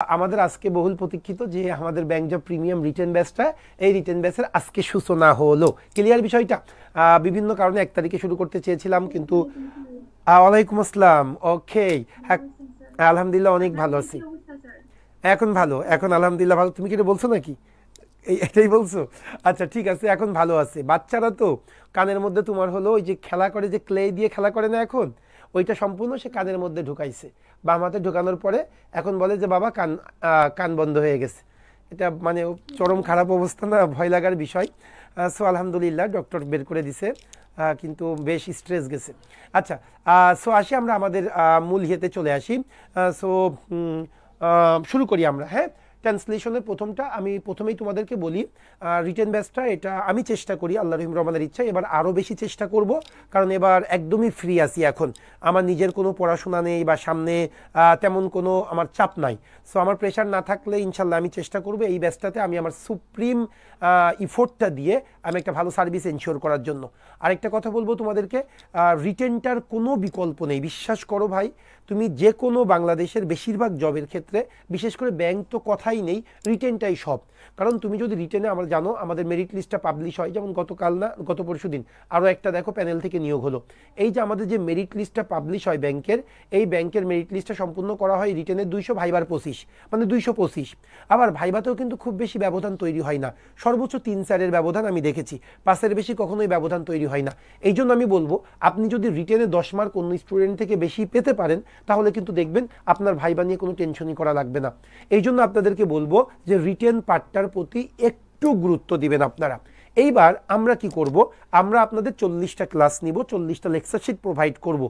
আমাদের আজকে বহুল প্রতীক্ষিত যে আমাদের ব্যাংক জব প্রিমিয়াম রিটেন ব্যাচটা, এই রিটেন ব্যাচের আজকে সূচনা হলো। ক্লিয়ার বিষয়টা? বিভিন্ন কারণে 1 তারিখে শুরু করতে চেয়েছিলাম, কিন্তু ওয়ালাইকুম আসসালাম। ওকে, হ্যাঁ আলহামদুলিল্লাহ অনেক ভালো আছি। এখন ভালো, এখন আলহামদুলিল্লাহ ভালো। তুমি কি এটা বলছো নাকি? এটাই বলছো? আচ্ছা ঠিক আছে, এখন ভালো আছে। বাচ্চারা তো কানের মধ্যে তোমার হলো ওই যে খেলা করে, যে ক্লে দিয়ে খেলা করে না এখন, ওইটা সম্পূর্ণ সে কানের মধ্যে ঢুকাইছে। বাম হাতে ঢুকানোর পরে এখন বলে যে বাবা কান কান বন্ধ হয়ে গেছে। এটা মানে চরম খারাপ অবস্থা না, ভয় লাগার বিষয়। সো আলহামদুলিল্লাহ ডক্টর বের করে দিছে, কিন্তু বেশ স্ট্রেস গেছে। আচ্ছা, সো আসি আমরা আমাদের মূল ইয়েতে চলে আসি। সো শুরু করি আমরা। হ্যাঁ, ট্রান্সলেশনের প্রথমটা আমি প্রথমেই তোমাদেরকে বলি, রিটেন ব্যাচটা এটা আমি চেষ্টা করি, আল্লাহ রহিম রহমানের ইচ্ছা এবার আরও বেশি চেষ্টা করব, কারণ এবার একদমই ফ্রি আছি। এখন আমার নিজের কোনো পড়াশোনা নেই বা সামনে তেমন কোনো আমার চাপ নাই। সো আমার প্রেশার না থাকলে ইনশাল্লাহ আমি চেষ্টা করব এই ব্যাচটাতে আমি আমার সুপ্রিম ইফোর্টটা দিয়ে আমি একটা ভালো সার্ভিস এনশিওর করার জন্য। আরেকটা কথা বলবো তোমাদেরকে, রিটেনটার কোনো বিকল্প নেই, বিশ্বাস করো ভাই। তুমি যে কোনো বাংলাদেশের বেশিরভাগ জবের ক্ষেত্রে, বিশেষ করে ব্যাংক তো কথাই নেই, রিটেনটাই সব। কারণ তুমি যদি রিটেনে, আমরা জানো আমাদের মেরিট লিস্টটা পাবলিশ হয়, যেমন গতকাল না গত পরশু দিন আরও একটা দেখো প্যানেল থেকে নিয়োগ হলো। এই যে আমাদের যে মেরিট লিস্টটা পাবলিশ হয় ব্যাংকের, এই ব্যাংকের মেরিট লিস্টটা সম্পূর্ণ করা হয় রিটেনের 200, ভাইবার 25, মানে 225। আবার ভাইবাতেও কিন্তু খুব বেশি ব্যবধান তৈরি হয় না, সর্বোচ্চ 3-4-এর ব্যবধান আমি দেখেছি, 5-এর বেশি কখনোই ব্যবধান তৈরি হয় না। এই জন্য আমি বলবো, আপনি যদি রিটেনে 10 মার্ক অন্য স্টুডেন্ট থেকে বেশি পেতে পারেন, তাহলে কিন্তু দেখবেন আপনার ভাইবা নিয়ে কোনো টেনশনই করা লাগবে না। এই জন্য আপনাদেরকে বলবো যে রিটেন পার্টটার প্রতি একটু গুরুত্ব দিবেন আপনারা। এইবার আমরা কি করব, আমরা আপনাদের 40টা ক্লাস নিব, 40টা লেকচার শিট প্রোভাইড করব।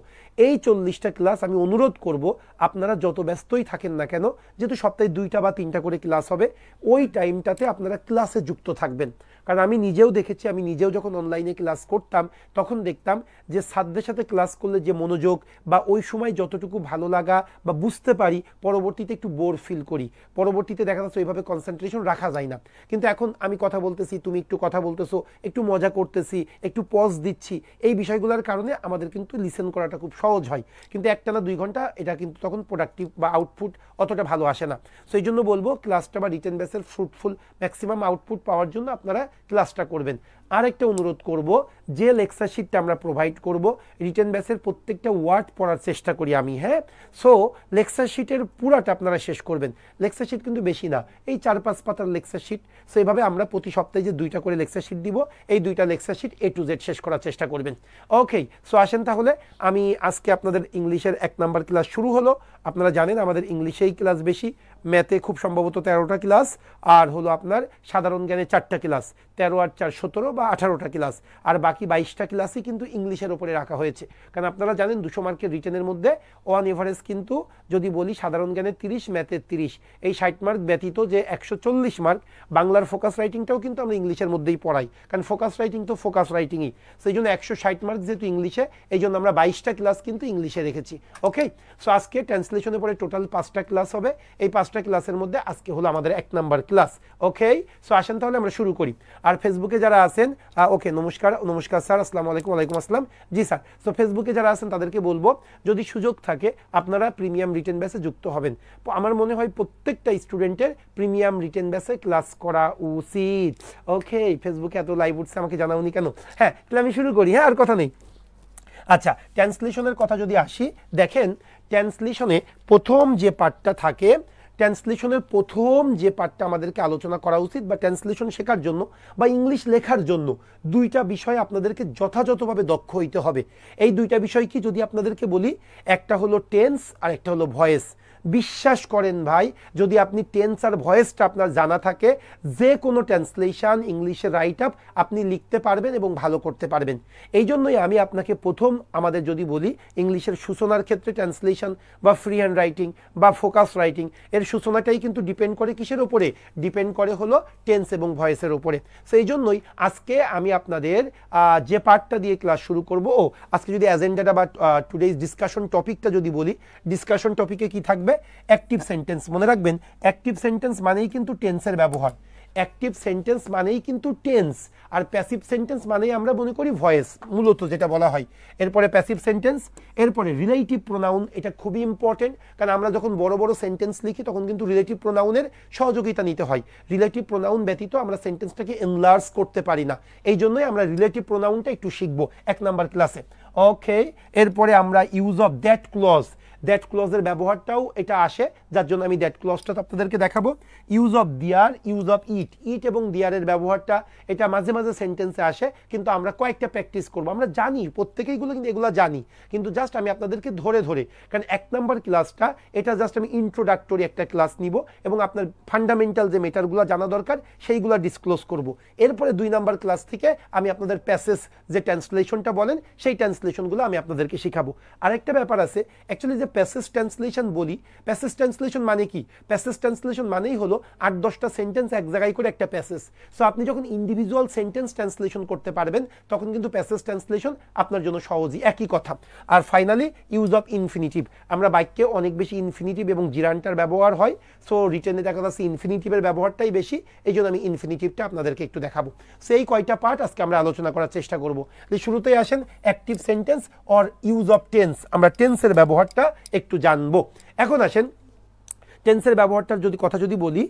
এই 40টা ক্লাস আমি অনুরোধ করব আপনারা যত ব্যস্তই থাকেন না কেন, যেহেতু সপ্তাহে 2টা বা 3টা করে ক্লাস হবে, ওই টাইমটাতে আপনারা ক্লাসে যুক্ত থাকবেন। কারণ আমি নিজেও দেখেছি, আমি নিজেও যখন অনলাইনে ক্লাস করতাম তখন দেখতাম যে ছাত্রদের সাথে ক্লাস করলে যে মনোযোগ বা ওই সময় যতটুকু ভালো লাগা বা বুঝতে পারি, পরবর্তীতে একটু বোর ফিল করি, পরবর্তীতে দেখা যাচ্ছে ওইভাবে কনসেন্ট্রেশন রাখা যায় না। কিন্তু এখন আমি কথা বলতেছি, তুমি একটু কথা বলতেছো, একটু মজা করতেছি, একটু পজ দিচ্ছি, এই বিষয়গুলোর কারণে আমাদের কিন্তু লিসেন করাটা খুব সহজ হয়। কিন্তু 1 টানা 2 ঘন্টা এটা কিন্তু তখন প্রোডাক্টিভ বা আউটপুট অতটা ভালো আসে না। সো এই জন্য বলবো ক্লাসটা বা রিটেন বেসের ফ্রুটফুল ম্যাক্সিমাম আউটপুট পাওয়ার জন্য আপনারা ক্লাসটা করবেন। আরেকটা অনুরোধ করব, যে লেকচার শিটটা আমরা প্রোভাইড করব, রিটেন ব্যাচের প্রত্যেকটা ওয়ার্ড পড়ার চেষ্টা করি আমি। হ্যাঁ, সো লেকচার শিটের পুরাটা আপনারা শেষ করবেন। লেকচার শিট কিন্তু বেশি না, এই 4-5 পাতার লেকচার শিট। সো এইভাবে আমরা প্রতি সপ্তাহে যে 2টা করে লেকচার শিট দিব, এই 2টা lecture sheet A to Z শেষ করার চেষ্টা করবেন। ওকে, সো আসেন তাহলে, আমি আজকে আপনাদের ইংলিশের 1 নাম্বার ক্লাস শুরু হলো। আপনারা জানেন আমাদের ইংলিশেই ক্লাস বেশি, ম্যাথে খুব সম্ভবত 13টা ক্লাস, আর হলো আপনার সাধারণ জ্ঞানে 4টা ক্লাস, 13 আর 4 17 বা 18টা ক্লাস, আর বাকি 22টা ক্লাসই কিন্তু ইংলিশের ওপরে রাখা হয়েছে। কারণ আপনারা জানেন 200 মার্কের রিটেনের মধ্যে অন এভারেজ কিন্তু যদি বলি সাধারণ জ্ঞানে 30, ম্যাথের 30, এই 60 মার্ক ব্যতীত যে 140 মার্ক বাংলার ফোকাস রাইটিংটাও কিন্তু আমরা ইংলিশের মধ্যেই পড়াই, কারণ ফোকাস রাইটিং তো ফোকাস রাইটিংই। সেই জন্য 160 মার্ক যেহেতু ইংলিশে, এই জন্য আমরা 22টা ক্লাস কিন্তু ইংলিশে রেখেছি। ওকে, সো আজকে ট্রান্সলেশনের পরে টোটাল 5টা ক্লাস হবে। এই 5টা ক্লাসের মধ্যে আজকে হলো আমাদের 1 নাম্বার ক্লাস। ওকে, সো আসেন তাহলে আমরা শুরু করি। আর ফেসবুকে যারা আছেন, ওকে নমস্কার, নমস্কার স্যার, আসসালামু আলাইকুম। ওয়ালাইকুম আসসালাম। জি স্যার। সো ফেসবুকে যারা আছেন তাদেরকে বলবো, যদি সুযোগ থাকে আপনারা প্রিমিয়াম রিটেন ব্যাচে যুক্ত হবেন। আমার মনে হয় প্রত্যেকটা স্টুডেন্টের প্রিমিয়াম রিটেন ব্যাচে ক্লাস করা উচিত। ওকে, ফেসবুকে এত লাইভ উঠছে, আমাকে জানাওনি কেন? হ্যাঁ, তাহলে আমি শুরু করি। হ্যাঁ, আর কথা নেই। আচ্ছা, ট্রান্সলেশনের কথা যদি আসি, দেখেন ট্রান্সলেশনে প্রথম যে পার্টটা থাকে, ট্রান্সলেশনের প্রথম যে পার্টটা আমাদেরকে আলোচনা করা উচিত, বা ট্রান্সলেশন শেখার জন্য বা ইংলিশ লেখার জন্য 2টা বিষয় আপনাদেরকে যথাযথভাবে দক্ষ হইতে হবে। এই 2টা বিষয় কি যদি আপনাদেরকে বলি, একটা হলো টেন্স আর একটা হলো ভয়েস। বিশ্বাস করেন ভাই, যদি আপনি টেন্স আর ভয়েসটা আপনার জানা থাকে, যে কোনো ট্রান্সলেশন ইংলিশে রাইট আপ আপনি লিখতে পারবেন এবং ভালো করতে পারবেন। এই জন্যই আমি আপনাকে প্রথম আমাদের যদি বলি ইংলিশের সূচনার ক্ষেত্রে ট্রান্সলেশন বা ফ্রি হ্যান্ড রাইটিং বা ফোকাস রাইটিং, এর সূচনাটাই কিন্তু ডিপেন্ড করে কিসের ওপরে? ডিপেন্ড করে হলো টেন্স এবং ভয়েসের ওপরে। সেই জন্যই আজকে আমি আপনাদের যে পার্টটা দিয়ে ক্লাস শুরু করব, আজকে যদি এজেন্ডাটা বা টুডেজ ডিসকাশন টপিকটা যদি বলি, ডিসকাশন টপিকে কি থাকবে? Active sentence. মনে রাখবেন, অ্যাক্টিভ সেন্টেন্স মানেই কিন্তু টেন্সের ব্যবহার। অ্যাক্টিভ সেন্টেন্স মানেই কিন্তু টেন্স, আর প্যাসিভ সেন্টেন্স মানেই আমরা মনে করি ভয়েস মূলত যেটা বলা হয়। এরপরে প্যাসিভ সেন্টেন্স, এরপরে রিলেটিভ প্রোনাউন। এটা খুবই ইম্পর্টেন্ট, কারণ আমরা যখন বড় বড় সেন্টেন্স লিখি তখন কিন্তু রিলেটিভ প্রোনাউনের সহযোগিতা নিতে হয়। রিলেটিভ প্রোনাউন ব্যতীত আমরা সেন্টেন্সটাকে এনলার্জ করতে পারি না, এই জন্যই আমরা রিলেটিভ প্রোনাউনটা একটু শিখবো 1 নাম্বার ক্লাসে। ওকে, এরপরে আমরা use of that clause, that ক্লজের ব্যবহারটাও এটা আসে, যার জন্য আমি দ্যাট ক্লজটা আপনাদেরকে দেখাবো। Use of their, use of it, it এবং দিয়ারের ব্যবহারটা এটা মাঝে মাঝে সেন্টেন্সে আসে, কিন্তু আমরা কয়েকটা প্র্যাকটিস করবো। আমরা জানি প্রত্যেকেইগুলো, কিন্তু এগুলো জানি, কিন্তু জাস্ট আমি আপনাদেরকে ধরে ধরে, কারণ 1 নাম্বার ক্লাসটা এটা জাস্ট আমি ইন্ট্রোডাক্টরি একটা ক্লাস নিব এবং আপনার ফান্ডামেন্টাল যে মেটারগুলো জানা দরকার সেইগুলো ডিসক্লোজ করব। এরপরে 2 নাম্বার ক্লাস থেকে আমি আপনাদের প্যাসেজ যে ট্রান্সলেশনটা বলেন সেই ট্রান্সলেশনগুলো আমি আপনাদেরকে শেখাবো। আরেকটা ব্যাপার আছে, অ্যাকচুয়ালি যে প্যাসেজ ট্রান্সলেশন বলি, প্যাসেজ ট্রান্সলেশন মানে কি? প্যাসেজ ট্রান্সলেশন মানেই হলো 8-10টা সেন্টেন্স এক জায়গায় করে একটা প্যাসেজ। সো আপনি যখন ইন্ডিভিজুয়াল সেন্টেন্স ট্রান্সলেশন করতে পারবেন তখন কিন্তু প্যাসেজ ট্রান্সলেশন আপনার জন্য সহজই, একই কথা। আর ফাইনালি ইউজ অফ ইনফিনিটিভ, আমরা বাক্যে অনেক বেশি ইনফিনিটিভ এবং জিরান্টার ব্যবহার হয়, সো রিটেনে দেখা যাচ্ছে ইনফিনিটিভের ব্যবহারটাই বেশি, এই জন্য আমি ইনফিনিটিভটা আপনাদেরকে একটু দেখাবো। সো এই কয়টা পার্ট আজকে আমরা আলোচনা করার চেষ্টা করবো। শুরুতেই আসেন active sentence or use of tense, আমরা টেন্সের ব্যবহারটা একটু জানবো। এখন আসেন টেন্সের ব্যবহারটার কথা যদি বলি,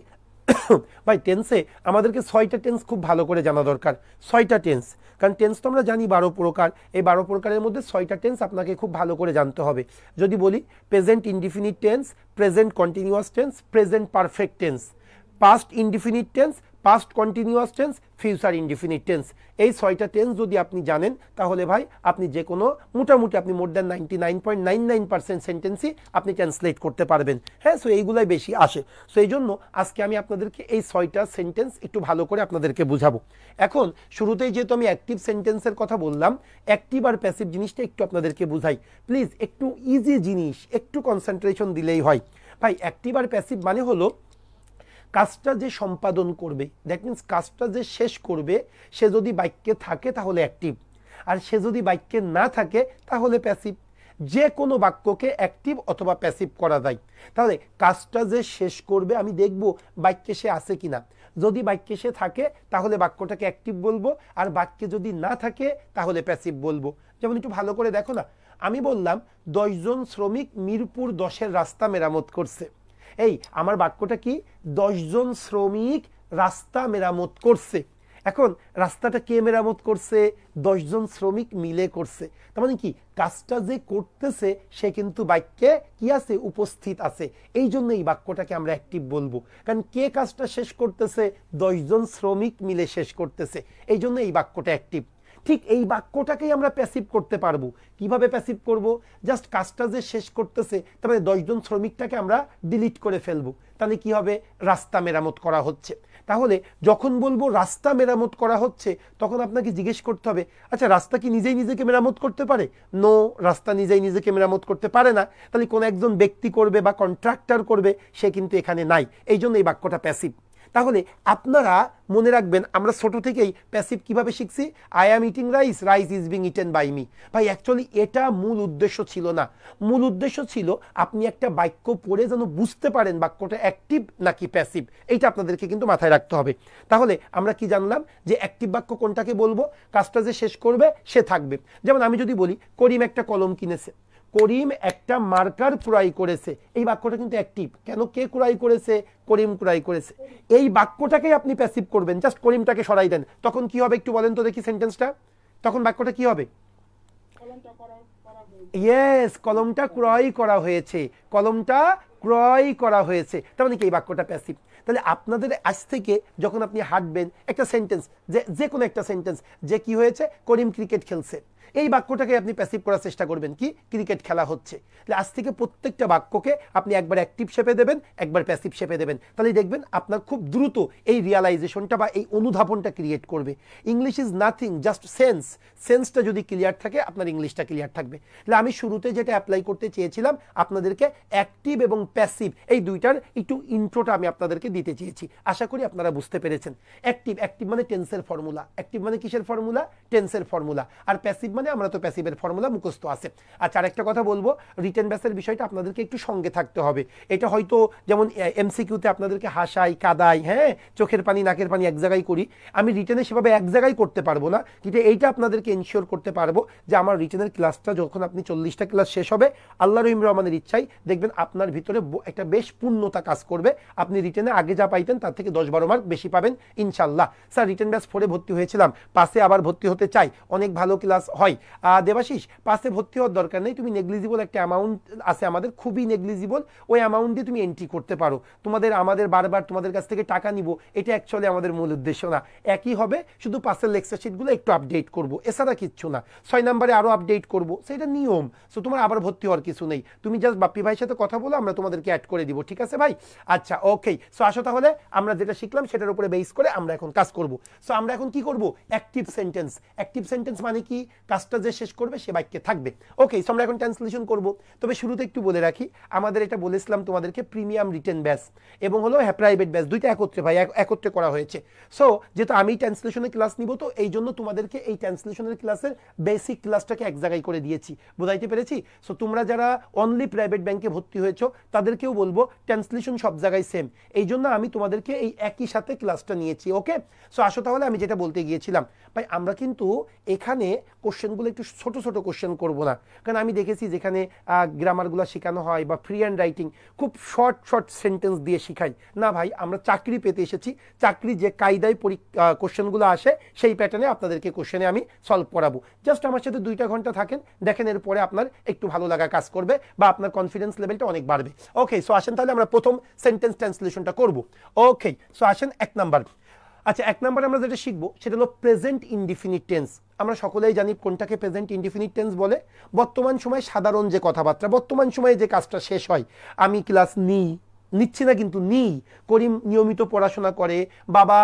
ভাই টেন্সে আমাদেরকে 6টা টেন্স খুব ভালো করে জানা দরকার। 6টা টেন্স, কারণ টেন্স তো আমরা জানি 12 প্রকার, এই 12 প্রকারের মধ্যে 6টা টেন্স আপনাকে খুব ভালো করে জানতে হবে। যদি বলি present indefinite tense, present continuous tense, present perfect tense, past indefinite tense, past continuous tense, future indefinite tense, এই 6টা টেন্স যদি আপনি জানেন তাহলে ভাই আপনি যে কোনো মোটামুটি আপনি মোর দ্যান 99.99% সেন্টেন্সই আপনি ট্রান্সলেট করতে পারবেন। হ্যাঁ, সো এইগুলাই বেশি আসে। সো এই জন্য আজকে আমি আপনাদেরকে এই 6টা সেন্টেন্স একটু ভালো করে আপনাদেরকে বুঝাবো। এখন শুরুতেই যেহেতু আমি অ্যাক্টিভ সেন্টেন্সের কথা বললাম, অ্যাক্টিভ আর প্যাসিভ জিনিসটা একটু আপনাদেরকে বুঝাই প্লিজ। একটু ইজি জিনিস, একটু কনসেন্ট্রেশন দিলেই হয়। ভাই অ্যাক্টিভ আর প্যাসিভ মানে হলো কাজটা যে সম্পাদন করবে, দ্যাট মিনস কাজটা যে শেষ করবে, সে যদি বাক্যে থাকে তাহলে অ্যাক্টিভ, আর সে যদি বাক্যে না থাকে তাহলে প্যাসিভ। যে কোনো বাক্যকে অ্যাক্টিভ অথবা প্যাসিভ করা যায়। তাহলে কাজটা যে শেষ করবে আমি দেখব বাক্যে সে আছে কিনা, যদি বাক্যে সে থাকে তাহলে বাক্যটাকে অ্যাক্টিভ বলবো, আর বাক্যে যদি না থাকে তাহলে প্যাসিভ বলবো। যেমন একটু ভালো করে দেখো না, আমি বললাম 10 জন শ্রমিক মিরপুর 10-এর রাস্তা মেরামত করছে। এই আমার বাক্যটা কি? 10 জন শ্রমিক রাস্তা মেরামত করছে। এখন রাস্তাটা কে মেরামত করছে? 10 জন শ্রমিক মিলে করছে। তার মানে কি কাজটা যে করতেছে সে কিন্তু বাক্যে কি আছে? উপস্থিত আছে। এই জন্য এই বাক্যটাকে আমরা অ্যাক্টিভ বলবো, কারণ কে কাজটা শেষ করতেছে? 10 জন শ্রমিক মিলে শেষ করতেছে, এই জন্য এই বাক্যটা অ্যাক্টিভ। ঠিক এই বাক্যটাকেই আমরা প্যাসিভ করতে পারবো। কিভাবে প্যাসিভ করব? জাস্ট কাজটা যে শেষ করতেছে, তারপরে 10 জন শ্রমিকটাকে আমরা ডিলিট করে ফেলবো, তাহলে কি হবে? রাস্তা মেরামত করা হচ্ছে। তাহলে যখন বলবো রাস্তা মেরামত করা হচ্ছে তখন আপনাকে জিজ্ঞেস করতে হবে, আচ্ছা রাস্তা কি নিজেই নিজেকে মেরামত করতে পারে? নো, রাস্তা নিজেই নিজেকে মেরামত করতে পারে না। তাহলে কোন একজন ব্যক্তি করবে বা কন্ট্রাক্টর করবে, সে কিন্তু এখানে নাই, এই জন্য এই বাক্যটা প্যাসিভ। তাহলে আপনারা মনে রাখবেন আমরা ছোট থেকেই প্যাসিভ কিভাবে শিখছি? I am eating rice, rice is being eaten by me. ভাই অ্যাকচুয়ালি এটা মূল উদ্দেশ্য ছিল না। মূল উদ্দেশ্য ছিল আপনি একটা বাক্য পড়ে যেন বুঝতে পারেন বাক্যটা অ্যাক্টিভ নাকি প্যাসিভ, এইটা আপনাদেরকে কিন্তু মাথায় রাখতে হবে। তাহলে আমরা কি জানলাম যে অ্যাক্টিভ বাক্য কোনটাকে বলবো? কাজটা যে শেষ করবে সে থাকবে। যেমন আমি যদি বলি করিম একটা কলম কিনেছে, করিম একটা মার্কার ক্রয় করেছে, এই বাক্যটা কিন্তু অ্যাক্টিভ। কেন? কে ক্রয় করেছে? করিম ক্রয় করেছে। এই বাক্যটাকে আপনি প্যাসিভ করবেন, জাস্ট করিমটাকে সরাই দেন, তখন কি হবে একটু বলেন তো দেখি সেন্টেন্সটা, তখন বাক্যটা কি হবে? ইয়েস, কলমটা ক্রয় করা হয়েছে, কলমটা ক্রয় করা হয়েছে, তার মানে কি এই বাক্যটা প্যাসিভ। তাহলে আপনাদের আজ থেকে যখন আপনি হাঁটবেন একটা সেন্টেন্স, যে কোনো একটা সেন্টেন্স, যে কি হয়েছে? করিম ক্রিকেট খেলছে, এই বাক্যটাকে আপনি প্যাসিভ করার চেষ্টা করবেন, কি? ক্রিকেট খেলা হচ্ছে। তাহলে আজ থেকে প্রত্যেকটা বাক্যকে আপনি একবার অ্যাক্টিভ শেপে দেবেন, একবার প্যাসিভ শেপে দেবেন, তাহলে দেখবেন আপনার খুব দ্রুত এই রিয়ালাইজেশনটা বা এই অনুধাবনটা ক্রিয়েট করবে। English is nothing, just sense. সেন্সটা যদি ক্লিয়ার থাকে আপনার ইংলিশটা ক্লিয়ার থাকবে। তাহলে আমি শুরুতে যেটা অ্যাপ্লাই করতে চেয়েছিলাম আপনাদেরকে অ্যাক্টিভ এবং প্যাসিভ এই দুইটার একটু ইন্ট্রোটা আমি আপনাদেরকে দিতে চেয়েছি, আশা করি আপনারা বুঝতে পেরেছেন। অ্যাক্টিভ, অ্যাক্টিভ মানে টেন্সের ফর্মুলা। অ্যাক্টিভ মানে কিসের ফর্মুলা? টেন্সের ফর্মুলা। আর প্যাসিভ মানে আমরা তো প্যাসিভের ফর্মুলা মুখস্থ আছে। আচ্ছা, আরেকটা কথা বলবো, রিটেন ব্যাসের বিষয়টা আপনাদেরকে একটু সঙ্গে থাকতে হবে। এটা হয়তো যেমন এমসিকিউতে আপনাদেরকে হাসাই কাদাই, হ্যাঁ, চোখের পানি নাকের পানি এক জায়গায় করি, আমি রিটেনে সেভাবে এক জায়গায় করতে পারবো না, কিন্তু এইটা আপনাদেরকে এনশিওর করতে পারবো যে আমার রিটেনের ক্লাসটা যখন আপনি 40টা ক্লাস শেষ হবে, আল্লাহ রহিম রহমানের ইচ্ছাই দেখবেন আপনার ভিতরে একটা বেশ পূর্ণতা কাজ করবে। আপনি রিটেনে আগে যা পাইতেন তার থেকে 10-12 মার্ক বেশি পাবেন ইনশাল্লাহ। স্যার রিটেন ব্যাচ 4-এ ভর্তি হয়েছিলাম, পাসে আবার ভর্তি হতে চাই, অনেক ভালো ক্লাস হয়। দেবাশিস, পাসে ভর্তি হওয়ার দরকার নেই, তুমি নেগলিজিবল একটা অ্যামাউন্ট আছে আমাদের, খুবই নেগলিজিবল, ওই অ্যামাউন্ট দিয়ে তুমি এন্ট্রি করতে পারো। আমাদের বারবার তোমাদের কাছ থেকে টাকা নিব, এটা অ্যাকচুয়ালি আমাদের মূল উদ্দেশ্য না। একই হবে, শুধু পাসের লেকচার শিটগুলো একটু আপডেট করবো, এছাড়া কিচ্ছু না। 6 নম্বরে আরো আপডেট করবো, সেটা নিয়ম। সো তোমার আবার ভর্তি হওয়ার কিছু নেই, তুমি জাস্ট বাপ্পি ভাইয়ের সাথে কথা বলো, আমরা তোমাদেরকে অ্যাড করে দিব, ঠিক আছে ভাই? আচ্ছা, ওকে। সো আসো তাহলে আমরা যেটা শিখলাম সেটার উপরে বেস করে আমরা এখন কাজ করব। সো আমরা এখন কি করব? Active sentence. অ্যাক্টিভ সেন্টেন্স মানে কি? কাজটা যে শেষ করবে সে বাক্যে থাকবে। ওকে, সো আমরা এখন ট্রান্সলেশন করব। তবে শুরুতে একটু বলে রাখি, আমাদের এটা বলেছিলাম তোমাদেরকে প্রিমিয়াম রিটেন ব্যাচ এবং হলো প্রাইভেট ব্যাচ, দুইটা একত্রে ভাই, একত্রে করা হয়েছে। সো যেহেতু আমি ট্রান্সলেশনের ক্লাস নিব, তো এই জন্য তোমাদেরকে এই ট্রান্সলেশনের ক্লাসের বেসিক ক্লাসটাকে এক জায়গায় করে দিয়েছি, বুঝাইতে পেরেছি? সো তোমরা যারা অনলি প্রাইভেট ব্যাংকে ভর্তি হয়েছো তাদেরকেও বলবো ট্রান্সলেশন সব জায়গায় সেম, এই জন্য আমি তোমাদেরকে এই একই সাথে ক্লাসটা নিয়েছি। ওকে, সো আসো তাহলে আমি যেটা বলতে গিয়েছিলাম, ভাই আমরা কিন্তু এখানে কোশ্চেনগুলো একটু ছোট ছোট কোশ্চেন করব না, কারণ আমি দেখেছি যেখানে গ্রামারগুলো শেখানো হয় বা ফ্রি হ্যান্ড রাইটিং খুব শর্ট শর্ট সেন্টেন্স দিয়ে শিখাই না। ভাই আমরা চাকরি পেতে এসেছি, চাকরি যে কায়দায় কোশ্চেনগুলো আসে সেই প্যাটার্নে আপনাদেরকে কোশ্চেনে আমি সলভ করাবো। জাস্ট আমার সাথে 2টা ঘন্টা থাকেন, দেখেন এরপরে আপনার একটু ভালো লাগা কাজ করবে বা আপনার কনফিডেন্স লেভেলটা অনেক বাড়বে। ওকে, সো আসেন তাহলে আমরা প্রথম সেন্টেন্স ট্রান্সলেশনটা করব। ওকে, সো আসেন 1 নাম্বার। আচ্ছা, 1 নাম্বারে আমরা যেটা শিখবো সেটা হলো প্রেজেন্ট ইনডিফিনিট টেন্স। আমরা সকলেই জানি কোনটাকে প্রেজেন্ট ইনডিফিনিট টেন্স বলে। বর্তমান সময়ে সাধারণ যে কথাবার্তা, বর্তমান সময়ে যে কাজটা শেষ হয়, আমি ক্লাস নিচ্ছি না কিন্তু করিম নিয়মিত পড়াশোনা করে, বাবা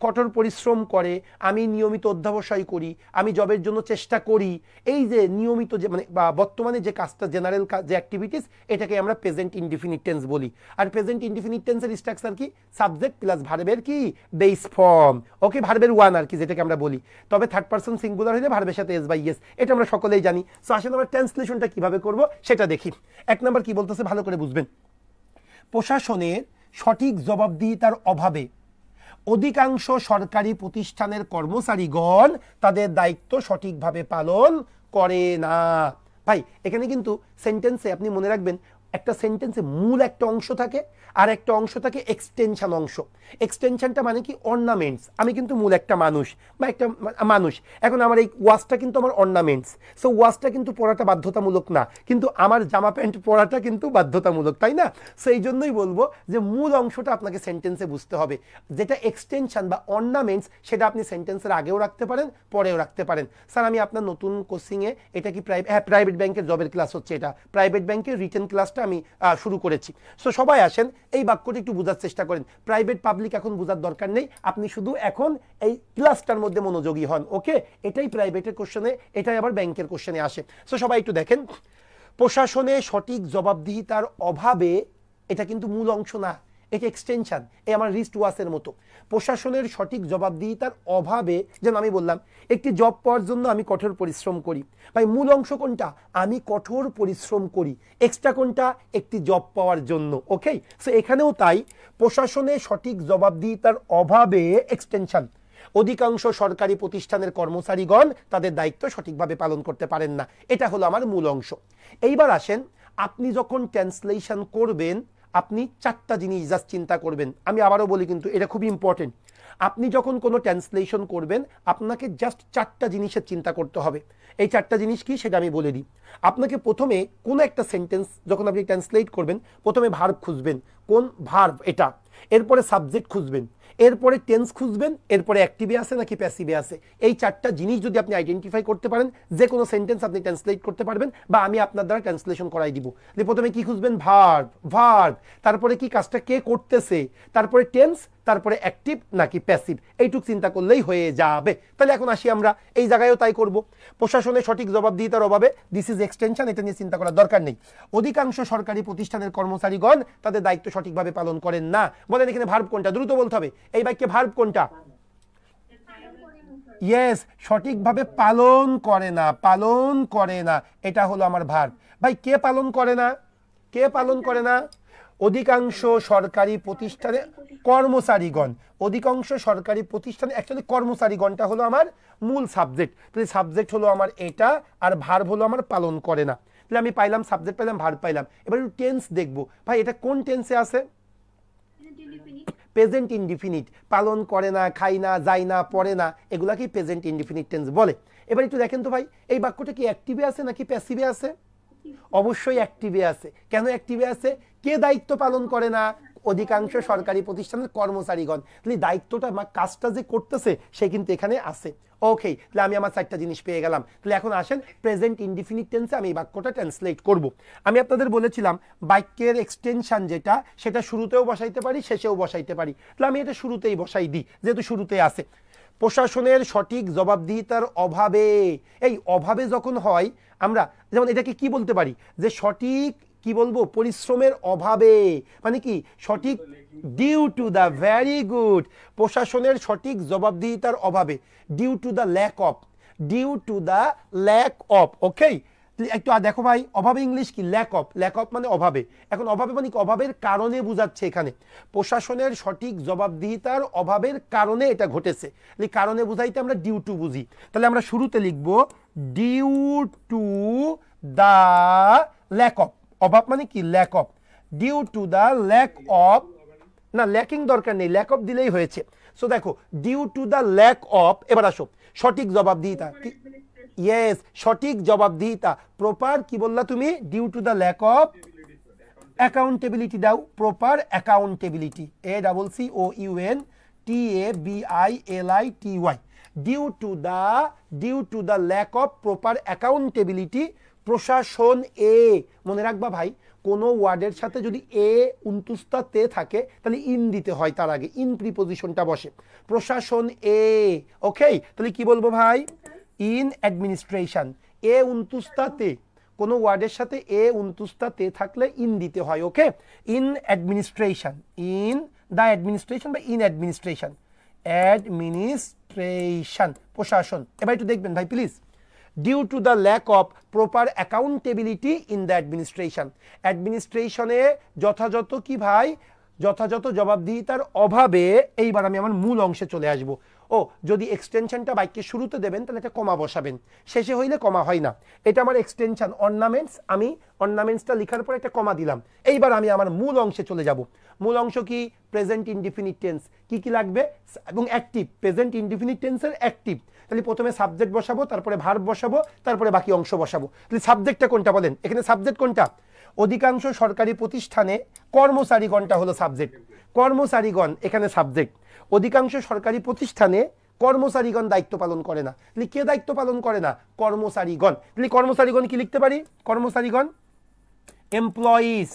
কঠোর পরিশ্রম করে, আমি নিয়মিত অধ্যবসায় করি, আমি জবের জন্য চেষ্টা করি। এই যে নিয়মিত যে মানে বা বর্তমানে যে কাজটা, জেনারেল যে অ্যাক্টিভিটিস, এটাকে আমরা প্রেজেন্ট ইনডিফিনিট টেন্স বলি। আর প্রেজেন্ট ইনডিফিনিট টেন্সের স্ট্রাকচার কি? সাবজেক্ট প্লাস ভার্বের কি বেস ফর্ম। ওকে, ভার্বের ওয়ান আর কি, যেটাকে আমরা বলি। তবে থার্ড পারসন সিঙ্গুলার হলে ভার্বের সাথে এস বাই এস, এটা আমরা সকলেই জানি। সো আসলে আমরা ট্রান্সলেশনটা কিভাবে করব সেটা দেখি। 1 নাম্বার কি বলতেছে ভালো করে বুঝবেন। প্রশাসনের সঠিক জবাবদিহিতার অভাবে অধিকাংশ সরকারি প্রতিষ্ঠানের কর্মচারীগণ তাদের দায়িত্ব সঠিকভাবে পালন করে না। ভাই এখানে কিন্তু সেন্টেন্সে আপনি মনে রাখবেন, একটা সেন্টেন্সে মূল একটা অংশ থাকে আর একটা অংশ থাকে এক্সটেনশন অংশ। এক্সটেনশনটা মানে কি? অর্নামেন্টস। আমি কিন্তু মূল একটা মানুষ বা একটা মানুষ, এখন আমার এই ওয়াচটা কিন্তু আমার অর্নামেন্টস। সো ওয়াচটা কিন্তু পরাটা বাধ্যতামূলক না, কিন্তু আমার জামা প্যান্ট পরাটা কিন্তু বাধ্যতামূলক, তাই না? সো এই জন্যই বলবো যে মূল অংশটা আপনাকে সেন্টেন্সে বুঝতে হবে। যেটা এক্সটেনশন বা অর্নামেন্টস, সেটা আপনি সেন্টেন্সের আগেও রাখতে পারেন, পরেও রাখতে পারেন। স্যার আমি আপনার নতুন কোচিংয়ে, এটা কি প্রাইভেট ব্যাংকের জবের ক্লাস হচ্ছে, এটা প্রাইভেট ব্যাংকের রিটেন ক্লাসটা আমি শুরু করেছি। সো সবাই আসেন, এই বাক্যটি একটু বোঝার চেষ্টা করেন। প্রাইভেট পাবলিক এখন বোঝার দরকার নেই, আপনি শুধু এখন এই ক্লাসটার মধ্যে মনোযোগী হন। ওকে, এটাই প্রাইভেটের কোশ্চেনে, এটাই আবার ব্যাংকের কোশ্চেনে আসে। সো সবাই একটু দেখেন, প্রশাসনে সঠিক জবাবদিহিতার অভাবে, এটা কিন্তু মূল অংশ না, এটা এক্সটেনশন। এই আমার রিস্ট ওয়াচের মতো। প্রশাসনের সঠিক জবাবদিহিতার অভাবে, যেন আমি বললাম একটি জব পাওয়ার জন্য আমি কঠোর পরিশ্রম করি। ভাই মূল অংশ কোনটা? আমি কঠোর পরিশ্রম করি। এক্সট্রা কোনটা? একটি জব পাওয়ার জন্য। ওকে, সো এখানেও তাই, প্রশাসনে সঠিক জবাবদিহিতার অভাবে এক্সটেনশন, অধিকাংশ সরকারি প্রতিষ্ঠানের কর্মচারীগণ তাদের দায়িত্ব সঠিকভাবে পালন করতে পারেন না। এটা হলো আমার মূল অংশ। এইবার আসেন, আপনি যখন ট্রান্সলেশন করবেন, আপনি 4টা জিনিস জাস্ট চিন্তা করবেন। আমি আবারও বলি, কিন্তু এটা খুবই ইম্পর্টেন্ট। আপনি যখন কোনো ট্রান্সলেশন করবেন, আপনাকে জাস্ট 4টা জিনিসের চিন্তা করতে হবে। এই 4টা জিনিস কি সেটা আমি বলে দিই। আপনাকে প্রথমে কোনো একটা সেন্টেন্স যখন আপনি ট্রান্সলেট করবেন, প্রথমে ভার্ব খুঁজবেন, কোন ভার্ব এটা, এরপরে সাবজেক্ট খুঁজবেন, এরপরে টেন্স খুঁজবেন, এরপরে অ্যাক্টিভে আছে নাকি প্যাসিভে আছে। এই 4টা জিনিস যদি আপনি আইডেন্টিফাই করতে পারেন, যে কোনো সেন্টেন্স আপনি ট্রান্সলেট করতে পারবেন, বা আমি আপনার দ্বারা ট্রান্সলেশন করাই দিব। যে প্রথমে কি খুঁজবেন? ভার্ব, তারপরে কি কাজটা কে করতেছে, তারপরে টেন্স, তারপরে অ্যাক্টিভ নাকি প্যাসিভ, এইটুক চিন্তা করলেই হয়ে যাবে। তাহলে এখন আসি আমরা এই জায়গায়ও তাই করব। প্রশাসনের সঠিক জবাবদিহিতার অভাবে, দিস ইজ এক্সটেনশন, এটা নিয়ে চিন্তা করার দরকার নেই। অধিকাংশ সরকারি প্রতিষ্ঠানের কর্মচারীগণ তাদের দায়িত্ব সঠিকভাবে পালন করেন না। বলেন এখানে ভার্ব কোনটা? দ্রুত বলতে হবে, এই বাক্যে ভার্ব কোনটা? ইয়েস, সঠিকভাবে পালন করে না, পালন করে না, এটা হলো আমার ভার্ব। ভাই কে পালন করে না, কে পালন করে না? অধিকাংশ সরকারি প্রতিষ্ঠানে কর্মচারীগণ, অধিকাংশ সরকারি প্রতিষ্ঠানে অ্যাকচুয়ালি কর্মচারীগণটা হলো আমার মূল সাবজেক্ট। তাহলে সাবজেক্ট হলো আমার এটা, আর ভার্ব হলো আমার পালন করে না। তাহলে আমি পাইলাম সাবজেক্ট, পাইলাম ভার্ব পাইলাম। এবার একটু টেন্স দেখবো, ভাই এটা কোন টেন্সে আছে? Present indefinite. পালন করে না, খাই না, যায় না, পড়ে না, এগুলাকেই প্রেজেন্ট ইনডিফিনিট টেন্স বলে। এবার একটু দেখেন তো ভাই, এই বাক্যটা কি অ্যাক্টিভে আছে নাকি প্যাসিভে আছে? অবশ্যই অ্যাক্টিভে আছে। কেন অ্যাক্টিভে আছে? কে দায়িত্ব পালন করে না? অধিকাংশ সরকারি প্রতিষ্ঠানের কর্মচারীগণ। তাহলে দায়িত্বটা বা কাজটা যে করতেছে সে কিন্তু এখানে আছে। ওকে, তাহলে আমি আমার চারটা জিনিস পেয়ে গেলাম। তাহলে এখন আসেন প্রেজেন্ট ইনডিফিনিট টেন্সে আমি এই বাক্যটা ট্রান্সলেট করব। আমি আপনাদের বলেছিলাম বাক্যের এক্সটেনশন যেটা, সেটা শুরুতেও বসাইতে পারি, শেষেও বসাইতে পারি। তাহলে আমি এটা শুরুতেই বসাই দিই, যেহেতু শুরুতে আছে। প্রশাসনের সঠিক জবাবদিহিতার অভাবে, এই অভাবে যখন হয় আমরা যেমন এটাকে কি বলতে পারি, যে সঠিক কি বলবো, পরিশ্রমের অভাবে, মানে কি সঠিক, due to the, very good, প্রশাসনের সঠিক জবাবদিহিতার অভাবে, due to the lack of, due to the lack of. Okay, একটু দেখো ভাই, অভাবে ইংলিশ কি? Lack of. ল্যাক অফ মানে অভাবে। এখন অভাবে মানে কি? অভাবের কারণে বুঝাচ্ছে এখানে। প্রশাসনের সঠিক জবাবদিহিতার অভাবের কারণে এটা ঘটেছে। কারণে বুঝাইতে আমরা ডিউ টু বুঝি। তাহলে আমরা শুরুতে লিখবো due to the lack of. অভাব মানে কি? Lack of. Due to the lack of, না ল্যাকিং দরকার নেই, ল্যাক অফ দিলেই হয়েছে। সো দেখো due to the lack of, এবার আসো সঠিক জবাবদিহিতা। ইয়েস, সঠিক জবাবদিহিতা, প্রপার কি বললা তুমি? Due to the lack of accountability দাও, proper accountability, ACCOUNTABILITY, due to the lack of proper accountability প্রশাসন এ। মনে রাখবা ভাই, কোনো ওয়ার্ডের সাথে যদি এ উন্তুস্তা তে থাকে তাহলে ইন দিতে হয়, তার আগে ইন প্রিপোজিশনটা বসে। প্রশাসন এ। ওকে, তাহলে কি বলবো ভাই? In administration. এ উন্তুস্তাতে, কোনো ওয়ার্ডের সাথে এ উন্তুস্তাতে থাকলে ইন দিতে হয়। Okay, in administration, in the administration বা ইন অ্যাডমিনিস্ট্রেশন, অ্যাডমিনিস্ট্রেশন প্রশাসন। এবার একটু দেখবেন ভাই please, due to the lack of proper accountability in the administration. অ্যাডমিনিস্ট্রেশনে যথাযথ কি ভাই? যথাযথ জবাবদিহিতার অভাবে। এইবার আমি আমার মূল অংশে চলে আসব। ও, যদি এক্সটেনশনটা বাক্যের শুরুতে দেবেন তাহলে এটা কমা বসাবেন, শেষে হইলে কমা হয় না। এটা আমার এক্সটেনশন অর্নামেন্টস, আমি অর্নামেন্টসটা লেখার পর একটা কমা দিলাম। এইবার আমি আমার মূল অংশে চলে যাব। মূল অংশ কি? Present indefinite tense. কি কি লাগবে? এবং অ্যাক্টিভ, প্রেজেন্ট ইনডিফিনিট টেন্সের অ্যাক্টিভ। তাহলে প্রথমে সাবজেক্ট বসাবো, তারপরে ভার্ব বসাবো, তারপরে বাকি অংশ বসাবো। তাহলে সাবজেক্টটা কোনটা বলেন? এখানে সাবজেক্ট কোনটা? অধিকাংশ সরকারি প্রতিষ্ঠানে কর্মচারীগণটা হলো সাবজেক্ট, কর্মচারীগণ এখানে সাবজেক্ট। অধিকাংশ সরকারি প্রতিষ্ঠানে কর্মচারীগণ দায়িত্ব পালন করে না। তাহলে কে দায়িত্ব পালন করে না? কর্মচারীগণ। তাহলে কর্মচারীগণ কি লিখতে পারি? কর্মচারীগণ, এমপ্লয়িজ,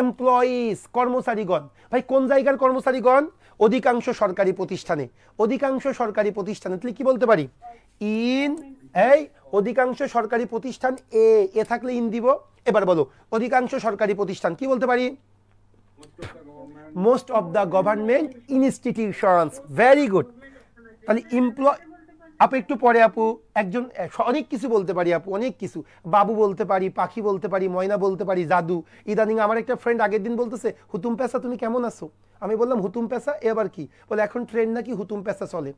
এমপ্লয়িজ কর্মচারীগণ। ভাই কোন জায়গার কর্মচারীগণ? অধিকাংশ সরকারি প্রতিষ্ঠানে, অধিকাংশ সরকারি প্রতিষ্ঠানে। তাহলে কি বলতে পারি? ইন, এই অধিকাংশ সরকারি প্রতিষ্ঠান এ, এ থাকলে ইন দিব। এবার বলো অধিকাংশ সরকারি প্রতিষ্ঠান কি বলতে পারি? Most of the government institutions. Very good. তাহলে এমপ্লয়, আপু একটু পরে আপু, একজন অনেক কিছু বলতে পারি আপু, অনেক কিছু, বাবু বলতে পারি, পাখি বলতে পারি, ময়না বলতে পারি, জাদু। ইদানিং আমার একটা ফ্রেন্ড আগের দিন বলতেছে, হুতুম পেশা তুমি কেমন আছো? আমি বললাম হুতুম পেশা, এবার কি বলে? এখন ট্রেন্ড নাকি হুতুম পেশা চলে।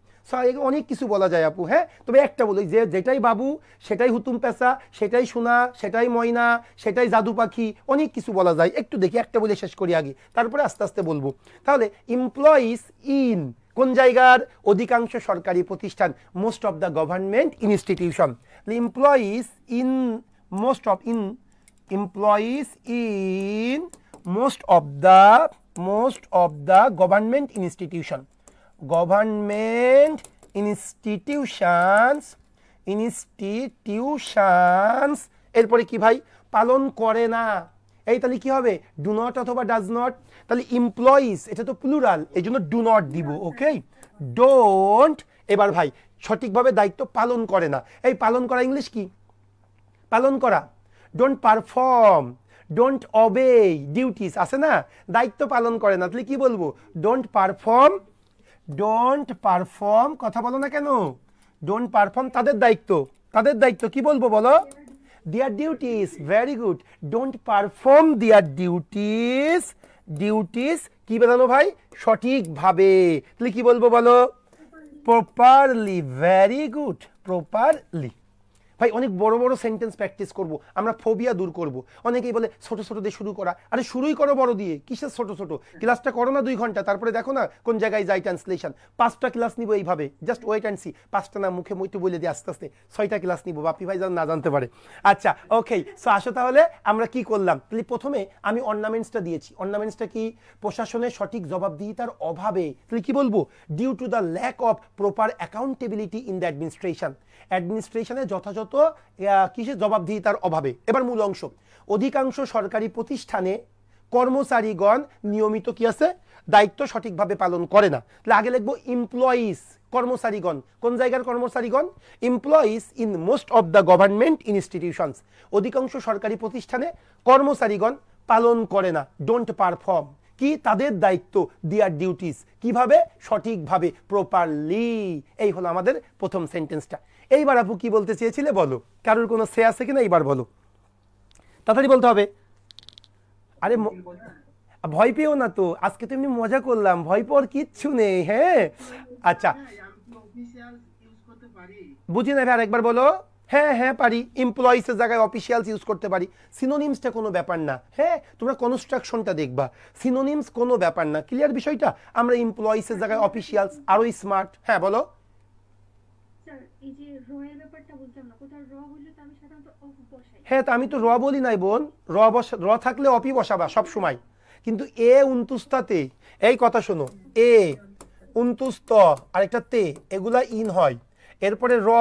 অনেক কিছু বলা যায় আপু। হ্যাঁ, তবে একটা বলি, যে যেটাই বাবু সেটাই হুতুম পেশা, সেটাই সোনা, সেটাই ময়না, সেটাই জাদু পাখি, অনেক কিছু বলা যায়। একটু দেখি, একটা বলে শেষ করি আগে, তারপরে আস্তে আস্তে বলবো। তাহলে এমপ্লয়িজ ইন কোন জায়গার? অধিকাংশ সরকারি প্রতিষ্ঠান, most of the government institution. Employees in most of, in employees in most of the government institution, government institutions, institutions. এরপরে কি ভাই? পালন করে না। এই তাহলে কি হবে? ডু নট অথবা ডাজ নট। তাহলে এমপ্লয়িজ এটা তো প্লুরাল, এই জন্য ডু নট দিব। ওকে, ডোন্ট। এবার ভাই সঠিকভাবে দায়িত্ব পালন করে না। এই পালন করা ইংলিশ কি? পালন করা, ডোন্ট পারফর্ম, ডোন্ট অবে ডিউটিস, আছে না? দায়িত্ব পালন করে না, তাহলে কি বলবো? Don't perform, don't perform. কথা বলো না কেন? ডোন্ট পারফর্ম তাদের দায়িত্ব, তাদের দায়িত্ব কি বলবো বলো? Their duties, very good. Don't perform their duties, duties কি বেরানো ভাই? সঠিকভাবে। তাহলে কি বলবো বলো? Properly, very good, properly. ভাই অনেক বড় বড় সেন্টেন্স প্র্যাকটিস করব, আমরা ফোবিয়া দূর করব। অনেকেই বলে ছোট ছোট দিয়ে শুরু করা, আরে শুরুই করো বড় দিয়ে, কিসের ছোট ছোট? ক্লাসটা করো না 2 ঘন্টা, তারপরে দেখো না কোন জায়গায় যাই ট্রান্সলেশন। 5টা ক্লাস নিব এইভাবে, জাস্ট ওয়েট অ্যান্ড সি। 5টা না, মুখে মুইটু বলে দিয়ে আস্তে আস্তে 6টা ক্লাস নিব, বাপি ভাই যেন না জানতে পারে। আচ্ছা ওকে, সো আসো তাহলে আমরা কি করলাম। তাহলে প্রথমে আমি অর্নামেন্টসটা দিয়েছি। অর্নামেন্টসটা কি? প্রশাসনের সঠিক জবাবদিহিতার অভাবে। তাহলে কি বলবো? Due to the lack of proper accountability in the administration. অ্যাডমিনিস্ট্রেশনে যথাযথ কিসের জবাবদিহিতার অভাবে। এবার মূল অংশ, অধিকাংশ সরকারি প্রতিষ্ঠানে কর্মচারীগণ নিয়মিত কি আছে? দায়িত্ব সঠিকভাবে পালন করে না। তাহলে আগে লিখবো এমপ্লয়িজ, কর্মচারীগণ। কোন জায়গার কর্মচারীগণ? Employees in most of the government institutions. অধিকাংশ সরকারি প্রতিষ্ঠানে কর্মচারীগণ পালন করে না, ডোন্ট পারফর্ম কি? তাদের দায়িত্ব, দেয়ার ডিউটিস কিভাবে? সঠিকভাবে, প্রপারলি। এই হলো আমাদের প্রথম সেন্টেন্সটা। এইবার আপু কি বলতে চেয়েছিলে বলো? কারোর কোনো সে আছে কিনা এইবার বলো, তাড়াতাড়ি বলতে হবে। আরে ভয় পেও না তো, আজকে তো এমনি মজা করলাম, ভয় পাওয়ার কিচ্ছু নেই। হ্যাঁ আচ্ছা, বুঝি না ভাই, আরেকবার বলো। হ্যাঁ হ্যাঁ পারি, এমপ্লয়িজের জায়গায় অফিসিয়ালস ইউজ করতে পারি। সিনোনিমসটা কোনো ব্যাপার না। হ্যাঁ তোমরা কনস্ট্রাকশনটা দেখবা, সিনোনিমস কোনো ব্যাপার না। ক্লিয়ার বিষয়টা? আমরা এমপ্লয়িজের জায়গায় অফিসিয়ালস, আরো স্মার্ট। হ্যাঁ বলো। হ্যাঁ তা আমি তো র বলি নাই বোন, র থাকলে অপি বসাবা সব সময়, কিন্তু এ উনতুস্তাতে। এই কথা শোনো, এ উনতুস্ত আরেকটা তে, এগুলা ইন হয়। এরপরে র,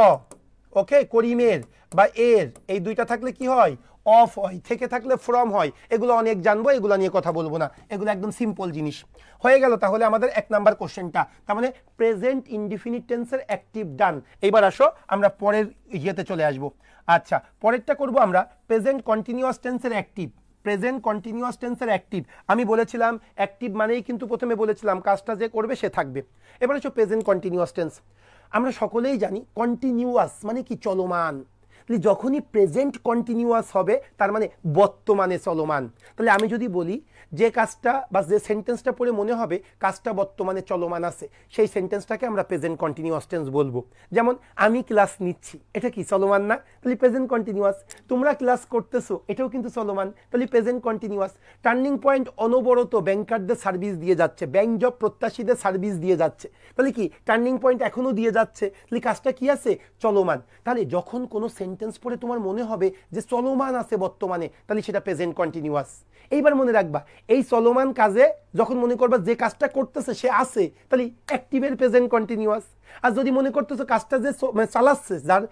ওকে, করিমের বা এর এই দুইটা থাকলে কি হয়? অফ হয়। থেকে থাকলে ফ্রম হয়। এগুলো অনেক জানবো, এগুলো নিয়ে কথা বলবো না, এগুলো একদম সিম্পল জিনিস। হয়ে গেল তাহলে আমাদের 1 নাম্বার কোশ্চেনটা। তার মানে প্রেজেন্ট ইনডিফিনিট টেন্সের অ্যাক্টিভ ডান। এইবার আসো আমরা পরের ইয়েতে চলে আসবো। আচ্ছা পরেরটা করব আমরা প্রেজেন্ট কন্টিনিউয়াস টেন্সের অ্যাক্টিভ। প্রেজেন্ট কন্টিনিউয়াস টেন্সের অ্যাক্টিভ আমি বলেছিলাম, অ্যাক্টিভ মানেই কিন্তু প্রথমে বলেছিলাম কাজটা যে করবে সে থাকবে। এবার হচ্ছে প্রেজেন্ট কন্টিনিউয়াস টেন্স। আমরা সকলেই জানি কন্টিনিউয়াস মানে কি? চলমান। তাহলে যখনই প্রেজেন্ট কন্টিনিউয়াস হবে তার মানে বর্তমানে চলমান। তাহলে আমি যদি বলি যে কাজটা বা যে সেন্টেন্সটা পড়ে মনে হবে কাজটা বর্তমানে চলমান আছে, সেই সেন্টেন্সটাকে আমরা প্রেজেন্ট কন্টিনিউয়াস টেন্স বলবো। যেমন আমি ক্লাস নিচ্ছি, এটা কি চলমান না? তাহলে প্রেজেন্ট কন্টিনিউয়াস। তোমরা ক্লাস করতেছো, এটাও কিন্তু চলমান, তাহলে প্রেজেন্ট কন্টিনিউয়াস। টার্নিং পয়েন্ট অনবরত ব্যাংকারদের সার্ভিস দিয়ে যাচ্ছে, ব্যাংক জব প্রত্যাশীদের সার্ভিস দিয়ে যাচ্ছে, তাহলে কি টার্নিং পয়েন্ট এখনো দিয়ে যাচ্ছে, তাহলে কাজটা কি আছে? চলমান। তাহলে যখন কোনো সেন্টেন্স পড়ে তোমার মনে হবে যে চলমান আছে বর্তমানে, তাহলে সেটা প্রেজেন্ট কন্টিনিউয়াস। এইবার মনে রাখবা, এই চলমান কাজে যখন মনে করবা যে কাজটা করতেছে সে আছে, তাহলে অ্যাক্টিভের প্রেজেন্ট কন্টিনিউয়াস। আর যদি মনে করতেছো কাজটা যে চালাচ্ছে, যার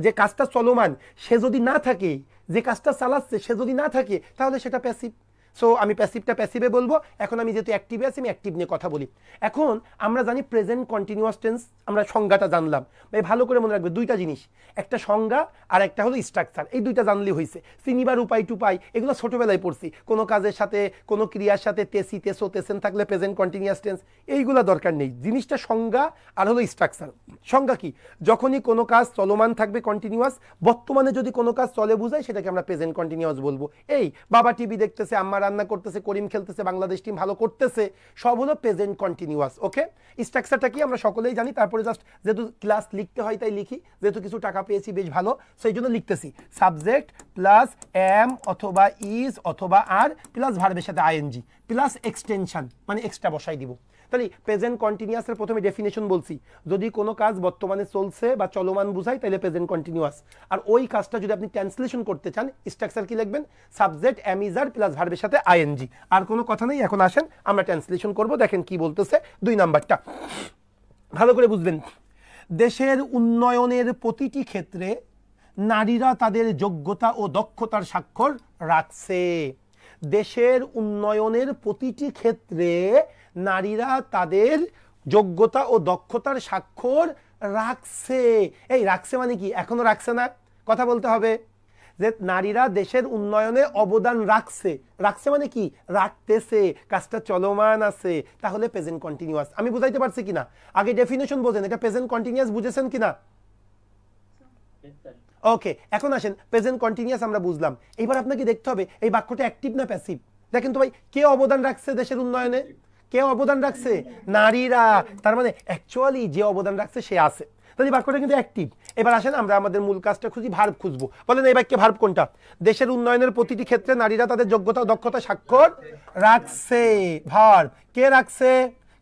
যে কাজটা চলমান সে যদি না থাকে, যে কাজটা চালাচ্ছে সে যদি না থাকে, তাহলে সেটা প্যাসিভ। সো আমি প্যাসিভটা প্যাসিভে বলবো। এখন আমি যেহেতু অ্যাক্টিভে আছি আমি অ্যাক্টিভ নিয়ে কথা বলি। এখন আমরা জানি প্রেজেন্ট কন্টিনিউয়াস টেন্স, আমরা সংজ্ঞাটা জানলাম। ভাই ভালো করে মনে রাখবে দুইটা জিনিস, একটা সংজ্ঞা আর একটা হলো স্ট্রাকচার। এই দুইটা জানলেই হয়েছে। চিনিবার উপায় টুপাই এগুলো ছোটবেলায় পড়ছি। কোনো কাজের সাথে কোনো ক্রিয়ার সাথে তেসি তেসো তেসেন থাকলে প্রেজেন্ট কন্টিনিউয়াস টেন্স, এইগুলো দরকার নেই। জিনিসটা সংজ্ঞা আর হলো স্ট্রাকচার। সংজ্ঞা কি? যখনই কোনো কাজ চলমান থাকবে কন্টিনিউয়াস, বর্তমানে যদি কোনো কাজ চলে বুঝায় সেটাকে আমরা প্রেজেন্ট কন্টিনিউয়াস বলবো। এই বাবা টিভি দেখতেছে, আম্মা রান্না করতেছে, করিম খেলতেছে, বাংলাদেশ টিম ভালো করতেছে, সব হলো প্রেজেন্ট কন্টিনিউয়াস। ওকে, স্ট্রাকচারটা কি আমরা সকলেই জানি। তারপরে জাস্ট যেহেতু ক্লাস লিখতে হয় তাই লিখি, যেহেতু কিছু টাকা পেয়েছি বেশ ভালো, সেই জন্য লিখতেছি সাবজেক্ট প্লাস এম অথবা ইজ অথবা আর প্লাস ভার্বের সাথে আইএনজি প্লাস এক্সটেনশন মানে এক্সট্রা বসাই দিব। তাহলে প্রেজেন্ট কন্টিনিউয়াসের প্রথমে ডেফিনেশন বলছি, যদি কোনো কাজ বর্তমানে চলছে বা চলমান বুঝায় তাহলে প্রেজেন্ট কন্টিনিউয়াস। আর ওই কাজটা যদি আপনি ট্রান্সলেশন করতে চান, স্ট্রাকচার কি লিখবেন? Subject am is are plus ভার্বের সাথে আইএনজি। আর কোনো কথা নেই, এখন আসেন আমরা ট্রান্সলেশন করব। দেখেন কি বলতেছে 2 নাম্বারটা, ভালো করে বুঝবেন। দেশের উন্নয়নের প্রতিটি ক্ষেত্রে নারীরা তাদের যোগ্যতা ও দক্ষতার স্বাক্ষর রাখছে। দেশের উন্নয়নের প্রতিটি ক্ষেত্রে নারীরা তাদের যোগ্যতা ও দক্ষতার স্বাক্ষর রাখছে। এই রাখছে মানে কি? এখনো রাখছে না, কথা বলতে হবে যে নারীরা দেশের উন্নয়নে অবদান রাখছে। রাখছে মানে কি? রাখতেছে, কাজটা চলমান আছে, তাহলে প্রেজেন্ট কন্টিনিউয়াস। আমি বুঝাইতে পারছি কিনা? আগে ডেফিনেশন বোঝেন, এটা প্রেজেন্ট কন্টিনিউয়াস বুঝেছেন কিনা? ওকে, এখন আসেন প্রেজেন্ট কন্টিনিউয়াস আমরা বুঝলাম, এবার আপনাকে দেখতে হবে এই বাক্যটা অ্যাক্টিভ না প্যাসিভ। দেখেন তো ভাই, কে অবদান রাখছে দেশের উন্নয়নে? কে অবদান রাখছে? নারীরা। তার মানে অ্যাকচুয়ালি যে অবদান রাখছে সে আছে, তাহলে বাক্যটা কিন্তু অ্যাক্টিভ। এবার আসেন আমরা আমাদের মূল কাজটা খুঁজি, ভার্ব খুঁজবো। বলেন এই বাক্যে ভার্ব কোনটা? দেশের উন্নয়নের প্রতিটি ক্ষেত্রে নারীরা তাদের যোগ্যতা ও দক্ষতা স্বাক্ষর রাখছে। ভার্ব, কে রাখছে?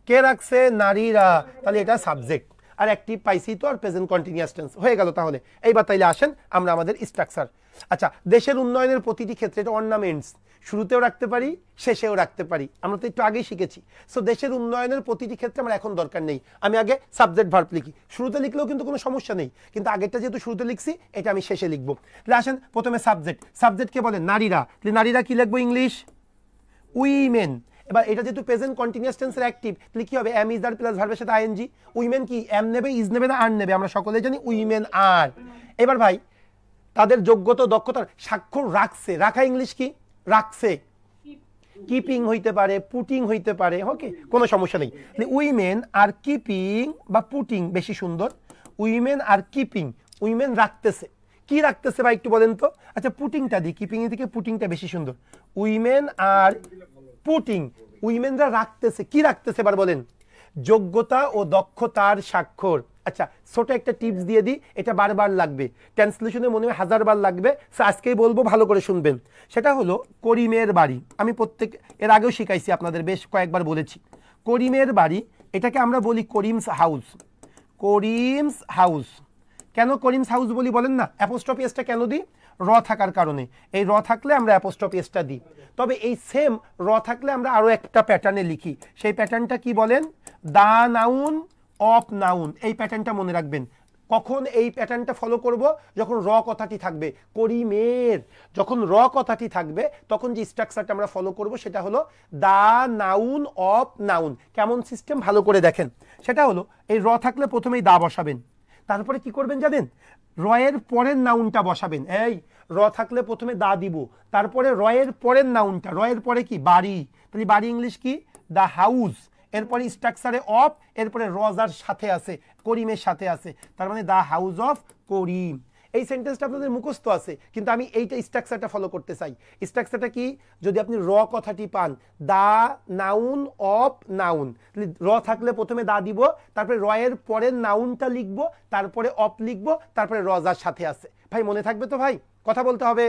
কে রাখছে? নারীরা। তাহলে এটা সাবজেক্ট, আর অ্যাক্টিভ পাইছি তো, আর প্রেজেন্ট কন্টিনিউয়াস টেন্স হয়ে গেল। তাহলে এইবার তাইলে আসেন আমরা আমাদের স্ট্রাকচার। আচ্ছা, দেশের উন্নয়নের প্রতিটি ক্ষেত্রে, এটা অর্নামেন্টস, শুরুতেও রাখতে পারি শেষেও রাখতে পারি, আমরা তো একটু আগেই শিখেছি। সো দেশের উন্নয়নের প্রতিটি ক্ষেত্রে আমার এখন দরকার নেই, আমি আগে সাবজেক্ট ভার্ব লিখি। শুরুতে লিখলেও কিন্তু কোনো সমস্যা নেই, কিন্তু আগেরটা যেহেতু শুরুতে লিখছি এটা আমি শেষে লিখবো। তাহলে আসেন প্রথমে সাবজেক্ট। সাবজেক্টকে বলে নারীরা, তাহলে নারীরা কি লিখবো? English women. এবার এটা যেহেতু প্রেজেন্ট কন্টিনিউয়াস টেন্সের অ্যাক্টিভ, তাহলে কি হবে? এম ইজ দ্যার প্লাস ভার্বের সাথে আইএনজি। উইমেন কি এম নেবে, ইজ নেবে না আর নেবে? আমরা সকলে জানি উইমেন আর। এবার ভাই, তাদের যোগ্যতা দক্ষতার স্বাক্ষর রাখছে, রাখা ইংলিশ কি? রাখছে। কিপিং হইতে পারে, পুটিং হইতে পারে, ওকে, কোনো সমস্যা নেই। উইমেন আর কিপিং বা পুটিং বেশি সুন্দর। উইমেন আর কিপিং, উইমেন রাখতেছে, কি রাখতেছে ভাই একটু বলেন তো? আচ্ছা, পুটিংটা দিই, কিপিং এর থেকে পুটিংটা বেশি সুন্দর। উইমেন আর পুটিং, উইমেনরা রাখতেছে, কি রাখতেছে এবার বলেন? যোগ্যতা ও দক্ষতার স্বাক্ষর। আচ্ছা, ছোট একটা টিপস দিয়ে দিই, এটা বারবার লাগবে, ট্রান্সলেশনে মনে হয় 1000 বার লাগবে, আজকেই বলবো, ভালো করে শুনবেন। সেটা হলো করিমের বাড়ি। আমি এর আগেও শিখাইছি আপনাদের, বেশ কয়েকবার বলেছি। করিমের বাড়ি, এটাকে আমরা বলি করিমস হাউস। করিমস হাউস। কেন করিমস হাউস বলি বলেন না? অ্যাপোস্ট্রফি এসটা কেন দিই? র থাকার কারণে। এই র থাকলে আমরা অ্যাপোস্ট্রফি এসটা দিই। তবে এই সেম র থাকলে আমরা আরো একটা প্যাটার্নে লিখি, সেই প্যাটার্নটা কি বলেন? The noun of noun. এই প্যাটার্নটা মনে রাখবেন। কখন এই প্যাটার্নটা ফলো করব? যখন র কথাটি থাকবে। করিমের যখন র কথাটি থাকবে, তখন যে স্ট্রাকচারটা আমরা ফলো করব সেটা হলো দা নাউন অফ নাউন। কেমন সিস্টেম ভালো করে দেখেন। সেটা হলো এই র থাকলে প্রথমেই দা বসাবেন, তারপরে কি করবেন জানেন? রয়ের পরের নাউনটা বসাবেন। এই র থাকলে প্রথমে দা দিব, তারপরে রয়ের পরের নাউনটা, রয়ের পরে কি? বাড়ি। তাহলে বাড়ি ইংলিশ কি? The house. এরপরে স্ট্রাকচারে অফ, এরপরে রজার সাথে আছে, করিমের সাথে আছে, তার মানে দা হাউস অফ করিম। এই সেন্টেন্সটা আপনাদের মুখস্থ আছে, কিন্তু আমি এইটা স্ট্রাকচারটা ফলো করতে চাই। স্ট্রাকচারটা কি? যদি আপনি র কথাটি পান, দা নাউন অফ নাউন, র থাকলে প্রথমে দা দিব, তারপরে রয়ের পরের নাউনটা লিখবো, তারপরে অফ লিখবো, তারপরে রজার সাথে আছে। ভাই মনে থাকবে তো? ভাই কথা বলতে হবে।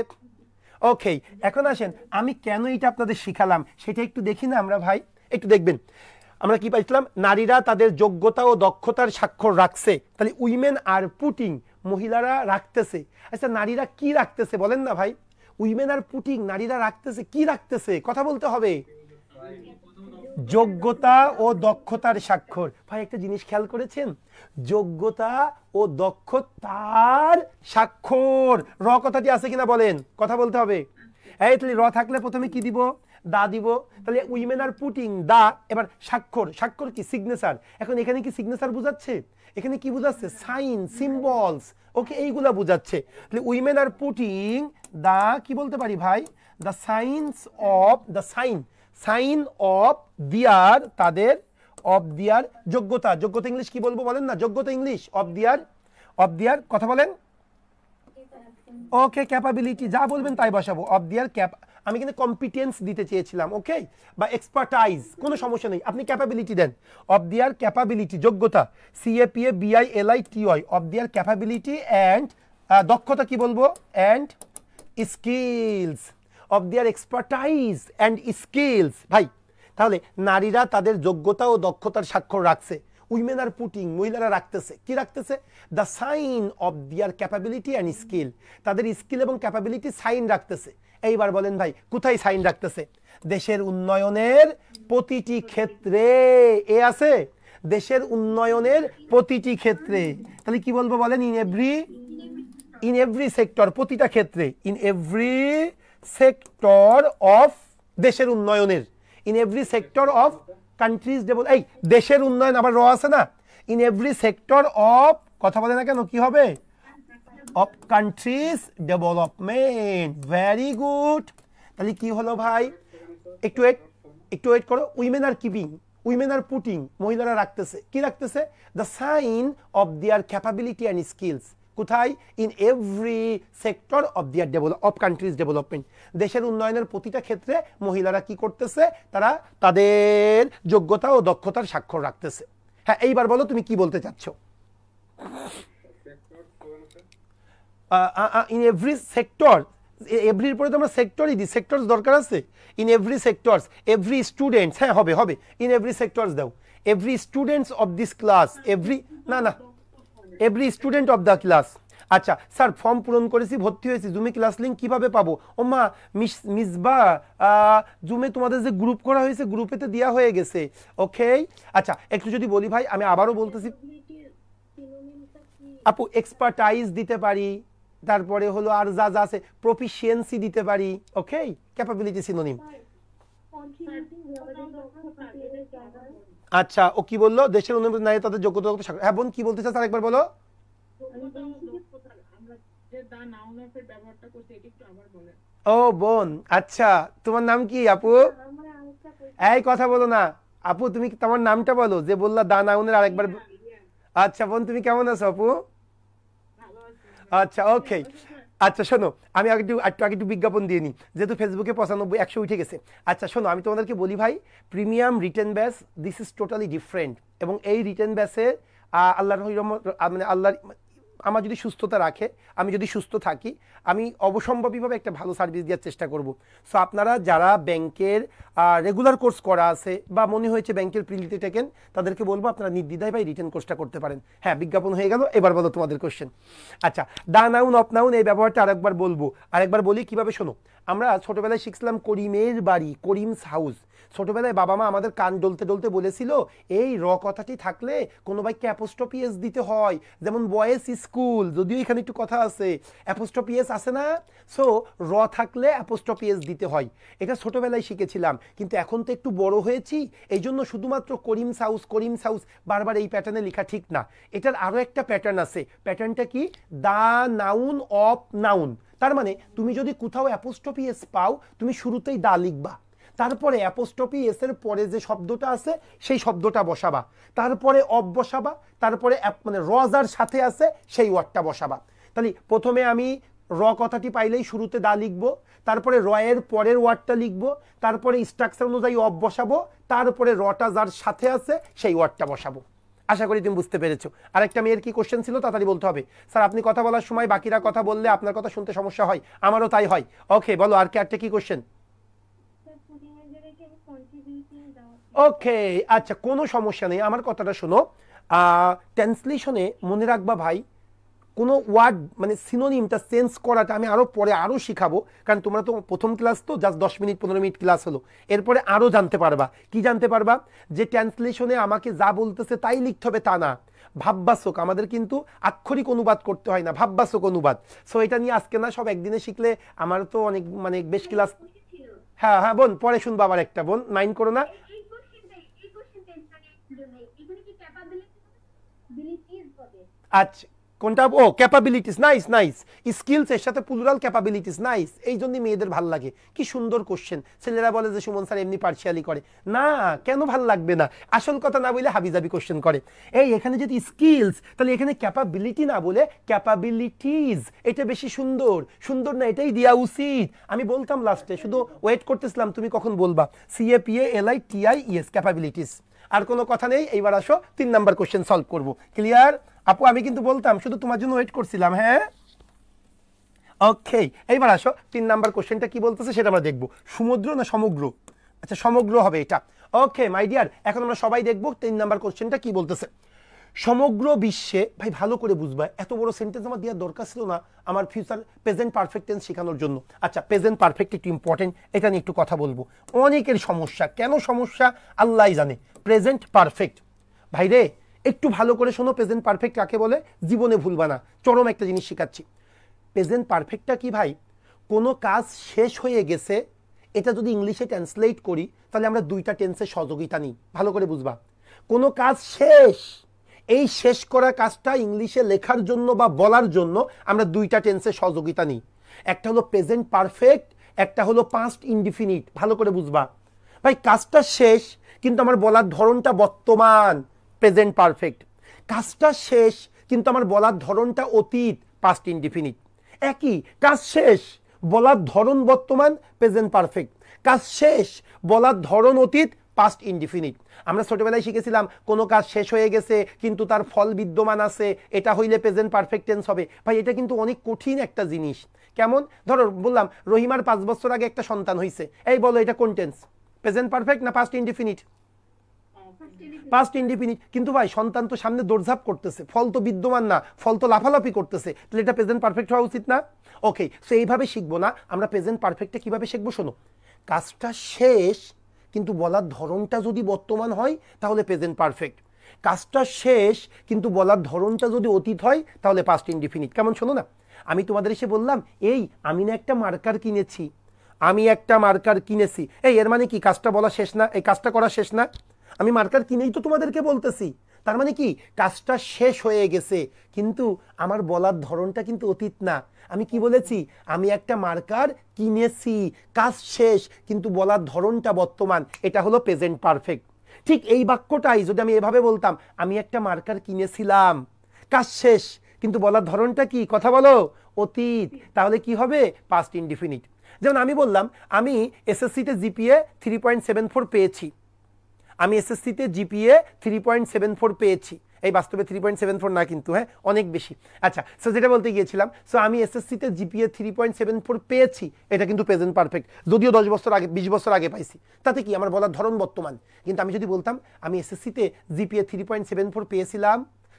ওকে, এখন আসেন আমি কেন এটা আপনাদের শিখালাম সেটা একটু দেখি না আমরা ভাই, একটু দেখবেন। আমরা কি পাইছিলাম? নারীরা তাদের যোগ্যতা ও দক্ষতার স্বাক্ষর রাখছে, তাহলে উইমেন আর পুটিং, মহিলারা রাখতেছে। আচ্ছা, নারীরা কি রাখতেছে বলেন না ভাই? উইমেন আর পুটিং, নারীরা রাখতেছে, কি রাখতেছে? কথা বলতে হবে। যোগ্যতা ও দক্ষতার স্বাক্ষর। ভাই একটা জিনিস খেয়াল করেছেন? যোগ্যতা ও দক্ষতার স্বাক্ষর। র কথাটি আছে কিনা বলেন? কথা বলতে হবে। এই তাহলে র থাকলে প্রথমে কি দিব? দা দিব। তাহলে উইমেন আর পুটিং, দা। এবার স্বাক্ষর, স্বাক্ষর কি? সিগনেচার। এখন এখানে কি সিগনেচার বুঝাচ্ছে? এখানে কি বুঝাচ্ছে? সাইন, সিম্বলস, ওকে, এইগুলা বুঝাচ্ছে। তাহলে উইমেন আর পুটিং দা, কি বলতে পারি ভাই? The science of, the sign, sign of their, তাদের, অফ দিয়ার যোগ্যতা। যোগ্যতা ইংলিশ কি বলবো বলেন না? যোগ্যতা ইংলিশ অফ দিয়ার, অফ দিয়ার কথা বলেন। ওকে, ক্যাপাবিলিটি, যা বলবেন তাই বসাবো। অফ দিয়ার ক্যাপ, আমি কিন্তু কম্পিটেন্স দিতে চেয়েছিলাম, ওকে, বা এক্সপার্টাইজ, কোনো সমস্যা নেই, আপনি ক্যাপাবিলিটি দেন। অফ দিয়ার ক্যাপাবিলিটি, যোগ্যতা, C A P A B I L I T Y, of their capability and, দক্ষতা কি বলবো? And skills, of their expertise and skills. ভাই তাহলে নারীরা তাদের যোগ্যতা ও দক্ষতার স্বাক্ষর রাখছে, উইমেন আর পুটিং, মহিলারা রাখতেছে, কি রাখতেছে? The sign of their capability and skill, তাদের স্কিল এবং ক্যাপাবিলিটি সাইন রাখতেছে। এইবার বলেন ভাই কোথায় সাইন রাখতেছে? দেশের উন্নয়নের প্রতিটি ক্ষেত্রে। এ আছে, দেশের উন্নয়নের প্রতিটি ক্ষেত্রে। তাহলে কি বলবো বলেন? In every, in every sector, প্রতিটা ক্ষেত্রে, ইন এভরি সেক্টর অফ, দেশের উন্নয়নের, in every sector of countries develop. এই দেশের উন্নয়ন আবার র আছে না? ইন এভরি সেক্টর অফ, কথা বলে না কেন, কি হবে? Of country's development. Very good. তাহলে কি হলো ভাই? একটু ওয়েট করো। Women are keeping, women are putting, মহিলারা রাখতেছে, কি রাখতেছে? The sign of their capability and skills. কোথায়? In every sector of their of country's development. দেশের উন্নয়নের প্রতিটা ক্ষেত্রে মহিলারা কি করতেছে? তারা তাদের যোগ্যতা ও দক্ষতার স্বাক্ষর রাখতেছে। হ্যাঁ, এইবার বলো তুমি কি বলতে চাচ্ছ? ইন এভরি সেক্টর, এভরির পরে তো আমরা সেক্টরই দিই, সেক্টরস দরকার আছে। In every sectors, every students, হ্যাঁ হবে হবে, ইন এভরি সেক্টরস দাও, every students of this class, every, না না, every student of the class. আচ্ছা স্যার, ফর্ম পূরণ করেছি, ভর্তি হয়েছি, জুমে ক্লাস লিঙ্ক কিভাবে পাবো? ও মা, মিসবা, জুমে তোমাদের যে গ্রুপ করা হয়েছে, গ্রুপেতে দেওয়া হয়ে গেছে। ওকে, আচ্ছা একটু যদি বলি ভাই, আমি আবারও বলতেছি আপু, এক্সপার্টাইজ দিতে পারি, তারপরে হলো আর যা যা আছে, প্রফিসিয়েন্সি দিতে পারি। ওকে, ক্যাপাবিলিটি সিনোনিম। আচ্ছা, ও কি বললো? দেশের উন্নয়ন নাই তাদের যোগ্যতা। হ্যাঁ বোন, কি বলতে চাস আরেকবার বলো। ও বোন, আচ্ছা তোমার নাম কি আপু? এই কথা বলো না আপু, তুমি তোমার নামটা বলো, যে বললা দা নাউনের আরেকবার। আচ্ছা বোন, তুমি কেমন আছো আপু? আচ্ছা ওকে। আচ্ছা শোনো, আমি আগে একটু বিজ্ঞাপন দিয়ে নিই, যেহেতু ফেসবুকে 95 100 উঠে গেছে। আচ্ছা শোনো, আমি তোমাদেরকে বলি ভাই, premium written batch this is totally different. এবং এই রিটেন ব্যাচে আল্লাহর মানে আল্লাহর আমার যদি সুস্থতা রাখে, আমি যদি সুস্থ থাকি, আমি অবসম্ভাবীভাবে একটা ভালো সার্ভিস দেওয়ার চেষ্টা করব। সো আপনারা যারা ব্যাংকের রেগুলার কোর্স করা আছে বা মনে হয়েছে ব্যাংকের প্রিলিতে টেকেন, তাদেরকে বলবো আপনারা নির্দ্বিধায় ভাই রিটেন কোর্সটা করতে পারেন। হ্যাঁ, বিজ্ঞাপন হয়ে গেল, এবার বলো তোমাদের কোশ্চেন। আচ্ছা, দা নাউন অফ নাউন এই ব্যবহারটা আরেকবার বলবো, আরেকবার বলি কিভাবে শোনো। আমরা ছোটবেলায় শিখছিলাম করিমের বাড়ি, করিমস হাউস। ছোটবেলায় বাবা মা আমাদের কান ডলতে ডলতে বলেছিল, এই র কথাটি থাকলে কোনো ভাইকে অ্যাপোস্ট্রফি এস দিতে হয়, যেমন বয়েজ স্কুল, যদিও এখানে একটু কথা আছে, অ্যাপোস্ট্রফি এস আছে না, সো র থাকলে অ্যাপোস্ট্রফি এস দিতে হয়। এটা ছোটবেলায় শিখেছিলাম, কিন্তু এখন তো একটু বড় হয়েছি, এই জন্য শুধুমাত্র করিমস হাউস, করিমস হাউস বারবার এই প্যাটার্নে লেখা ঠিক না। এটার আরও একটা প্যাটার্ন আছে। প্যাটার্নটা কি? The noun of noun. তার মানে তুমি যদি কোথাও অ্যাপোস্ট্রফি এস পাও, তুমি শুরুতেই দা লিখবা, তারপরে অ্যাপোস্ট্রফি এস এর পরে যে শব্দটা আছে সেই শব্দটা বসাবা, তারপরে অফ বসাবা, তারপরে মানে রজার সাথে আছে সেই ওয়ার্ডটা বসাবা। তাহলে প্রথমে আমি র কথাটি পাইলেই শুরুতে দা লিখবো, তারপরে র এর পরের ওয়ার্ডটা লিখবো, তারপরে স্ট্রাকচার অনুযায়ী অফ বসাবো, তারপরে রটা যার সাথে আছে সেই ওয়ার্ডটা বসাবো। আশা করি তুমি বুঝতে পেরেছো। আরেকটা মেয়ের কি কোশ্চেন ছিল, তাড়াতাড়ি বলতে হবে। স্যার আপনি কথা বলার সময় বাকিরা কথা বললে আপনার কথা শুনতে সমস্যা হয়, আমারও তাই হয়। ওকে বলো, আর কি একটা কি কোশ্চেন? ওকে, আচ্ছা কোনো সমস্যা নেই, আমার কথাটা শোনো। ট্রান্সলেশনে মনে রাখবা ভাই, কোনো ওয়ার্ড মানে সিনোনিমটা চেঞ্জ করাটা আমি আরও পরে আরও শিখাবো, কারণ তোমরা তো প্রথম ক্লাস তো জাস্ট 10 মিনিট 15 মিনিট ক্লাস হলো, এরপরে আরও জানতে পারবা। কি জানতে পারবা? যে ট্রান্সলেশনে আমাকে যা বলতেছে তাই লিখতে হবে তা না, ভাববাচক, আমাদের কিন্তু আক্ষরিক অনুবাদ করতে হয় না, ভাববাচক অনুবাদ। সো এটা নিয়ে আজকে না, সব একদিনে শিখলে। আমার তো অনেক মানে বেশ ক্লাস। হ্যাঁ হ্যাঁ বোন, পরে শুনবো আবার একটা, বোন মাইন্ড করো না। আচ্ছা, কোনটা? ও ক্যাপাবিলিটিস, নাইস নাইস। স্কিলস এর সাথে প্লুরাল ক্যাপাবিলিটিস, নাইস। এই জন্যই মেয়েদের ভাল লাগে। কি সুন্দর কোশ্চেন। ছেলেরা বলে যে সুমন স্যার এমনি পার্সিয়ালি করে, না কেন ভাল লাগবে না? আসল কথা না বলে হাবিজাবি কোশ্চেন করে। এই এখানে যদি স্কিলস, তাহলে এখানে ক্যাপাবিলিটি না বলে ক্যাপাবিলিটিস, এটা বেশি সুন্দর। সুন্দর না, এটাই দেওয়া উচিত। আমি বলতাম লাস্টে, শুধু ওয়েট করতেছিলাম তুমি কখন বলবা। CAPALITIES, capabilities. আর কোনো কথা নেই, এইবার আসো 3 নাম্বার কোশ্চেন সলভ করবো। ক্লিয়ার আপু? আমি কিন্তু বলতাম, শুধু তোমার জন্য ওয়েট করছিলাম। হ্যাঁ ওকে, এইবার আসো 3 নাম্বার কোশ্চেনটা কি বলতেছে সেটা আমরা দেখবো। সমুদ্র না সমগ্র? আচ্ছা সমগ্র হবে এটা। ওকে মাই ডিয়ার, এখন আমরা সবাই দেখবো 3 নাম্বার কোশ্চেনটা কি বলতেছে। সমগ্র বিশ্বে, ভাই ভালো করে বুঝবা, এত বড় সেন্টেন্স আমার দেওয়ার দরকার ছিল না আমার ফিউচার প্রেজেন্ট পারফেক্ট টেন্স শেখানোর জন্য। আচ্ছা, প্রেজেন্ট পারফেক্ট একটু ইম্পর্টেন্ট, এটা নিয়ে একটু কথা বলবো। অনেকের সমস্যা, কেন সমস্যা আল্লাহ জানে। প্রেজেন্ট পারফেক্ট, ভাই রে একটু ভালো করে শোনো, প্রেজেন্ট পারফেক্ট কাকে বলে জীবনে ভুলবা না। চরম একটা জিনিস শেখাচ্ছি। প্রেজেন্ট পারফেক্টটা কি ভাই? কোনো কাজ শেষ হয়ে গেছে, এটা যদি ইংলিশে ট্রান্সলেট করি তাহলে আমরা 2টা টেন্সের সহযোগিতা নিই। ভালো করে বুঝবা, কোনো কাজ শেষ, এই শেষ করা কাজটা ইংলিশে লেখার জন্য বা বলার জন্য আমরা 2টা টেন্সের সহযোগিতা নিই। একটা হলো প্রেজেন্ট পারফেক্ট, একটা হলো পাস্ট ইনডিফিনিট। ভালো করে বুঝবা ভাই, কাজটা শেষ কিন্তু আমার বলার ধরনটা বর্তমান, প্রেজেন্ট পারফেক্ট। কাজটা শেষ কিন্তু আমার বলার ধরনটা অতীত, পাস্ট ইনডিফিনিট। একই কাজ শেষ বলার ধরন বর্তমান প্রেজেন্ট পারফেক্ট, কাজ শেষ বলার ধরন অতীত পাস্ট ইনডিফিনিট। আমরা ছোটবেলায় শিখেছিলাম কোনো কাজ শেষ হয়ে গেছে কিন্তু তার ফল বিদ্যমান আছে, এটা হইলে প্রেজেন্ট পারফেক্ট টেন্স হবে। ভাই এটা কিন্তু অনেক কঠিন একটা জিনিস। কেমন? ধরো বললাম রহিমার 5 বছর আগে একটা সন্তান হয়েছে, এই বলো এটা কোন টেন্স, প্রেজেন্ট পারফেক্ট না পাস্ট ইনডিফিনিট? Past indefinite. কিন্তু ভাই সন্তান তো সামনে দৌড়ঝাঁপ করতেছে, ফল তো বিদ্যমান না, ফল তো লাফালাফি করতেছে, তাহলে এটা প্রেজেন্ট পারফেক্ট হওয়া উচিত না? ওকে, সো এইভাবে শিখবো না আমরা প্রেজেন্ট পারফেক্টটা কিভাবে শিখবো শোনো। কাজটা শেষ কিন্তু বলার ধরনটা যদি বর্তমান হয় তাহলে প্রেজেন্ট পারফেক্ট, কাজটা শেষ কিন্তু বলার ধরনটা যদি অতীত হয় তাহলে পাস্ট ইনডিফিনিট। কেমন শোনো না, আমি তোমাদের এসে বললাম এই আমি না একটা মার্কার কিনেছি, আমি একটা মার্কার কিনেছি, এই এর মানে কি কাজটা বলা শেষ না, এই কাজটা করা শেষ না? আমি মার্কার কিনেই তো তোমাদেরকে বলতেছি, তার মানে কি কাজটা শেষ হয়ে গেছে কিন্তু আমার বলার ধরনটা কিন্তু অতীত না। আমি কি বলেছি, আমি একটা মার্কার কিনেছি, কাজ শেষ কিন্তু বলার ধরনটা বর্তমান, এটা হলো প্রেজেন্ট পারফেক্ট। ঠিক এই বাক্যটাই যদি আমি এভাবে বলতাম, আমি একটা মার্কার কিনেছিলাম, কাজ শেষ কিন্তু বলার ধরনটা কি, কথা বলো, অতীত, তাহলে কি হবে, পাস্ট ইনডিফিনিট। যেমন আমি বললাম আমি এসএসসিতে জিপিএ 3.74 পেয়েছি, আমি এসএসসিতে জিপিএ 3.74 পেয়েছি, এই বাস্তবে 3.74 না কিন্তু, হ্যাঁ অনেক বেশি। আচ্ছা, সো যেটা বলতে গিয়েছিলাম, সো আমি এসএসসিতে জিপিএ 3.74 পেয়েছি, এটা কিন্তু প্রেজেন্ট পারফেক্ট, যদিও 10 বছর আগে 20 বছর আগে পাইছি, তাতে কি আমার বলার ধরন বর্তমান। কিন্তু আমি যদি বলতাম আমি এসএসসিতে জিপিএ 3.74 পেয়েছিলাম,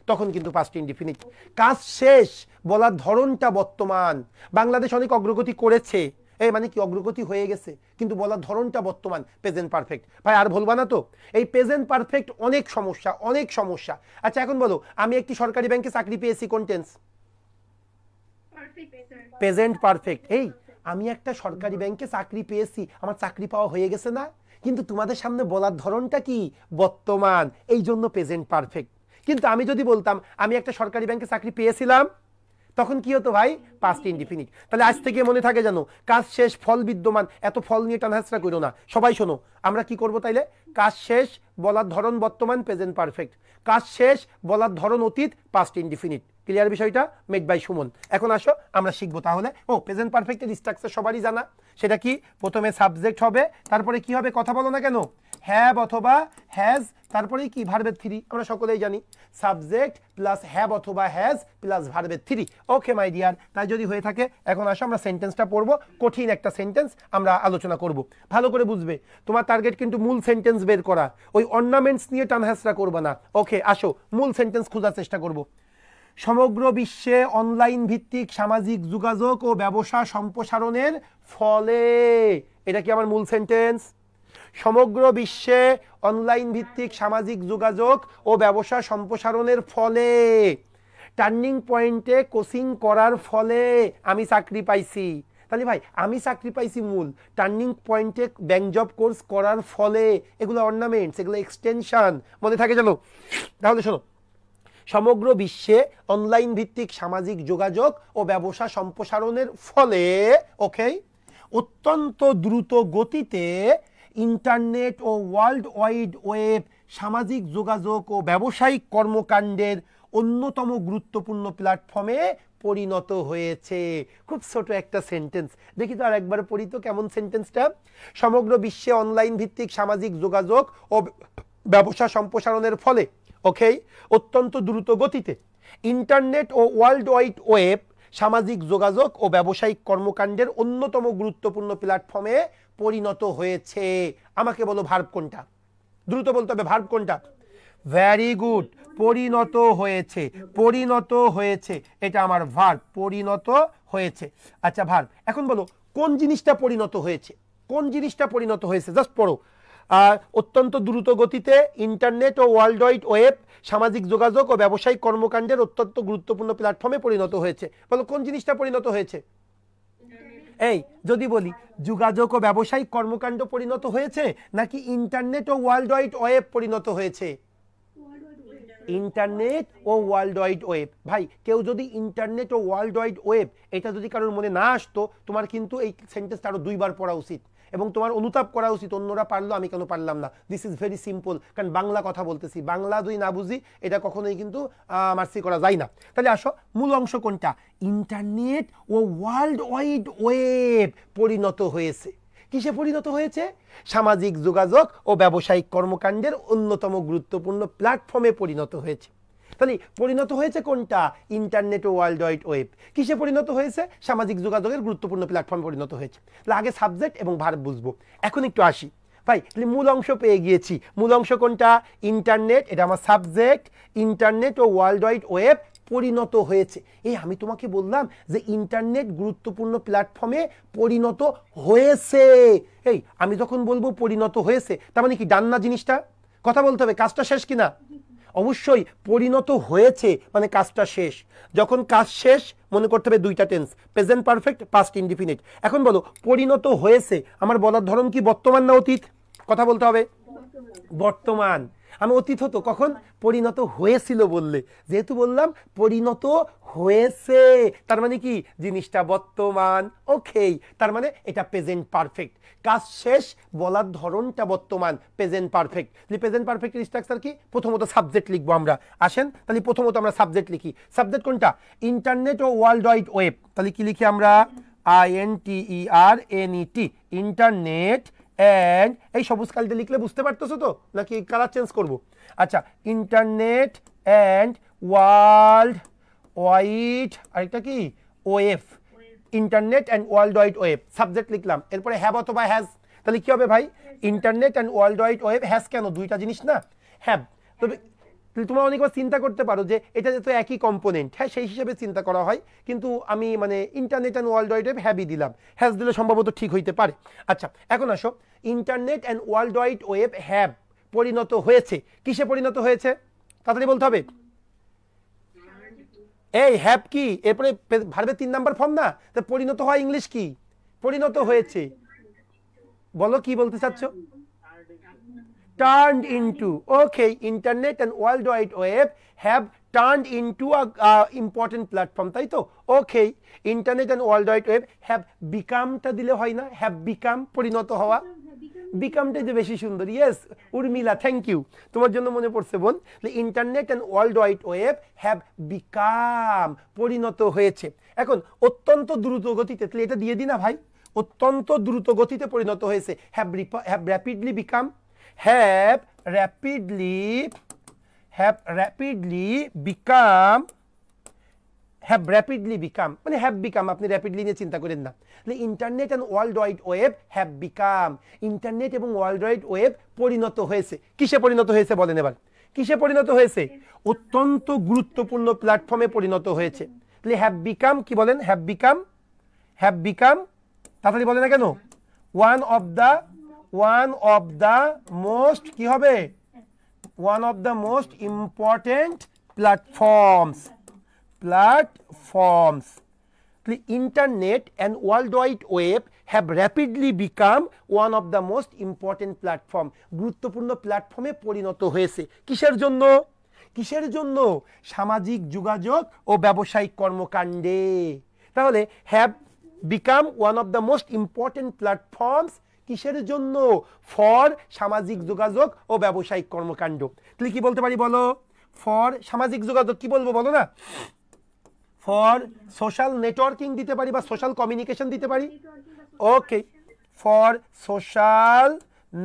তখন কিন্তু পাস্ট ইনডিফিনিট। কাজ শেষ বলার ধরনটা বর্তমান, বাংলাদেশ অনেক অগ্রগতি করেছে, এই মানে কি অগ্রগতি হয়ে গেছে কিন্তু বলার ধরনটা বর্তমান, প্রেজেন্ট পারফেক্ট। ভাই আর বলবা না তো, এই প্রেজেন্ট পারফেক্ট অনেক সমস্যা, অনেক সমস্যা। আচ্ছা এখন বলো আমি একটি সরকারি ব্যাংকে চাকরি পেয়েছি, কোন টেন্স? Present perfect. এই আমি একটা সরকারি ব্যাংকে চাকরি পেয়েছি, আমার চাকরি পাওয়া হয়ে গেছে না, কিন্তু তোমাদের সামনে বলার ধরনটা কি, বর্তমান, এই জন্য প্রেজেন্ট পারফেক্ট। কিন্তু আমি যদি বলতাম আমি একটা সরকারি ব্যাংকে চাকরি পেয়েছিলাম, তখন কি হতো ভাই, পাস্ট ইনডিফিনিট। তাহলে আজ থেকে মনে থাকে জানো, কাজ শেষ ফল বিদ্যমান, এত ফল নিয়ে টানাহাসরা করো না। সবাই শোনো, আমরা কি করব তাইলে, কাজ শেষ বলার ধরন বর্তমান, প্রেজেন্ট পারফেক্ট, কাজ শেষ বলার ধরন অতীত, পাস্ট ইনডিফিনিট। ক্লিয়ার বিষয়টা? Made by Suman. এখন আসো আমরা শিখবো তাহলে। ও প্রেজেন্ট পারফেক্টের স্ট্রাকচার সবারই জানা, সেটা কি, প্রথমে সাবজেক্ট হবে, তারপরে কি হবে, কথা বলো না কেন, হ্যাভ অথবা হ্যাজ, তারপরে কি ভার্বের 3, আমরা সকলেই জানি সাবজেক্ট প্লাস হ্যাভ অথবা হ্যাজ প্লাস ভার্বের 3। ওকে মাই ডিয়ার, তাই যদি হয়ে থাকে এখন আসো আমরা সেন্টেন্সটা পড়বো, কঠিন একটা সেন্টেন্স আমরা আলোচনা করব, ভালো করে বুঝবে। তোমার টার্গেট কিন্তু মূল সেন্টেন্স বের করা, ওই অর্নামেন্টস নিয়ে টানহাসরা করবা না। ওকে আসো মূল সেন্টেন্স খোঁজার চেষ্টা করব। সমগ্র বিশ্বে অনলাইন ভিত্তিক সামাজিক যোগাযোগ ও ব্যবসা সম্প্রসারণের ফলে, এটা কি আমার মূল সেন্টেন্স? সমগ্র বিশ্বে অনলাইন ভিত্তিক সামাজিক যোগাযোগ ও ব্যবসা সম্প্রসারণের ফলে, টার্নিং পয়েন্টে কোচিং করার ফলে আমি চাকরি পাইছি। তাহলে ভাই আমি চাকরি পাইছি মূল, টার্নিং পয়েন্টে ব্যাংক জব কোর্স করার ফলে, এগুলো অর্নামেন্টস, এগুলো এক্সটেনশন, মনে থাকে জানো? তাহলে শোনো, সমগ্র বিশ্বে অনলাইন ভিত্তিক সামাজিক যোগাযোগ ও ব্যবসা সম্প্রসারণের ফলে, ওকে, অত্যন্ত দ্রুত গতিতে ইন্টারনেট ও ওয়ার্ল্ড ওয়াইড ওয়েব সামাজিক যোগাযোগ ও ব্যবসায়িক কর্মকাণ্ডের অন্যতম গুরুত্বপূর্ণ প্ল্যাটফর্মে পরিণত হয়েছে। খুব ছোট একটা সেন্টেন্স, দেখি তো আর একবার পড়ি তো কেমন সেন্টেন্সটা। সমগ্র বিশ্বে অনলাইন ভিত্তিক সামাজিক যোগাযোগ ও ব্যবসা সম্প্রসারণের ফলে, ওকে, অত্যন্ত দ্রুত গতিতে ইন্টারনেট ও ওয়ার্ল্ড ওয়াইড ওয়েব সামাজিক যোগাযোগ ও ব্যবসায়িক কর্মকাণ্ডের অন্যতম গুরুত্বপূর্ণ প্ল্যাটফর্মে পরিণত হয়েছে। আমাকে বলো ভার্ব কোনটা, দ্রুত বলতে হবে ভার্ব কোনটা। ভেরি গুড, পরিণত হয়েছে, পরিণত হয়েছে, এটা আমার ভার্ব, পরিণত হয়েছে। আচ্ছা ভার্ব, এখন বলো কোন জিনিসটা পরিণত হয়েছে, কোন জিনিসটা পরিণত হয়েছে, জাস্ট পড়ো। অত্যন্ত দ্রুত গতিতে ইন্টারনেট ও ওয়ার্ল্ড ওয়াইড ওয়েব সামাজিক যোগাযোগ ও ব্যবসায়িক কর্মকাণ্ডের অত্যন্ত গুরুত্বপূর্ণ প্ল্যাটফর্মে পরিণত হয়েছে। বলো কোন জিনিসটা পরিণত হয়েছে? এই যদি বলি যোগাযোগ ও ব্যবসায়িক কর্মকাণ্ড পরিণত হয়েছে নাকি ইন্টারনেট ও ওয়ার্ল্ড ওয়াইড ওয়েব পরিণত হয়েছে? ইন্টারনেট ও ওয়ার্ল্ড ওয়াইড ওয়েব। ভাই কেউ যদি ইন্টারনেট ও ওয়ার্ল্ড ওয়াইড ওয়েব এটা যদি কারোর মনে না আসতো, তোমার কিন্তু এই সেন্টেন্সটা আরো 2 বার পড়া উচিত। এবং তোমার অনুতাপ করা উচিত অন্যরা পারলো আমি কেন পারলাম না। দিস ইজ ভেরি সিম্পল, কারণ বাংলা কথা বলতেছি, বাংলা যদি না বুঝি এটা কখনোই কিন্তু মার্সি করা যায় না। তাহলে আসো মূল অংশ কোনটা? ইন্টারনেট ও ওয়ার্ল্ড ওয়াইড ওয়েব পরিণত হয়েছে। কিসে পরিণত হয়েছে? সামাজিক যোগাযোগ ও ব্যবসায়িক কর্মকাণ্ডের অন্যতম গুরুত্বপূর্ণ প্ল্যাটফর্মে পরিণত হয়েছে। তাহলে পরিণত হয়েছে কোনটা? ইন্টারনেট ও ওয়ার্ল্ড ওয়াইড ওয়েব। কিসে পরিণত হয়েছে? সামাজিক যোগাযোগের গুরুত্বপূর্ণ প্ল্যাটফর্মে পরিণত হয়েছে। তাহলে আগে সাবজেক্ট এবং ভার্ব বুঝবো। এখন একটু আসি ভাই, মূল অংশ পেয়ে গিয়েছি। মূল অংশ কোনটা? ইন্টারনেট, এটা আমার সাবজেক্ট। ইন্টারনেট ও ওয়ার্ল্ড ওয়াইড ওয়েব পরিণত হয়েছে। এই আমি তোমাকে বললাম যে ইন্টারনেট গুরুত্বপূর্ণ প্ল্যাটফর্মে পরিণত হয়েছে। এই আমি যখন বলবো পরিণত হয়েছে, তার মানে কি ডান না জিনিসটা? কথা বলতে হবে, কাজটা শেষ কিনা? অবশ্যই পরিণত হয়েছে মানে কাজটা শেষ। যখন কাজ শেষ মনে করতে হবে দুইটা tense, present perfect, past indefinite. এখন বলো পরিণত হয়েছে আমার বলার ধরন কি বর্তমান না অতীত? কথা বলতে হবে। বর্তমান। আমি অতীত হতো কখন? পরিণত হয়েছিল বললে। যেহেতু বললাম পরিণত হয়েছে, তার মানে কি জিনিসটা বর্তমান। ওকে, তার মানে এটা প্রেজেন্ট পারফেক্ট। কাজ শেষ, বলার ধরনটা বর্তমান, প্রেজেন্ট পারফেক্ট। প্রেজেন্ট পারফেক্টের স্ট্রাকচার কি? প্রথমত সাবজেক্ট লিখবো আমরা। আসেন তাহলে প্রথমত আমরা সাবজেক্ট লিখি। সাবজেক্ট কোনটা? ইন্টারনেট ও ওয়ার্ল্ড ওয়াইড ওয়েব। তাহলে কি লিখি আমরা? INTERNET, ইন্টারনেট অ্যান্ড, এই সবুজ কালিতে লিখলে বুঝতে পারতেছো তো নাকি কালার চেঞ্জ করব? আচ্ছা, ইন্টারনেট অ্যান্ড ওয়ার্ল্ড ওয়াইড, আরেকটা কি? Web. Internet and world wide web subject লিখলাম। এরপরে হ্যাভ অথবা হ্যাজ। তাহলে কি হবে ভাই? Internet and world wide web has. কেন? দুইটা জিনিস না, হ্যাভ। তবে তোমরা অনেকবার চিন্তা করতে পারো যে এটা যেহেতু একই কম্পোনেন্ট, হ্যাঁ সেই হিসেবে চিন্তা করা হয়, কিন্তু আমি মানে internet and world wide web হ্যাভই দিলাম, হ্যাজ দিলে সম্ভবত ঠিক হইতে পারে। আচ্ছা এখন আসো, internet and world wide web have পরিণত হয়েছে। কিসে পরিণত হয়েছে? তাড়াতাড়ি বলতে হবে। এই হ্যাভ কি? এরপরে ভার্বের 3 নাম্বার ফর্ম না, তো পরিণত হয় ইংলিশ কি? পরিণত হয়েছে। বলো কি বলতে চাচ্ছ? turned into. Okay, internet and world wide web have turned into a important platform, তাই তো? Okay, internet and world wide web have become টা দিলে হয় না? have become পরিণত হওয়া, বিকামটাই যে বেশি সুন্দর। ইয়েস উর্মিলা, থ্যাংক ইউ, তোমার জন্য মনে পড়ছে বোন। Internet and world wide web have become পরিণত হয়েছে। এখন অত্যন্ত দ্রুত গতিতে, তাহলে এটা দিয়ে দিই না ভাই? অত্যন্ত দ্রুত গতিতে পরিণত হয়েছে। Have rapidly become, have rapidly become, have rapidly become মানে have become, আপনি র্যাপিডলি নিয়ে চিন্তা করেন না। Internet and world wide web have become, internet এবং ওয়ার্ল্ড ওয়াইড ওয়েব পরিণত হয়েছে। কিসে পরিণত হয়েছে বলেন এবার? কিসে পরিণত হয়েছে? অত্যন্ত গুরুত্বপূর্ণ প্ল্যাটফর্মে পরিণত হয়েছে। তাহলে হ্যাভ বিকাম কি বলেন? হ্যাভ বিকাম তাড়াতাড়ি বলে না কেন? ওয়ান অফ দ্য মোস্ট, কি হবে? One of the most important platforms. Internet and world wide web have rapidly become one of the most important platform. গুরুত্বপূর্ণ প্ল্যাটফর্মে পরিণত হয়েছে। কিসের জন্য? কিসের জন্য? সামাজিক যোগাযোগ ও ব্যবসায়িক কর্মকাণ্ডে। তাহলে have become one of the most important platforms কিসের জন্য? ফর সামাজিক যোগাযোগ ও ব্যবসায়িক কর্মকাণ্ড। তাহলে কি বলতে পারি বলো? ফর সামাজিক যোগাযোগ কি বলবো বলো না? ফর সোশ্যাল নেটওয়ার্কিং দিতে পারি বা সোশ্যাল কমিউনিকেশন দিতে পারি। ওকে, ফর সোশ্যাল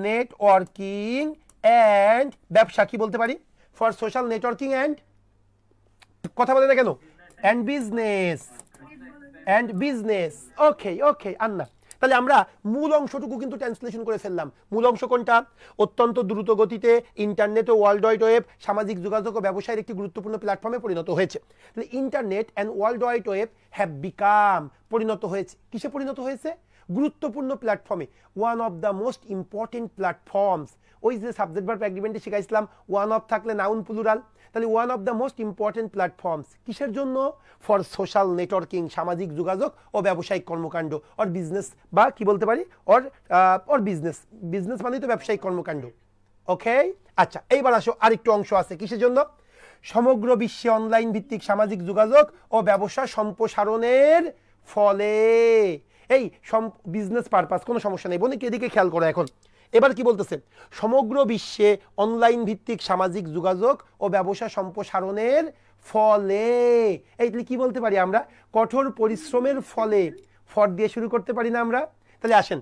নেটওয়ার্কিং অ্যান্ড ব্যবসা কি বলতে পারি? ফর সোশ্যাল নেটওয়ার্কিং অ্যান্ড, কথা বলে না কেন? And business. ওকে আন্না। তাহলে আমরা মূল অংশটুকু কিন্তু ট্রান্সলেশন করে ফেললাম। মূল অংশ কোনটা? অত্যন্ত দ্রুত গতিতে ইন্টারনেট ও ওয়ার্ল্ড ওয়াইড ওয়েব সামাজিক যোগাযোগ ও ব্যবসায়ের একটি গুরুত্বপূর্ণ প্ল্যাটফর্মে পরিণত হয়েছে। তাহলে internet and world wide web have become পরিণত হয়েছে। কিসে পরিণত হয়েছে? গুরুত্বপূর্ণ প্ল্যাটফর্মে। One of the most important platforms. ওই যে সাবজেক্ট ভার্ব এগ্রিমেন্টে শিখাইছিলাম ওয়ান অফ থাকলে নাউন প্লুরাল। তাহলে one of the most important platforms কিসের জন্য? ফর সোশ্যাল নেটওয়ার্কিং সামাজিক যোগাযোগ ও ব্যবসায়িক কর্মকাণ্ড, অর বিজনেস, বা কি বলতে পারি অর বিজনেস মানেই তো ব্যবসায়িক কর্মকাণ্ড। ওকে আচ্ছা, এইবার আসো আরেকটু অংশ আছে। কিসের জন্য? সমগ্র বিশ্বে অনলাইন ভিত্তিক সামাজিক যোগাযোগ ও ব্যবসা সম্প্রসারণের ফলে। এই বিজনেস পারপাস, কোনো সমস্যা নেই বোনিক, এদিকে খেয়াল করো এখন। এবার কি বলতেছে, সমগ্র বিশ্বে অনলাইন ভিত্তিক সামাজিক যোগাযোগ ও ব্যবসা সম্প্রসারণের ফলে, এই কি বলতে পারি আমরা, কঠোর পরিশ্রমের ফলে, ফর দিয়ে শুরু করতে পারি না আমরা? তাহলে আসেন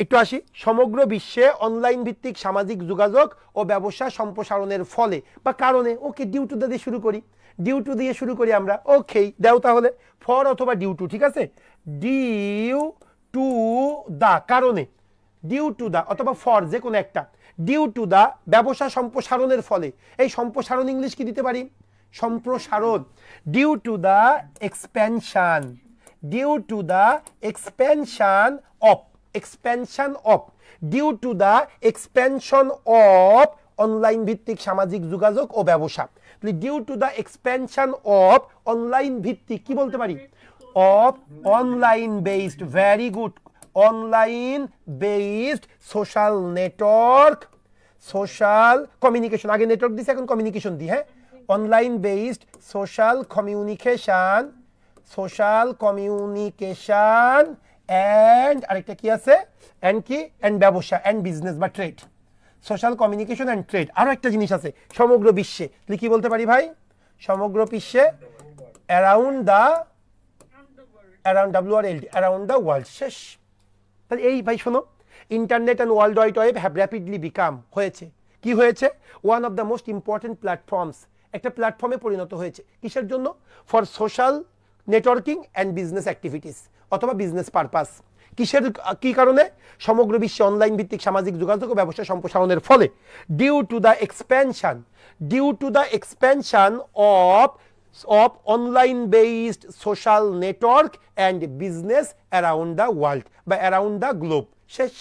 একটু আসি, সমগ্র বিশ্বে অনলাইন ভিত্তিক সামাজিক যোগাযোগ ও ব্যবসা সম্প্রসারণের ফলে বা কারণে, ওকে ডিউ টু দিয়ে শুরু করি, ডিউ টু দিয়ে শুরু করি আমরা, ওকে দেও তাহলে ফর অথবা ডিউ টু, ঠিক আছে, ডিউ টু দা কারণে, ডিউ টু দা অথবা ফর যে কোনো একটা, ডিউ টু দা ব্যবসা সম্প্রসারণের ফলে, এই সম্প্রসারণ ইংলিশ কি দিতে পারি, সম্প্রসারণ, due to the expansion, due to the expansion of, expansion of, due to the expansion of online ভিত্তিক সামাজিক যোগাযোগ ও ব্যবসা, due to the expansion of online ভিত্তিক কি বলতে পারি, of online based, very good, online based social network, social communication, আগে নেটওয়ার্ক দিছে এখন কমিউনিকেশন দি, হ্যাঁ, online based social communication, social communication and আরেকটা কি আছে, অ্যান্ড কি, অ্যান্ড ব্যবসা, অ্যান্ড বিজনেস বা trade, social communication and trade. আরও একটা জিনিস আছে সমগ্র বিশ্বে, তাহলে কি বলতে পারি ভাই, সমগ্র বিশ্বে, around the, around WRLD, around the world, শেষ। তাহলে এই ভাই শোনো, internet and world wide web have rapidly become, হয়েছে কি হয়েছে, one of the most important platforms, একটা প্ল্যাটফর্মে পরিণত হয়েছে, কিসের জন্য, for social networking and business activities অথবা বিজনেস পারপাস, কিসের কি কারণে, সমগ্র বিশ্বে অনলাইন ভিত্তিক সামাজিক যোগাযোগ ও ব্যবসা সম্প্রসারণের ফলে, due to the expansion, due to the expansion of online based social network and business around the world বা অ্যারাউন্ড দ্য গ্লোব, শেষ।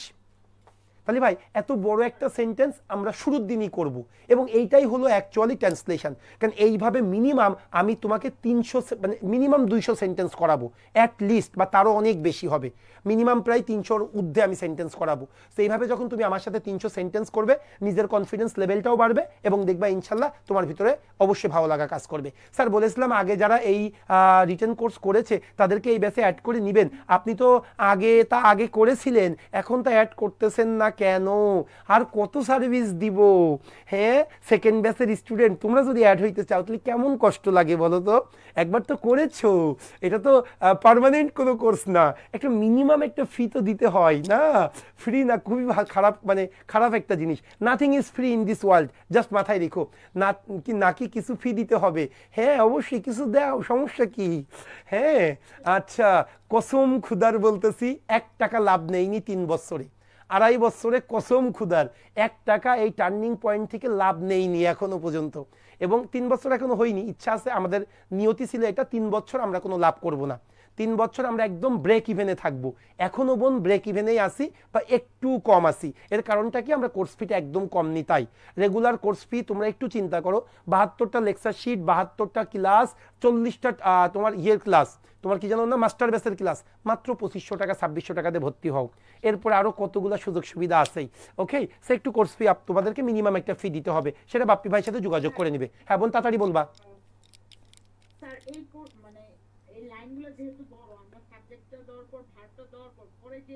তাহলে ভাই এত বড় একটা সেন্টেন্স আমরা শুরুর দিনই করব, এবং এইটাই হলো অ্যাকচুয়ালি ট্রান্সলেশন, কারণ এইভাবে মিনিমাম আমি তোমাকে 300 মানে মিনিমাম 200 সেন্টেন্স করাবো অ্যাট লিস্ট, বা তারও অনেক বেশি হবে, মিনিমাম প্রায় 300-র ঊর্ধ্বে আমি সেন্টেন্স করাবো। তো এইভাবে যখন তুমি আমার সাথে 300 সেন্টেন্স করবে, নিজের কনফিডেন্স লেভেলটাও বাড়বে এবং দেখবা ইনশাল্লাহ তোমার ভিতরে অবশ্যই ভালো লাগা কাজ করবে। স্যার বলেছিলাম আগে যারা এই রিটেন কোর্স করেছে তাদেরকে এই ব্যাচে অ্যাড করে নেবেন, আপনি তো আগে করেছিলেন, এখন তো অ্যাড করতেছেন না কেন, আর কত সার্ভিস দিব, হ্যাঁ, সেকেন্ড ব্যাচের স্টুডেন্ট তোমরা যদি অ্যাড হইতে চাও তাহলে কেমন কষ্ট লাগে বলো তো, একবার তো করেছো, এটা তো পার্মানেন্ট কোনো কোর্স না, একটা মিনিমাম একটা ফি তো দিতে হয় না, ফ্রি না, খুবই খারাপ, মানে খারাপ একটা জিনিস, nothing is free in this world, just মাথায় রেখো, নাকি কিছু ফি দিতে হবে, হ্যাঁ অবশ্যই কিছু দাও, সমস্যা কি, হ্যাঁ। আচ্ছা, কসম খুদার বলতেছি 1 টাকা লাভ নেইনি 3 বছরে, 2.5 বছরে কসম খুদার 1 টাকা এই টার্নিং পয়েন্ট থেকে লাভ নেইনি এখনো পর্যন্ত, এবং 3 বছর এখনো হয়নি, ইচ্ছা আছে, আমাদের নিয়তি ছিল এটা 3 বছর আমরা কোনো লাভ করব না, 3 বছর আমরা একদম ব্রেক ইভেনে থাকবো, এখনো বোন ব্রেক ইভেনেই আসি বা একটু কম আসি, এর কারণটা কি, আমরা কোর্স ফিটা একদম কম নি, তাই রেগুলার কোর্স ফি তোমরা একটু চিন্তা করো, 72টা লেকচার শিট, 72টা ক্লাস, 40টা তোমার ইয়ের ক্লাস, তোমার কি জানো না, মাস্টার বেসের ক্লাস, মাত্র 2500 টাকা 2600 টাকাতে ভর্তি হও, এরপরে আরও কতগুলো সুযোগ সুবিধা আছেই, ওকে, সে একটু কোর্স ফি তোমাদেরকে মিনিমাম একটা ফি দিতে হবে, সেটা বাপ্পি ভাইয়ের সাথে যোগাযোগ করে নেবে। হ্যাঁ বোন তাড়াতাড়ি বলবা। স্যার এই কোর্স মানে এই লাইনগুলো যেহেতু বড়, আমরা সাবজেক্টটা দেওয়ার পর ভার্বটা দেওয়ার পর পরে যে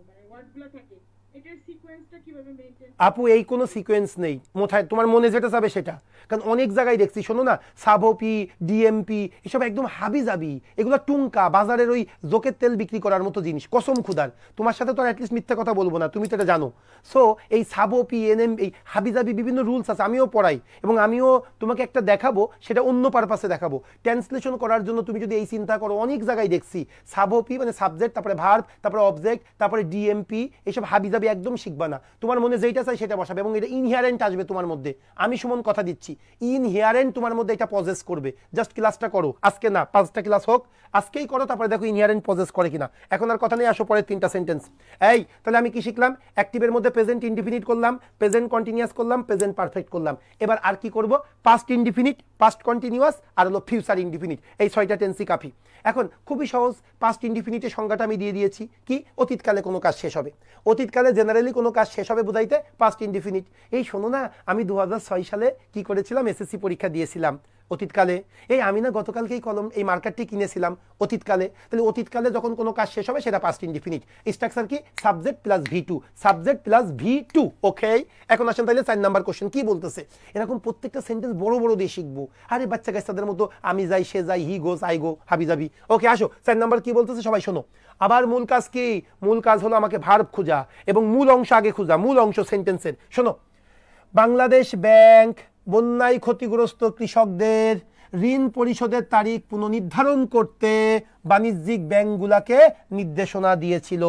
মানে ওয়ার্ডগুলো থাকে, এটার সিকোয়েন্সটা কিভাবে মেইনটেইন? আপু এই কোনো সিকোয়েন্স নেই, মাথায় তোমার মনে যেটা যাবে সেটা, কারণ অনেক জায়গায় দেখছি, শোনো না, সাবওপি, ডিএমপি এসব একদম হাবি যাবি, এগুলো টুঙ্কা, বাজারের ওই জোকের তেল বিক্রি করার মতো জিনিস, কসম খুদার, তোমার সাথে তো আর অ্যাটলিস্ট মিথ্যা কথা বলবো না, তুমি তো এটা জানো। সো এই সাবওপি, এনএম, এই হাবি যাবি বিভিন্ন রুলস আছে, আমিও পড়াই, এবং আমিও তোমাকে একটা দেখাবো, সেটা অন্য পারপাসে দেখাবো, ট্রান্সলেশন করার জন্য তুমি যদি এই চিন্তা করো, অনেক জায়গায় দেখছি সাবওপি মানে সাবজেক্ট, তারপরে ভার্ব, তারপরে অবজেক্ট, তারপরে ডিএমপি, এইসব হাবি যাবি একদম শিখবা না, তোমার মনে যেটা চাই সেটা বসাবে, এবং এটা ইনহিয়ারেন্ট আসবে তোমার মধ্যে, আমি সুমন কথা দিচ্ছি, ইনহিয়ারেন্ট তোমার মধ্যে এটা পজেস করবে, জাস্ট ক্লাসটা করো, আজকে না 5টা ক্লাস হোক, আজকেই করো, তারপরে দেখো ইনহিয়ারেন্ট পজেস করে কিনা। এখন আর কথা নেই, আসো পরের 3টা সেন্টেন্স। এই তাহলে আমি কি শিখলাম, অ্যাক্টিভের মধ্যে প্রেজেন্ট ইনডিফিনিট করলাম, প্রেজেন্ট কন্টিনিউয়াস করলাম, প্রেজেন্ট পারফেক্ট করলাম, এবার আর কি করব, পাস্ট ইনডিফিনিট, পাস্ট কন্টিনিউয়াস, আর হলো ফিউচার ইনডিফিনিট, এই 6টা টেন্সই কাফি। এখন খুবই সহজ, পাস্ট ইনডিফিনিটের সংজ্ঞাটা আমি দিয়ে দিয়েছি, কি, অতীতকালে কোনো কাজ শেষ হবে, অতীতকালে জেনারেলি কোনো কাজ শেষ হবে বোঝাইতে পাস্ট ইনডিফিনিট। এই শোনো না, আমি 2006 সালে কি করেছিলাম, এসএসসি পরীক্ষা দিয়েছিলাম, অতীতকালে। এই আমি না গতকালকে এই মার্কারটি কিনেছিলাম অতীতকালে। তাহলে অতীতকালে যখন কোনো কাজ শেষ হবে সেটা পাস্ট ইনডিফিনিট। স্ট্রাকচার কি? Subject plus V2, subject plus V2। ওকে, এখন আসেন তাহলে 4 নাম্বার কোশ্চেন কি বলতেছে। এরকম প্রত্যেকটা সেন্টেন্স বড় বড় দিয়ে শিখবো। আরে বাচ্চা কাচ্চাদের মতো আমি যাই, সে যাই, হি গোস, আই গো, হাবি যাবি। ওকে আসো, 4 নাম্বার কি বলতেছে সবাই শোনো। আবার মূল কাজ কি? মূল কাজ হলো আমাকে ভার্ব খোঁজা এবং মূল অংশ আগে খোঁজা, মূল অংশ সেন্টেন্সের। শোনো, বাংলাদেশ ব্যাংক বন্যায় ক্ষতিগ্রস্ত কৃষকদের ঋণ পরিশোধের তারিখ পুনর্নির্ধারণ করতে বাণিজ্যিক ব্যাংকগুলোকে নির্দেশনা দিয়েছিল।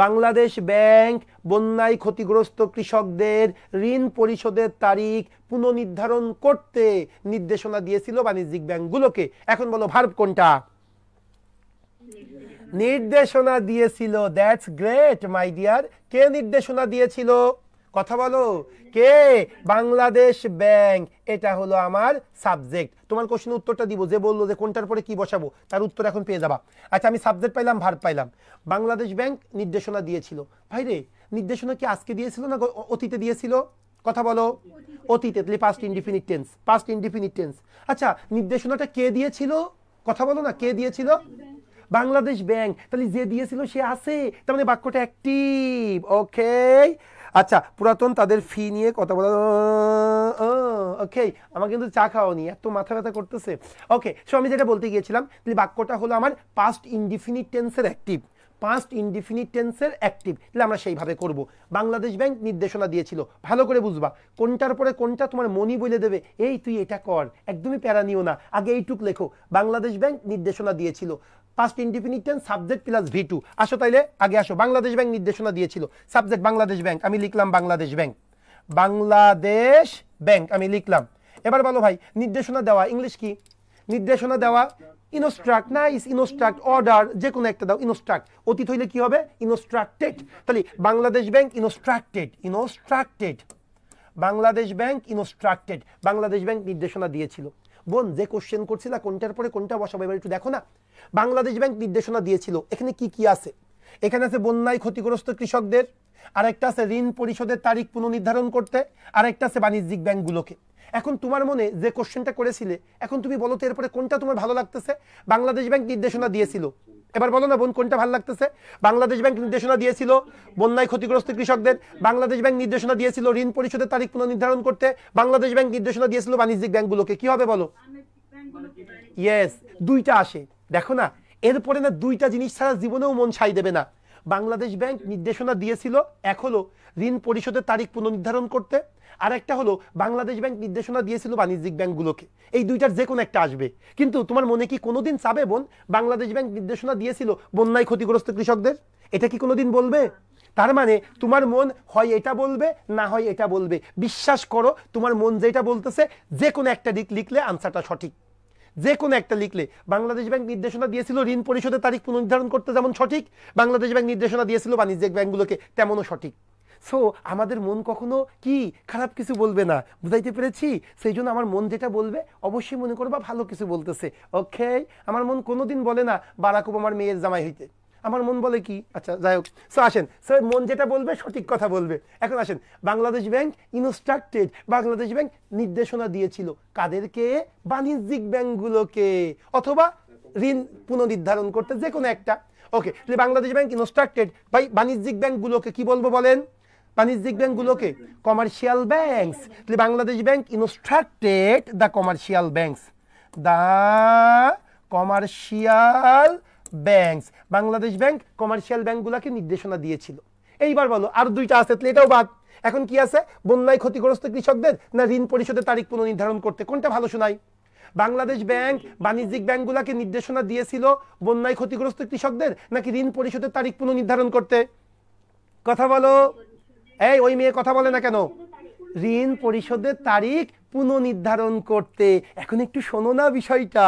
বাংলাদেশ ব্যাংক বন্যায় ক্ষতিগ্রস্ত কৃষকদের ঋণ পরিশোধের তারিখ পুনর্নির্ধারণ করতে নির্দেশনা দিয়েছিল বাণিজ্যিক ব্যাংকগুলোকে। এখন বলো ভার্ব কোনটা? নির্দেশনা দিয়েছিল। That's great my dear. কে নির্দেশনা দিয়েছিল? কথা বলো, কে? বাংলাদেশ ব্যাংক। এটা হলো আমার সাবজেক্ট। তোমার কোশ্চেনের উত্তরটা দিব, যে বললো যে কোনটার পরে কি বসাবো তার উত্তর এখন পেয়ে যাবা। আচ্ছা, আমি সাবজেক্ট পাইলাম, ভার্ব পাইলাম। বাংলাদেশ ব্যাংক নির্দেশনা দিয়েছিল। ভাই রে, নির্দেশনা কি আজকে দিয়েছিল না অতীতে দিয়েছিল? কথা বলো। অতীতে, তাহলে past indefinite tense, past indefinite tense. আচ্ছা, নির্দেশনাটা কে দিয়েছিল? কথা বলো না, কে দিয়েছিল? বাংলাদেশ ব্যাংক। তাহলে যে দিয়েছিল সে আছে, তার মানে বাক্যটা অ্যাক্টিভ। ওকে, আচ্ছা, পুরাতন তাদের ফি নিয়ে কথা বলা। ওকে, আমার কিন্তু চা খাওয়ানি, এত মাথা ব্যথা করতেছে। ওকে, সো আমি যেটা বলতে গিয়েছিলাম, তাহলে বাক্যটা হলো আমার পাস্ট ইনডিফিনিট টেন্সের অ্যাক্টিভ, পাস্ট ইনডিফিনিট টেন্সের অ্যাক্টিভ। তাহলে আমরা সেইভাবে করব। বাংলাদেশ ব্যাংক নির্দেশনা দিয়েছিল, ভালো করে বুঝবা কোনটার পরে কোনটা তোমার মনই বলে দেবে এই তুই এটা কর, একদমই প্যারা নিও না, আগে এইটুক লেখো। বাংলাদেশ ব্যাংক নির্দেশনা দিয়েছিল, past indefinite tense, subject plus V2। আসো তাইলে আগে আসো, বাংলাদেশ ব্যাংক নির্দেশনা দিয়েছিল, সাবজেক্ট বাংলাদেশ ব্যাংক, আমি লিখলাম বাংলাদেশ ব্যাংক, বাংলাদেশ ব্যাংক আমি লিখলাম। এবার বলো ভাই, নির্দেশনা দেওয়া ইংলিশ কি? নির্দেশনা দেওয়া ইনস্ট্রাক্ট। নাইস, ইনস্ট্রাক্ট, অর্ডার, যে কোনো একটা দাও। ইনস্ট্রাক্ট, অতীত হইলে কি হবে? ইনস্ট্রাক্টেড। তাহলে Bangladesh Bank instructed, instructed, Bangladesh Bank instructed, Bangladesh bank নির্দেশনা দিয়েছিল। বোন, যে কোশ্চেন করছিল কোনটার পরে কোনটা বসাবো এবার একটু দেখো না। বাংলাদেশ ব্যাংক নির্দেশনা দিয়েছিল, এখানে কি কি আছে? এখানে আছে বন্যায় ক্ষতিগ্রস্ত কৃষকদের, আরেকটা আছে ঋণ পরিশোধের তারিখ পুনর্নির্ধারণ করতে, আরেকটা আছে বাণিজ্যিক ব্যাংকগুলোকে। এখন তোমার মনে যে কোশ্চেনটা করেছিলে, এখন তুমি বলো তো এরপরে কোনটা তোমার ভালো লাগতেছে? বাংলাদেশ ব্যাংক নির্দেশনা দিয়েছিল, এবার বলো না বোন কোনটা ভালো লাগতেছে? বাংলাদেশ ব্যাংক নির্দেশনা দিয়েছিল বন্যায় ক্ষতিগ্রস্ত কৃষকদের, বাংলাদেশ ব্যাংক নির্দেশনা দিয়েছিল ঋণ পরিশোধের তারিখ পুনর্নির্ধারণ করতে, বাংলাদেশ ব্যাংক নির্দেশনা দিয়েছিল বাণিজ্যিক ব্যাংকগুলোকে। কি হবে বলো? ইয়েস, দুইটা আসে, দেখো না। এরপরে না দুইটা জিনিস ছাড়া জীবনেও মন সাই দেবে না। বাংলাদেশ ব্যাংক নির্দেশনা দিয়েছিল, এক হলো ঋণ পরিশোধের তারিখ পুনর্নির্ধারণ করতে, আর একটা হলো বাংলাদেশ ব্যাংক নির্দেশনা দিয়েছিল বাণিজ্যিক ব্যাংকগুলোকে। এই দুইটার যে কোনো একটা আসবে। কিন্তু তোমার মনে কি কোনোদিন চাবে বোন বাংলাদেশ ব্যাংক নির্দেশনা দিয়েছিল বন্যায় ক্ষতিগ্রস্ত কৃষকদের? এটা কি কোনোদিন বলবে? তার মানে তোমার মন হয় এটা বলবে, না হয় এটা বলবে। বিশ্বাস করো, তোমার মন যেটা বলতেছে যে কোনো একটা দিক লিখলে আনসারটা সঠিক। যে কোনো একটা লিখলে, বাংলাদেশ ব্যাংক নির্দেশনা দিয়েছিল ঋণ পরিশোধের তারিখ পুনর্নির্ধারণ করতে যেমন সঠিক, বাংলাদেশ ব্যাংক নির্দেশনা দিয়েছিল বাণিজ্যিক ব্যাংকগুলোকে তেমনও সঠিক। সো আমাদের মন কখনো কি খারাপ কিছু বলবে না, বুঝাইতে পেরেছি? সেই জন্য আমার মন যেটা বলবে অবশ্যই মনে করবা ভালো কিছু বলতেছে। ওকে, আমার মন কোনোদিন বলে না বারাক ওবামার মেয়ের জামাই হইতে, আমার মন বলে কি? আচ্ছা যাই হোক, সো আসেন, সো মন যেটা বলবে সঠিক কথা বলবে। এখন আসেন, বাংলাদেশ ব্যাংক ইনস্ট্রাক্টেড, বাংলাদেশ ব্যাংক নির্দেশনা দিয়েছিল কাদেরকে? বাণিজ্যিক ব্যাংকগুলোকে, অথবা ঋণ পুনর্নির্ধারণ করতে, যে কোনো একটা। ওকে, তাহলে বাংলাদেশ ব্যাংক ইনস্ট্রাক্টেড বাই বাণিজ্যিক ব্যাংকগুলোকে কি বলবো বলেন? বাণিজ্যিক ব্যাংকগুলোকে কমার্শিয়াল ব্যাংকস। তাহলে Bangladesh Bank instructed the commercial banks, the commercial banks, Bangladesh Bank commercial ব্যাংকগুলোকে নির্দেশনা দিয়েছিল। এইবার বলো, আর দুইটা আছে, তাহলে এটাও বাদ। এখন কি আছে? বন্যায় ক্ষতিগ্রস্ত কৃষকদের না ঋণ পরিশোধের তারিখ পুনর্নির্ধারণ করতে? কোনটা ভালো শোনাই? বাংলাদেশ ব্যাংক বাণিজ্যিক ব্যাংকগুলোকে নির্দেশনা দিয়েছিল বন্যায় ক্ষতিগ্রস্ত কৃষকদের নাকি ঋণ পরিশোধের তারিখ পুনর্নির্ধারণ করতে? কথা বলো। এই ওই মেয়ে কথা বলে না কেন? ঋণ পরিশোধের তারিখ পুনর্নির্ধারণ করতে। এখন একটু শোনো না বিষয়টা।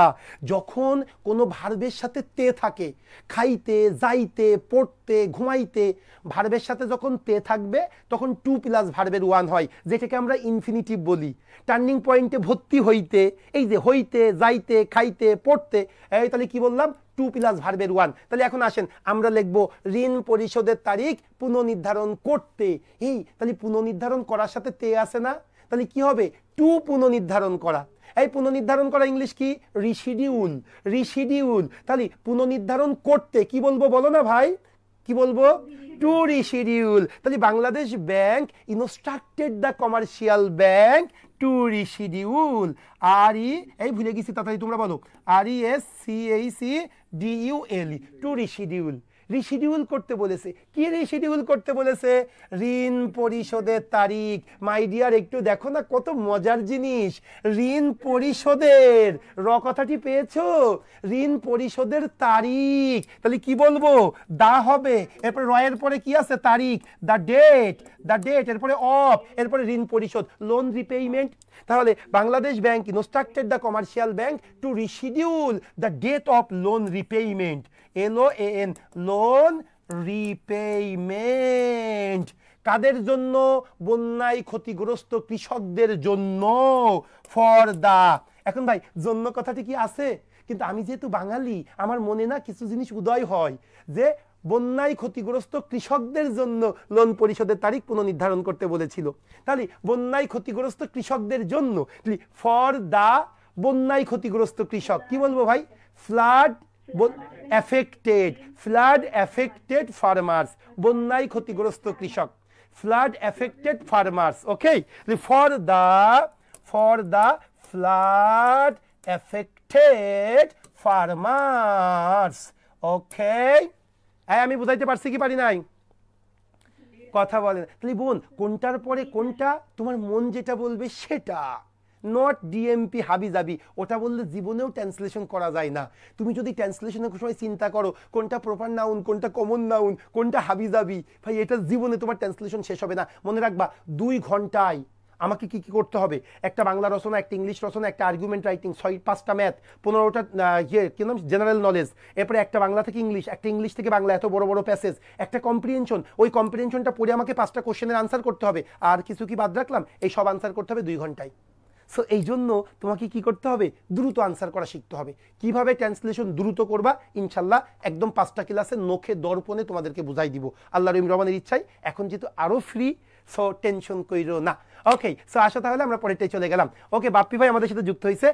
যখন কোনো ভার্বের সাথে তে থাকে, খাইতে, যাইতে, পড়তে, ঘুমাইতে, ভার্বের সাথে যখন তে থাকবে তখন 2 প্লাস ভার্বের 1 হয়, যেটাকে আমরা ইনফিনিটিভ বলি। টার্নিং পয়েন্টে ভর্তি হইতে, এই যে হইতে, যাইতে, খাইতে, পড়তে, এই তাহলে কি বললাম? 2 প্লাস ভার্বের 1। তাহলে এখন আসেন আমরা লিখবো ঋণ পরিশোধের তারিখ পুনর্নির্ধারণ করতে। এই তাহলে পুনর্নির্ধারণ করার সাথে তে আসে না, তাহলে কি হবে? 2 পুনর্নির্ধারণ করা। এই পুনর্নির্ধারণ করা ইংলিশ কি? রিশিডিউল। রিশিডিউল, তাহলে পুনর্নির্ধারণ করতে কি বলবো বলো না ভাই? কি বলবো? To reschedule. তাহলে Bangladesh Bank instructed the commercial bank to reschedule. আর ই, এই ভুলে গেছি, তাড়াতাড়ি তোমরা বলো। RESCHEDUL, two reschedule. রিশিডিউল করতে বলেছে। কি রিশিডিউল করতে বলেছে? ঋণ পরিশোধের তারিখ। মাই ডিয়ার, একটু দেখো না কত মজার জিনিস। ঋণ পরিশোধের কথাটি পেয়েছো? ঋণ পরিশোধের তারিখ। তাহলে কি বলবো? দা হবে, এরপরে এর পরে কি আছে? তারিখ। দ্য ডেট, দ্য ডেট, এরপরে অফ, এরপরে ঋণ পরিশোধ, লোন রিপেইমেন্ট। তাহলে Bangladesh Bank instructed the commercial bank to reschedule the date of loan repayment. LOAN, loan repayment. কাদের জন্য? বন্যায় ক্ষতিগ্রস্ত কৃষকদের জন্য। For the. এখন ভাই জন্য কথাটি কি আছে? কিন্তু আমি যেহেতু বাঙালি, আমার মনে না কিছু জিনিস উদয় হয় যে বন্যায় ক্ষতিগ্রস্ত কৃষকদের জন্য লোন পরিশোধের তারিখ পুনর্নির্ধারণ করতে বলেছিল। তাহলে বন্যায় ক্ষতিগ্রস্ত কৃষকদের জন্য, ফর দা বন্যায় ক্ষতিগ্রস্ত কৃষক। কি বলবো ভাই? Flood affected, flood affected farmers, বন্যায় ক্ষতিগ্রস্ত কৃষক। Flood affected farmers. Okay, for the flood affected farmers. Okay, আমি বুঝাইতে পারছি কি পারি নাই? কথা বলেন। তাহলে বোন, কোনটার পরে কোনটা? তোমার মন যেটা বলবে সেটা। নট ডিএমপি হাবি যাবি, ওটা বললে জীবনেও ট্রান্সলেশন করা যায় না। তুমি যদি ট্রান্সলেশনের সময় চিন্তা করো কোনটা প্রপার নাউন, কোনটা কমন নাউন, কোনটা হাবি যাবি, ভাই এটা জীবনে তোমার ট্রান্সলেশন শেষ হবে না। মনে রাখবা 2 ঘন্টায় আমাকে কি কি করতে হবে? একটা বাংলা রচনা, একটা ইংলিশ রচনা, একটা আর্গুমেন্ট রাইটিং, 5টা ম্যাথ, 15টা কি নাম জেনারেল নলেজ, এরপরে একটা বাংলা থেকে ইংলিশ, একটা ইংলিশ থেকে বাংলা, এত বড় বড় প্যাসেজ, একটা কম্প্রিহেনশন। ওই কম্প্রিহেনশনটা পড়ে আমাকে 5টা কোশ্চেনের আনসার করতে হবে। আর কিছু কি বাদ রাখলাম? এই সব আনসার করতে হবে 2 ঘন্টায়। সো এই জন্য তোমাকে কি করতে হবে? দ্রুত আনসার করা শিখতে হবে। কিভাবে ট্রান্সলেশন দ্রুত করবা ইনশাল্লাহ একদম 5টা ক্লাসে নখে দর্পণে তোমাদেরকে বুঝাই দিব আল্লাহ রহমানের ইচ্ছায়। এখন যেহেতু আরো ফ্রি, সো টেনশন কইরো না। ওকে, সো আসো তাহলে আমরা পরেরটাই চলে গেলাম। ওকে, বাপ্পি ভাই আমাদের সাথে যুক্ত হয়েছে,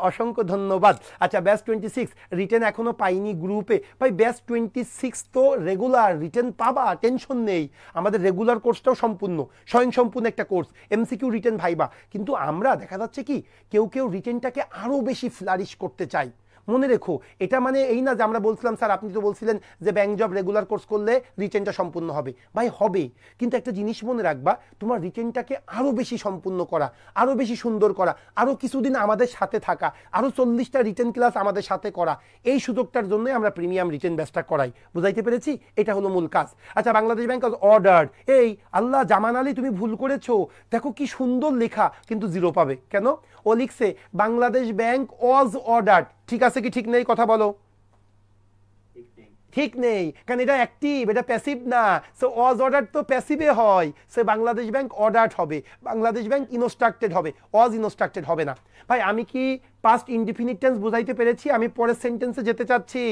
অসংখ্য ধন্যবাদ। আচ্ছা, ব্যাচ 26 রিটেন এখনো পাইনি গ্রুপে। ভাই ব্যাচ 26 তো রেগুলার রিটেন পাবা, টেনশন নেই। আমাদের রেগুলার কোর্সটাও সম্পূর্ণ স্বয়ং সম্পূর্ণ একটা কোর্স, এমসিকিউ রিটেন ভাইবা। কিন্তু আমরা দেখা যাচ্ছে কি কেউ কেউ রিটেনটাকে আরো বেশি ফ্লারিশ করতে চাই। মনে রেখো, এটা মানে এই না যে আমরা বলছিলাম স্যার আপনি তো বলছিলেন যে ব্যাংক জব রেগুলার কোর্স করলে রিটেনটা সম্পূর্ণ হবে। ভাই হবে, কিন্তু একটা জিনিস মনে রাখবা, তোমার রিটেনটাকে আরো বেশি সম্পূর্ণ করা, আরো বেশি সুন্দর করা, আরো কিছুদিন আমাদের সাথে থাকা, আরো 40টা রিটেন ক্লাস আমাদের সাথে করা, এই সুযোগটার জন্যই আমরা প্রিমিয়াম রিটেন ব্যাচটা করাই। বুঝাইতে পেরেছি? এটা হলো মূল কাজ। আচ্ছা, বাংলাদেশ ব্যাংক অর্ডার, এই আল্লাহ জামান আলী তুমি ভুল করেছো, দেখো কি সুন্দর লেখা, কিন্তু 0 পাবে কেন? ও লিখছে বাংলাদেশ ব্যাংক ওয়াজ অর্ডার। ঠিক আছে কি ঠিক নেই? কথা বলো। ঠিক নেই, কারণ এটা অ্যাক্টিভ, এটা প্যাসিভ না। সো ওয়াজ অর্ডার তো প্যাসিভে হয়, সো বাংলাদেশ ব্যাংক অর্ডার্ড হবে, বাংলাদেশ ব্যাংক ইনস্ট্রাক্টেড হবে, ওয়াজ ইনস্ট্রাক্টেড হবে না। ভাই আমি কি পাস্ট ইনডিফিনিট টেন্স বুঝাইতে পেরেছি? আমি পরের সেন্টেন্সে যেতে চাচ্ছি।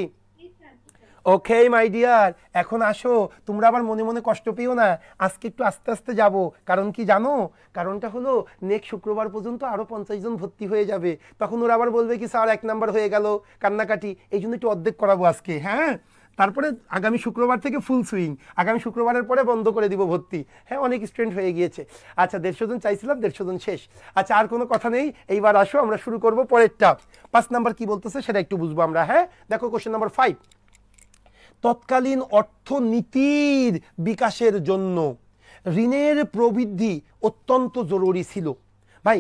ওকে মাই ডিয়ার, এখন আসো, তোমরা আবার মনে মনে কষ্ট পেও না, আজকে একটু আস্তে আস্তে যাব। কারণ কি জানো? কারণটা হলো নেক্সট শুক্রবার পর্যন্ত আরো 50 জন ভর্তি হয়ে যাবে। তখন ওরা আবার বলবে কি স্যার 1 নাম্বার হয়ে গেল, কান্নাকাটি। এই জন্য একটু অর্ধেক করাবো আজকে, হ্যাঁ। তারপরে আগামী শুক্রবার থেকে ফুল সুইং, আগামী শুক্রবারের পরে বন্ধ করে দিব ভর্তি। হ্যাঁ, অনেক স্টুডেন্ট হয়ে গিয়েছে। আচ্ছা, 150 জন চাইছিলাম, 150 জন শেষ। আচ্ছা, আর কোনো কথা নেই, এইবার আসো আমরা শুরু করব পরেরটা। 5 নাম্বার কি বলতেছে সেটা একটু বুঝবো আমরা। হ্যাঁ, দেখো কোশ্চেন নাম্বার 5, তৎকালীন অর্থনীতির বিকাশের জন্য ঋণের প্রবৃদ্ধি অত্যন্ত জরুরি ছিল। ভাই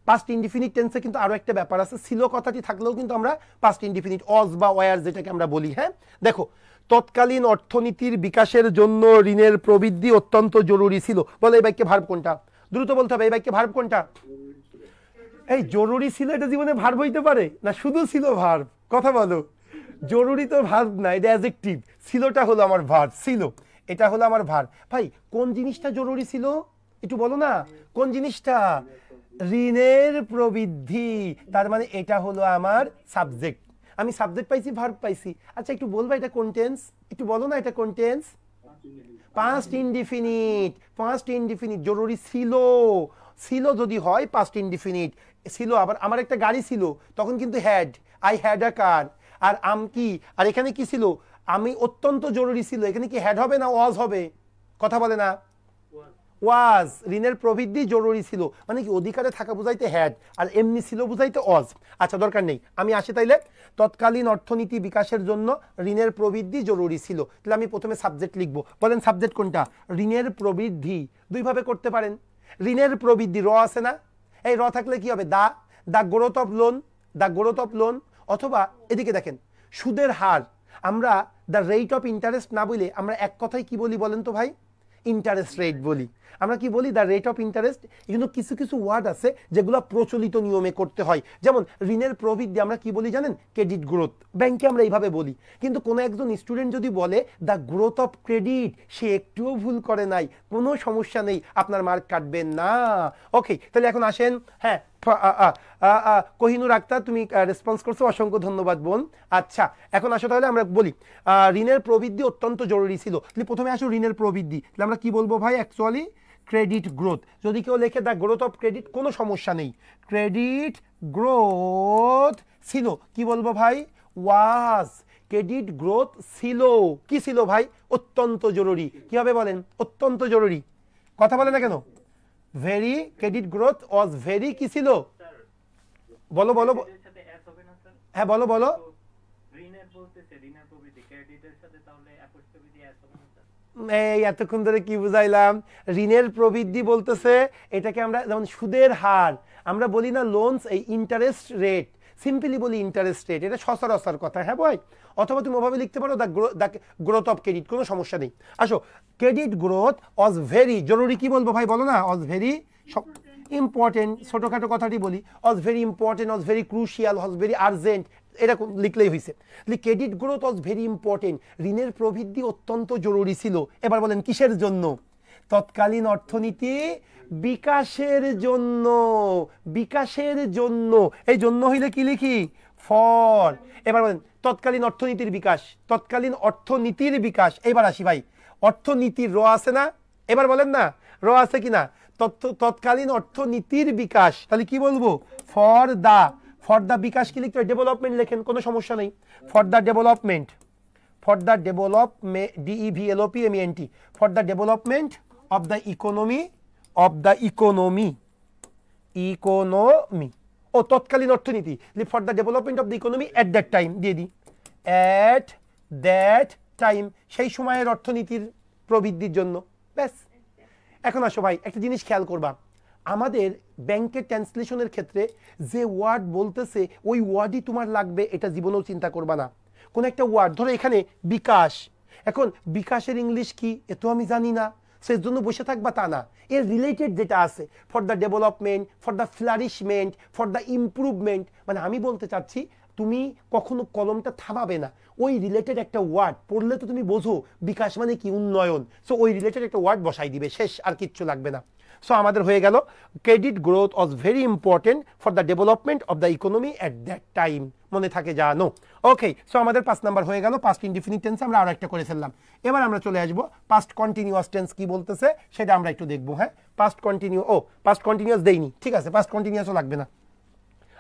পাস্ট ইনডিফিনিট টেন্সে কিন্তু আরো একটা ব্যাপার আছে, ছিল কথাটি থাকলেও কিন্তু আমরা পাস্ট ইনডিফিনিট অজ বা ওয়ার যেটাকে আমরা বলি। হ্যাঁ, দেখো তৎকালীন অর্থনীতির বিকাশের জন্য ঋণের প্রবৃদ্ধি অত্যন্ত জরুরি ছিল। বলো এই বাক্যে ভার্ব কোনটা? দ্রুত বলতে হবে, এই বাক্যে ভার্ব কোনটা? এই জরুরি ছিল এটা জীবনে ভার্ব হইতে পারে না? শুধু ছিল ভার্ব। কথা বলো, জরুরি তো ভার্ব না, এটা অ্যাডজেক্টিভ। ছিলটা হলো আমার ভার্ব, ছিল, এটা হলো আমার ভার্ব। ভাই কোন জিনিসটা জরুরি ছিল একটু বলো না, কোন জিনিসটা? ঋণের প্রবৃদ্ধি, তার মানে এটা হলো আমার সাবজেক্ট। আমি সাবজেক্ট পাইছি, ভার্ব পাইছি। আচ্ছা একটু বলবা এটা কোন টেন্স? একটু বলো না এটা কোন tense? Past indefinite. Past indefinite, জরুরি ছিল, ছিল যদি হয় পাস্ট ইনডিফিনিট, ছিল আবার আমার একটা গাড়ি ছিল তখন কিন্তু হ্যাড, আই হ্যাড আ কার। আর আম কি, আর এখানে কি ছিল, আমি অত্যন্ত জরুরি ছিল, এখানে কি হ্যাড হবে না ওয়াজ হবে, কথা বলে না, ওয়াজ। ঋণের প্রবৃদ্ধি জরুরি ছিল মানে কি অধিকারে থাকা বুঝাইতে হ্যাড, আর এমনি ছিল বুঝাইতে ওয়াজ। আচ্ছা দরকার নেই, আমি আসি তাইলে। তৎকালীন অর্থনীতি বিকাশের জন্য ঋণের প্রবৃদ্ধি জরুরি ছিল, তাহলে আমি প্রথমে সাবজেক্ট লিখবো। বলেন সাবজেক্ট কোনটা? ঋণের প্রবৃদ্ধি। দুইভাবে করতে পারেন, ঋণের প্রবৃদ্ধি র আছে না, এই র থাকলে কি হবে, the growth of loan, the growth of loan. অথবা এদিকে দেখেন সুদের হার, আমরা দ্য রেট অফ ইন্টারেস্ট না বলে আমরা এক কথায় কি বলি বলেন তো ভাই, ইন্টারেস্ট রেট বলি। আমরা কি বলি, দ্য রেট অফ ইন্টারেস্ট। কিন্তু কিছু কিছু ওয়ার্ড আছে যেগুলো প্রচলিত নিয়মে করতে হয়, যেমন ঋণের প্রবৃদ্ধি আমরা কি বলি জানেন, ক্রেডিট গ্রোথ। ব্যাংকে আমরা এইভাবে বলি, কিন্তু কোনো একজন স্টুডেন্ট যদি বলে দ্য গ্রোথ অফ ক্রেডিট, সে একটুও ভুল করে নাই, কোনো সমস্যা নেই, আপনার মার্ক কাটবেন না। ওকে, তাহলে এখন আসেন। হ্যাঁ কোহিনুর আক্তার তুমি রেসপন্স করছো, অসংখ্য ধন্যবাদ বোন। আচ্ছা এখন আসো তাহলে আমরা বলি ঋণের প্রবৃদ্ধি অত্যন্ত জরুরি ছিল। তাহলে প্রথমে আসো ঋণের প্রবৃদ্ধি, তাহলে আমরা কি বলবো ভাই, অ্যাকচুয়ালি ক্রেডিট গ্রোথ। যদি কেউ লেখে দ্য গ্রোথ অফ ক্রেডিট কোনো সমস্যা নেই, ক্রেডিট গ্রোথ ছিল, কি বলবো ভাই, ওয়াজ। ক্রেডিট গ্রোথ ছিল, কি ছিল ভাই, অত্যন্ত জরুরি। কি হবে বলেন, অত্যন্ত জরুরি, কথা বলে না কেন, very, credit growth was very, কি ছিল, বলো বলো, হ্যাঁ বলো বলো। এই এতক্ষণ ধরে কি বুঝাইলাম, ঋণের প্রবৃদ্ধি বলতেছে, এটাকে আমরা যেমন সুদের হার আমরা বলি না লোনস, এই ইন্টারেস্ট রেট, সিম্পলি বলি ইন্টারেস্ট রেট, এটা সচরাচর কথা। হ্যাঁ ভাই, অথবা তুমি ওভাবে লিখতে পারো দ্য গ্রোথ অফ ক্রেডিট, কোনো সমস্যা নেই। আসো, ক্রেডিট গ্রোথ ওয়াজ ভেরি জরুরি, কি বলবো ভাই বলো না, ওয়াজ ভেরি ইম্পর্টেন্ট, ছোটখাটো কথাটি বলি, was very important, was very crucial, was very urgent, এরকম লিখলেই হয়েছে। Credit growth was very important, ঋণের প্রবৃদ্ধি অত্যন্ত জরুরি ছিল। এবার বলেন কিসের জন্য, তৎকালীন অর্থনীতি বিকাশের জন্য, বিকাশের জন্য, এই জন্য হইলে কি লিখি, ফর। এবার বলেন তৎকালীন অর্থনীতির বিকাশ, তৎকালীন অর্থনীতির বিকাশ। এবার আসি ভাই, অর্থনীতির র আছে না, এবার বলেন না র আছে কিনা, তৎকালীন অর্থনীতির বিকাশ, তাহলে কি বলবো, ফর দা, ফর দা বিকাশ কি লিখতে হয়, ডেভেলপমেন্ট লেখেন, কোনো সমস্যা নেই, for the development, for the development, DEVELOPMENT, for the development of the economy, of the economy, economy, ও তৎকালীন অর্থনীতি, for the development of the economy at that time, দিয়ে দিই এট দ্যাট টাইম, সেই সময়ের অর্থনীতির প্রবৃদ্ধির জন্য, ব্যাস। এখন আসো ভাই একটা জিনিস খেয়াল করবা, আমাদের ব্যাংকের ট্রান্সলেশনের ক্ষেত্রে যে ওয়ার্ড বলতেছে ওই ওয়ার্ডই তোমার লাগবে, এটা জীবনেও চিন্তা করবা না। কোন একটা ওয়ার্ড ধরো এখানে বিকাশ, এখন বিকাশের ইংলিশ কি এ তো আমি জানি না, সেই জন্য বসে থাকবা তা না, এর রিলেটেড যেটা আছে, for the development, for the flourishment, for the improvement, মানে আমি বলতে চাচ্ছি তুমি কখনো কলমটা থামাবে না, ওই রিলেটেড একটা ওয়ার্ড পড়লে তো তুমি বোঝো বিকাশ মানে কি, উন্নয়ন, সো ওই রিলেটেড একটা ওয়ার্ড বসাই দিবে, শেষ, আর কিচ্ছু লাগবে না। সো আমাদের হয়ে গেল credit growth was very important for the development of the economy at that time, মনে থাকে জানো। ওকে, সো আমাদের 5 নাম্বার হয়ে গেল, পাস্ট ইনডিফিনিট টেন্স আমরা আরো একটা করে ফেললাম। এবার আমরা চলে আসবো পাস্ট কন্টিনিউয়াস টেন্স কি বলতেছে সেটা আমরা একটু দেখবো। হ্যাঁ, পাস্ট কন্টিনিউ, ও পাস্ট কন্টিনিউয়াস দেইনি, ঠিক আছে, পাস্ট কন্টিনিউয়াসও লাগবে না,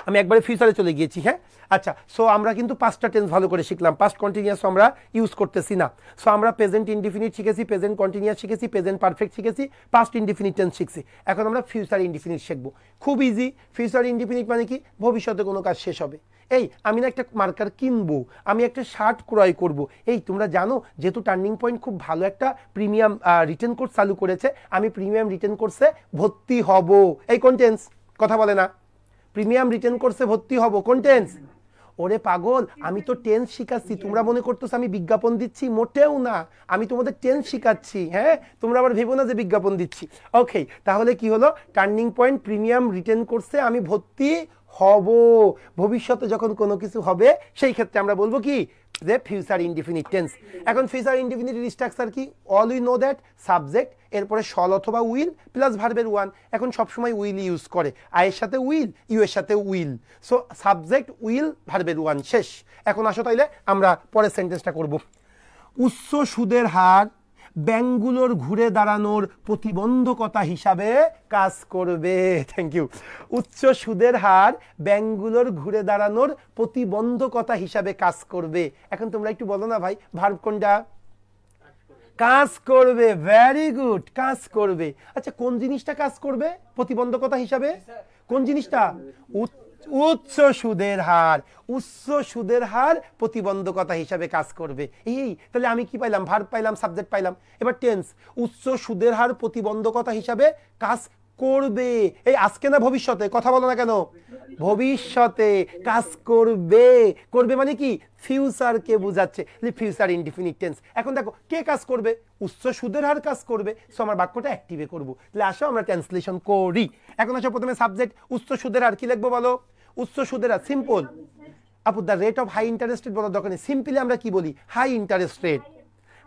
আমি একবারে ফিউচারে চলে গিয়েছি। হ্যাঁ আচ্ছা, সো আমরা কিন্তু পাঁচটা টেন্স ভালো করে শিখলাম, পাস্ট কন্টিনিউয়াস আমরা ইউজ করতেছি না। সো আমরা প্রেজেন্ট ইনডিফিনিট শিখেছি, প্রেজেন্ট কন্টিনিউয়াস শিখেছি, প্রেজেন্ট পারফেক্ট শিখেছি, পাস্ট ইনডিফিনিট টেন্স শিখছি। এখন আমরা ফিউচার ইনডিফিনিট শিখবো, খুব ইজি। ফিউচার ইনডিফিনিট মানে কি, ভবিষ্যতে কোনো কাজ শেষ হবে। এই আমি না একটা মার্কার কিনবো, আমি একটা শার্ট ক্রয় করব, এই তোমরা জানো যেহেতু টার্নিং পয়েন্ট খুব ভালো একটা প্রিমিয়াম রিটার্ন কোর্স চালু করেছে, আমি প্রিমিয়াম রিটার্ন কোর্সে ভর্তি হব। এই কোন টেন্স, কথা বলে না, প্রিমিয়াম রিটার্ন কোর্সে ভর্তি হব, কোন টেন্স, ওরে পাগল আমি তো টেন্স শিখাচ্ছি, তোমরা মনে করতেছো আমি বিজ্ঞাপন দিচ্ছি, মোটেও না, আমি তোমাদের টেন্স শিখাচ্ছি। হ্যাঁ, তোমরা আবার ভেবো না যে বিজ্ঞাপন দিচ্ছি। ওকে, তাহলে কি হলো, টার্নিং পয়েন্ট প্রিমিয়াম রিটার্ন কোর্সে আমি ভর্তি হব, ভবিষ্যতে যখন কোনো কিছু হবে সেই ক্ষেত্রে আমরা বলবো কি, যে ফিউচার ইনডিফিনিট টেন্স। এখন ফিউচার ইনডিফিনিট স্ট্রাকচার কি, all we know that, subject, এরপরে শল অথবা উইল প্লাস ভার্বের ওয়ান, এখন সবসময় উইল ইউজ করে, আয়ের সাথে উইল, ইউ এর সাথে উইল, সো সাবজেক্ট উইল ভার্বের ওয়ান, শেষ। এখন আসো তাইলে আমরা পরের সেন্টেন্সটা করব। উচ্চ সুদের হার ব্যাংকগুলোর ঘুরে দাঁড়ানোর প্রতিবন্ধকতা হিসাবে কাজ করবে। Thank you. উচ্চ সুদের হার ব্যাংকগুলোর ঘুরে দাঁড়ানোর প্রতিবন্ধকতা হিসাবে কাজ করবে। এখন তোমরা একটু বলো না ভাই, ভার্ব কোনটা? কাজ করবে। ভেরি গুড, কাজ করবে। আচ্ছা, কোন জিনিসটা কাজ করবে প্রতিবন্ধকতা হিসাবে? কোন জিনিসটা? উচ্চ সুদের হার। উচ্চ সুদের হার প্রতিবন্ধকতা হিসাবে কাজ করবে। এই তাহলে আমি কি পাইলাম? ভার্ব পাইলাম, সাবজেক্ট পাইলাম। এবার টেন্স, উচ্চ সুদের হার প্রতিবন্ধকতা হিসাবে কাজ করবে। এই আজকে না ভবিষ্যতে? কথা বলো না কেন? ভবিষ্যতে কাজ করবে। করবে মানে কি? ফিউচারকে বোঝাচ্ছে, ফিউচার ইনডিফিনিট টেন্স। এখন দেখো কে কাজ করবে? উচ্চ সুদের হার কাজ করবে। সো আমার বাক্যটা অ্যাক্টিভে করবো। তাহলে আসো আমরা ট্রান্সলেশন করি। এখন আসো প্রথমে সাবজেক্ট উচ্চ সুদের হার কি লিখবো বলো? উচ্চ সুদের হার সিম্পল। আপু the rate of high interest rate বলার দরকার নেই, সিম্পলি আমরা কি বলি? High interest rate.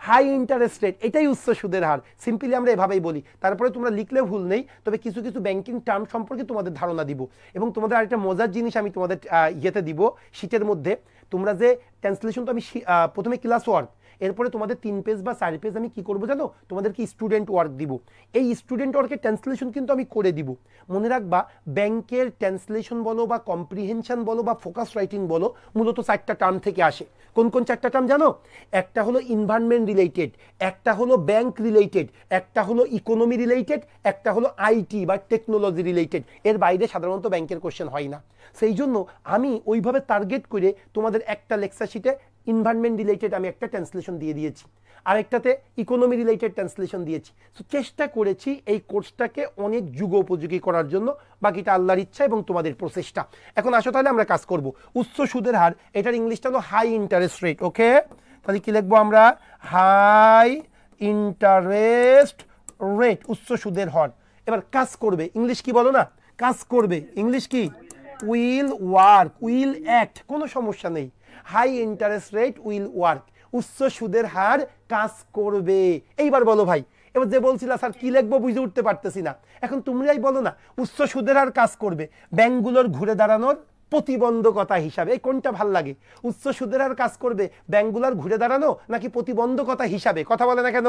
High interest rate এটাই উচ্চ সুদের হার, সিম্পলি আমরা এভাবেই বলি। তারপরে তোমরা লিখলে ভুল নেই, তবে কিছু কিছু ব্যাংকিং টার্ম সম্পর্কে তোমাদের ধারণা দিব। এবং তোমাদের আরেকটা মজার জিনিস আমি তোমাদের ইয়েতে দিব, শীটের মধ্যে। তোমরা যে ট্রান্সলেশন, তো আমি প্রথমে ক্লাস ওয়ার্ক, এরপরে তোমাদের 3 পেজ বা 4 পেজ আমি কি করবো জানো? তোমাদেরকে স্টুডেন্ট ওয়ার্ক দিব। এই স্টুডেন্ট ওয়ার্কের ট্রান্সলেশন কিন্তু আমি করে দিব। মনে রাখবা, ব্যাংকের ট্রান্সলেশন বলো বা কম্প্রিহেনশন বলো বা ফোকাস রাইটিং বলো, মূলত 4টা টার্ম থেকে আসে। কোন কোন 4টা টার্ম জানো? একটা হলো এনভায়রনমেন্ট রিলেটেড, একটা হলো ব্যাংক রিলেটেড, একটা হলো ইকোনমি রিলেটেড, একটা হলো আইটি বা টেকনোলজি রিলেটেড। এর বাইরে সাধারণত ব্যাংকের কোশ্চেন হয় না। সেই জন্য আমি ওইভাবে টার্গেট করে তোমাদের একটা লেকচার শিটে এনভায়রনমেন্ট রিলেটেড আমি একটা ট্রান্সলেশন দিয়ে দিয়েছি, আরেকটাতে ইকোনমি রিলেটেড ট্রান্সলেশন দিয়েছি। সো চেষ্টা করেছি এই কোর্সটাকে অনেক যুগোপযোগী করার জন্য। বাকিটা আল্লাহর ইচ্ছা এবং তোমাদের প্রচেষ্টা। এখন আসো তাহলে আমরা কাজ করব। উচ্চ সুদের হার, এটার ইংলিশটা হলো হাই ইন্টারেস্ট রেট। ওকে, তাহলে কি লিখবো আমরা? হাই ইন্টারেস্ট রেট, উচ্চ সুদের হার। এবার কাজ করবে, ইংলিশ কি বলো না? কাজ করবে, ইংলিশ কি? উইল ওয়ার্ক, উইল অ্যাক্ট, কোনো সমস্যা নেই। High interest rate will work, উচ্চ সুদের হার কাজ করবে। এইবার বলো ভাই, এবার যে বলছিলা স্যার কি লিখবো বুঝে উঠতে পারতেছি না, এখন তোমরাই বলো না। উচ্চ সুদের হার কাজ করবে ব্যাংকগুলোর ঘুরে দাঁড়ানোর প্রতিবন্ধকতা হিসাবে। এই কোনটা ভাল লাগে? উচ্চ সুদের হার কাজ করবে ব্যাংকগুলোর ঘুরে দাঁড়ানো নাকি প্রতিবন্ধকতা হিসাবে? কথা বলে না কেন?